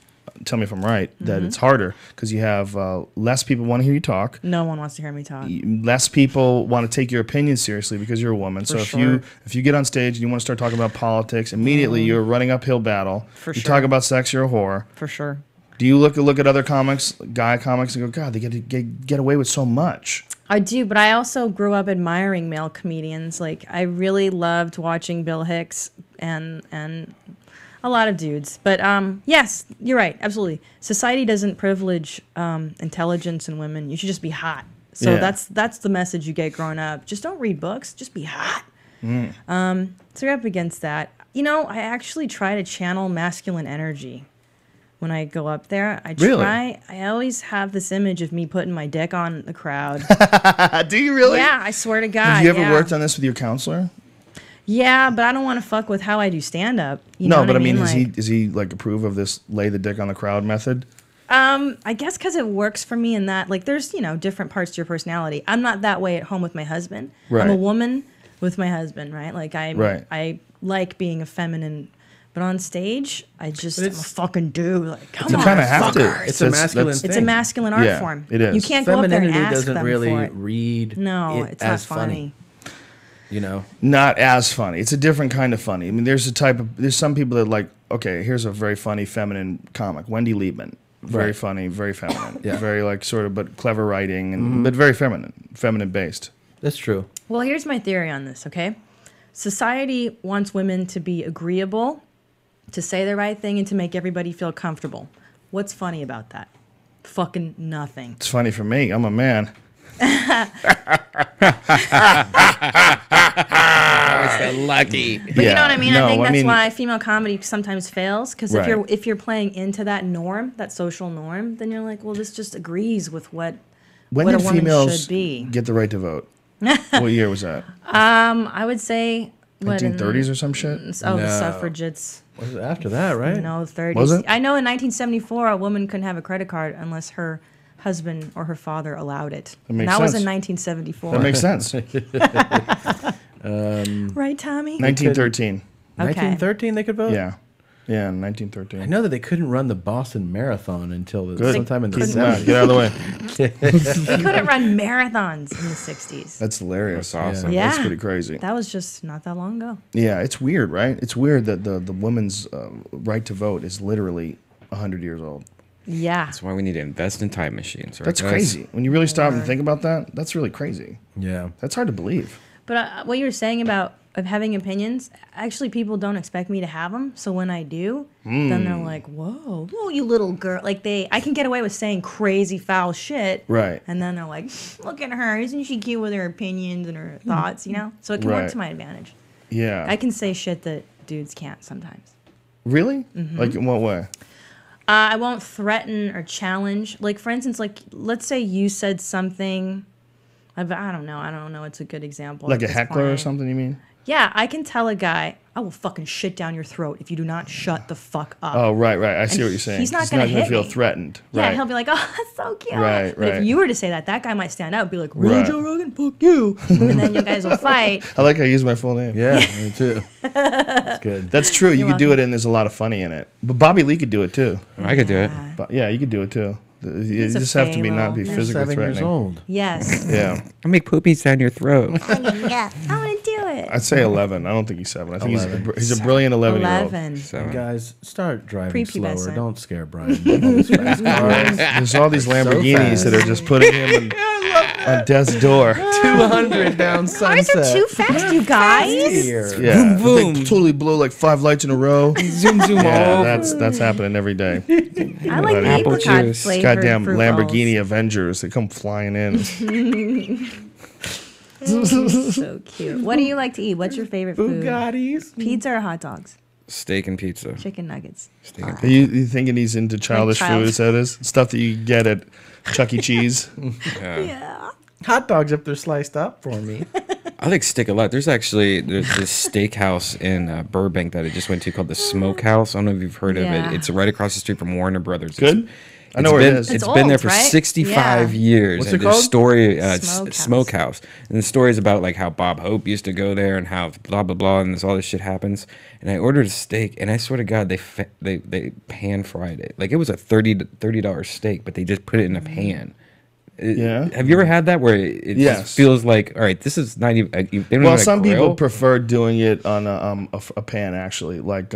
Tell me if I'm right. Mm-hmm. That it's harder because you have less people want to hear you talk. No one wants to hear me talk. Less people want to take your opinion seriously because you're a woman. So For if you get on stage and you want to start talking about politics, immediately you're running uphill battle. For you sure. talk about sex, you're a whore. For sure. Do you look at other comics, guy comics, and go, God, they get away with so much. I do, but I also grew up admiring male comedians. Like I really loved watching Bill Hicks and a lot of dudes. But yes, you're right. Absolutely. Society doesn't privilege intelligence in women. You should just be hot. So Yeah. that's the message you get growing up. Just don't read books. Just be hot. Mm. So you're up against that. You know, I actually try to channel masculine energy. when I go up there. I Really? try. I always have this image of me putting my dick on the crowd. Do you really? Yeah, I swear to God. Have you ever yeah. worked on this with your counselor? Yeah, but I don't want to fuck with how I do stand up. You know No, what but I mean, like, is he like approve of this lay the dick on the crowd method? I guess because it works for me in that, like, there's, different parts to your personality. I'm not that way at home with my husband. Right. I'm a woman with my husband, right? Like, Right. I like being a feminine, but on stage, I'm a it's- fucking dude. Like, come You on, kind of have to. fuckers. It's a masculine It's a thing. masculine art Yeah, form. it is. You can't go up there and Femininity ask doesn't them really for it. read. No, it it's not as funny. You know, Not as funny. It's a different kind of funny. I mean, there's some people that like, okay, here's a very funny feminine comic, Wendy Liebman. Very Right. funny, very feminine. Yeah. Very like sort of, but clever writing, and but very feminine based. that's true. Well, here's my theory on this, okay? Society wants women to be agreeable, to say the right thing, and to make everybody feel comfortable. What's funny about that? Fucking nothing. It's funny for me. I'm a man. Lucky. But you know what I mean? No, I think that's why female comedy sometimes fails. Because Right. if you're playing into that norm, that social norm, then you're like, well, this just agrees with what When what a did woman females should be. get the right to vote? What year was that? I would say what, in 1930s or some shit? Oh, the No. suffragettes. Was it after that, right? No, 30s. Was it? I know in 1974 a woman couldn't have a credit card unless her husband or her father allowed it. That makes and that was sense. in 1974. That makes sense. Right, Tommy? 1913. 1913 they could vote? Yeah. Yeah, 1913. I know that they couldn't run the Boston Marathon until Good. sometime in the Keep 70s. that. Get out of the way. They couldn't run marathons in the 60s. That's hilarious. That's awesome. Yeah. That's pretty crazy. That was just not that long ago. Yeah, it's weird, right? It's weird that the woman's right to vote is literally 100 years old. Yeah. That's why we need to invest in time machines. Right, That's guys? crazy. When you really stop and think about that, that's really crazy. Yeah. That's hard to believe. But what you were saying about of having opinions, actually people don't expect me to have them. So when I do, then they're like, whoa, you little girl. Like I can get away with saying crazy foul shit. Right. And then they're like, look at her. Isn't she cute with her opinions and her thoughts, So it can Right. work to my advantage. Yeah. I can say shit that dudes can't sometimes. Really? Mm-hmm. Like in what way? I won't threaten or challenge. Like, for instance, let's say you said something. I don't know. It's a good example. Like at a this heckler or point. something, you mean? Yeah, I can tell a guy, I will fucking shit down your throat if you do not shut the fuck up. Oh, right. I see And what you're saying. he's not gonna hit feel me. threatened. Yeah, right. he'll be like, oh, that's so cute. Right, But right. if you were to say that, that guy might stand up and be like, really, Right. Joe Rogan? Fuck you. And then you guys will fight. I like how you use my full name. Yeah, me too. That's good. That's true. You You're could do it welcome. and there's a lot of funny in it. But Bobby Lee could do it too. I could do it. But yeah, you could do it too. You He's a just have to fey not be little- You're physically 7 years threatening. old. Yes. Yeah. I make poopies down your throat. I want to do it. I'd say 11. I don't think he's 7. I think 11. he's a brilliant 11-year-old. 11. So, Guys, start driving slower. Prepubescent. Don't scare Brian. All these fast cars. There's all these Lamborghinis fast. that are just putting him on death's door. 200 down Cars Sunset. are too fast, you guys. Here. Yeah. Boom, They boom. totally blow like 5 lights in a row. zoom, zoom Yeah, all. that's happening every day. I like the Apple apricot juice. flavored Goddamn fruit Lamborghini Avengers. They come flying in. rolls. So cute. What do you like to eat? What's your favorite food? Bugattis. Pizza or hot dogs? Steak and pizza. Chicken nuggets. Steak and Are you thinking he's into childish child. food? Is that is stuff that you get at Chuck E. Cheese? Yeah. Hot dogs if they're sliced up for me. I like steak a lot. There's this steakhouse in Burbank that I just went to called the Smokehouse. I don't know if you've heard Yeah. of it. It's right across the street from Warner Brothers. Good. I know where it is. It's It's been there old, for right? 65 Yeah. years. What's and it the called? story, Smokehouse. Smokehouse. And the story is about like how Bob Hope used to go there and how blah blah blah and all this shit happens. And I ordered a steak, and I swear to God, they pan fried it. Like it was a $30 steak, but they just put it in a pan. Yeah. Have you ever had that where it Yes. just feels like, all right, this is not even. They don't even Well, have a some people grill? prefer doing it on a pan actually, like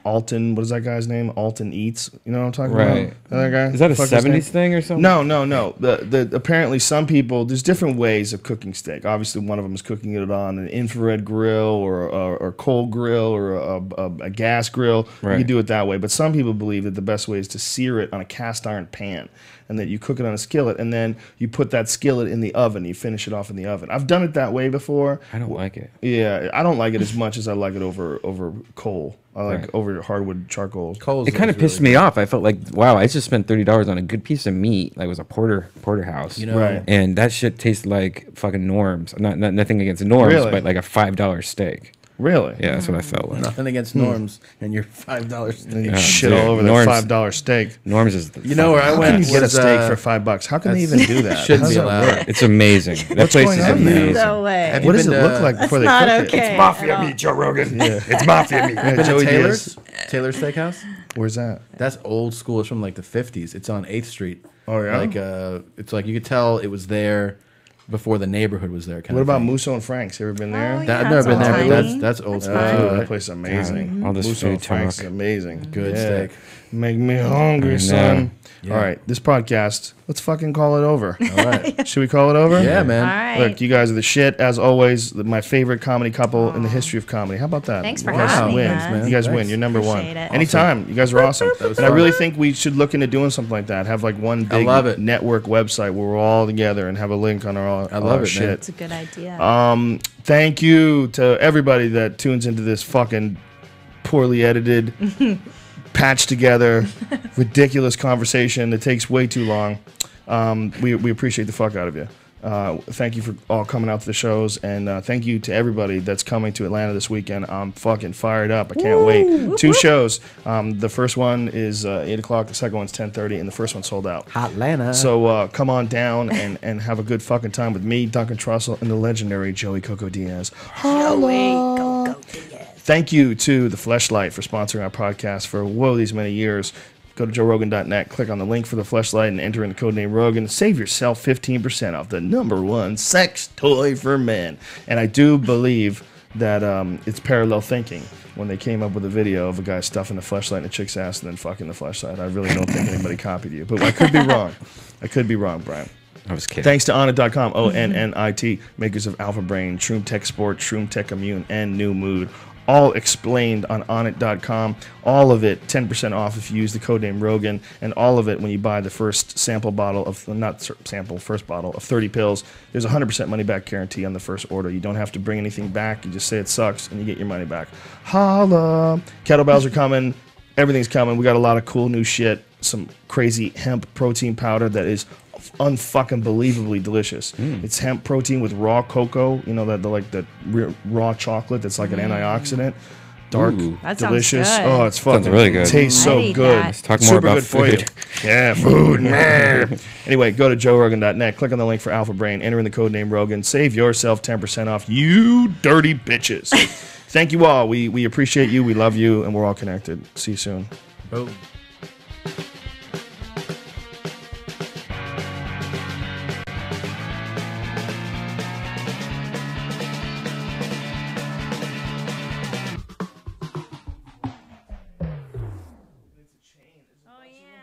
Alton. What is that guy's name? Alton Eats. You know what I'm talking Right. about? That guy. Is that a Fuck his name? 70s thing or something? No. The apparently some people, there's different ways of cooking steak. Obviously, one of them is cooking it on an infrared grill or coal grill or a gas grill. You Right. can do it that way. But some people believe that the best way is to sear it on a cast iron pan, and that you cook it on a skillet, and then you put that skillet in the oven. You finish it off in the oven. I've done it that way before. I don't like it. Yeah, I don't like it as much as I like it over coal. I like Right. over hardwood charcoal. Cole's It kind of is pissed really me off. I felt like, wow, I just spent $30 on a good piece of meat. Like it was a porterhouse. good. You know, Right. And that shit tasted like fucking Norms. Not nothing against Norms, Really? but like a $5 steak. Really? Yeah, that's what I felt like. nothing against norms and your $5 And you steak. shit dude, all over Norms- that $5 steak. Norms is the You know where I How went? can you get a was, steak for $5? How can they even do that? Shouldn't How's be that allowed. work? It's amazing. That What's place going is on there? amazing. No way. Have What you does it been look to- like before they not cook okay. it? It's mafia at all. meat, Joe Rogan. Yeah, it's mafia meat. Been to Joey Taylor's? Diaz. Taylor's Steakhouse? Where's that? That's old school. It's from like the 50s. It's on 8th Street. Oh, yeah? Like it's like you could tell it was there before the neighborhood was there. Kind What of about thing. Musso and Frank's? You ever been there? Oh, That, I've Yeah, never it's been there, all but tiny. that's old school Oh, too. that place is amazing. All this Musso food and Frank's talk. is amazing. Good Yeah. steak. Make me hungry, I know. son. Yeah. All right, this podcast, let's fucking call it over. All right. Should we call it over? Yeah, All man. right. Look, you guys are the shit as always. My favorite comedy couple in the history of comedy. How about that? Thanks for You guys having me, win. guys. You guys win. Thanks. You're number Appreciate one. it. Anytime. You guys are awesome. was And I fun. really think we should look into doing something like that. Have like one big love it. network website where we're all together and have a link on our I love it, shit. man. It's a good idea. Thank you to everybody that tunes into this fucking poorly edited, patched together, ridiculous conversation that takes way too long. We appreciate the fuck out of you. Thank you for all coming out to the shows, and thank you to everybody that's coming to Atlanta this weekend. I'm fucking fired up. I can't wait. 2 shows. The first one is 8 o'clock. The second one's 10:30, and the first one sold out. Atlanta. So come on down and have a good fucking time with me, Duncan Trussell, and the legendary Joey Coco Diaz. Thank you to the Fleshlight for sponsoring our podcast for these many years. Go to joerogan.net, click on the link for the Fleshlight, and enter in the code name Rogan. Save yourself 15% off the #1 sex toy for men. And I do believe that it's parallel thinking when they came up with a video of a guy stuffing the Fleshlight in a chick's ass and then fucking the Fleshlight. I really don't think anybody copied you, but I could be wrong. I could be wrong, Brian. I was kidding. Thanks to Onnit.com, ONNIT, makers of Alpha Brain, Shroom Tech Sport, Shroom Tech Immune, and New Mood. All explained on Onnit.com. All of it 10% off if you use the code name Rogan, and all of it when you buy the first sample bottle of, first bottle of 30 pills. There's a 100% money back guarantee on the first order. You don't have to bring anything back. You just say it sucks, and you get your money back. Holla! Kettlebells are coming. Everything's coming. We got a lot of cool new shit. Some crazy hemp protein powder that is unfucking believably delicious. It's hemp protein with raw cocoa. You know the raw chocolate that's like an antioxidant. Dark, Ooh. That sounds delicious. good. Oh, it's fucking really good. Tastes I'd so eat good. that. Let's talk more Super about good for you. food. Yeah, food. man. Anyway, go to joerogan.net. Click on the link for Alpha Brain. Enter in the code name Rogan. Save yourself 10% off. You dirty bitches. Thank you all. We appreciate you. We love you, and we're all connected. See you soon. Boom. Oh, yeah.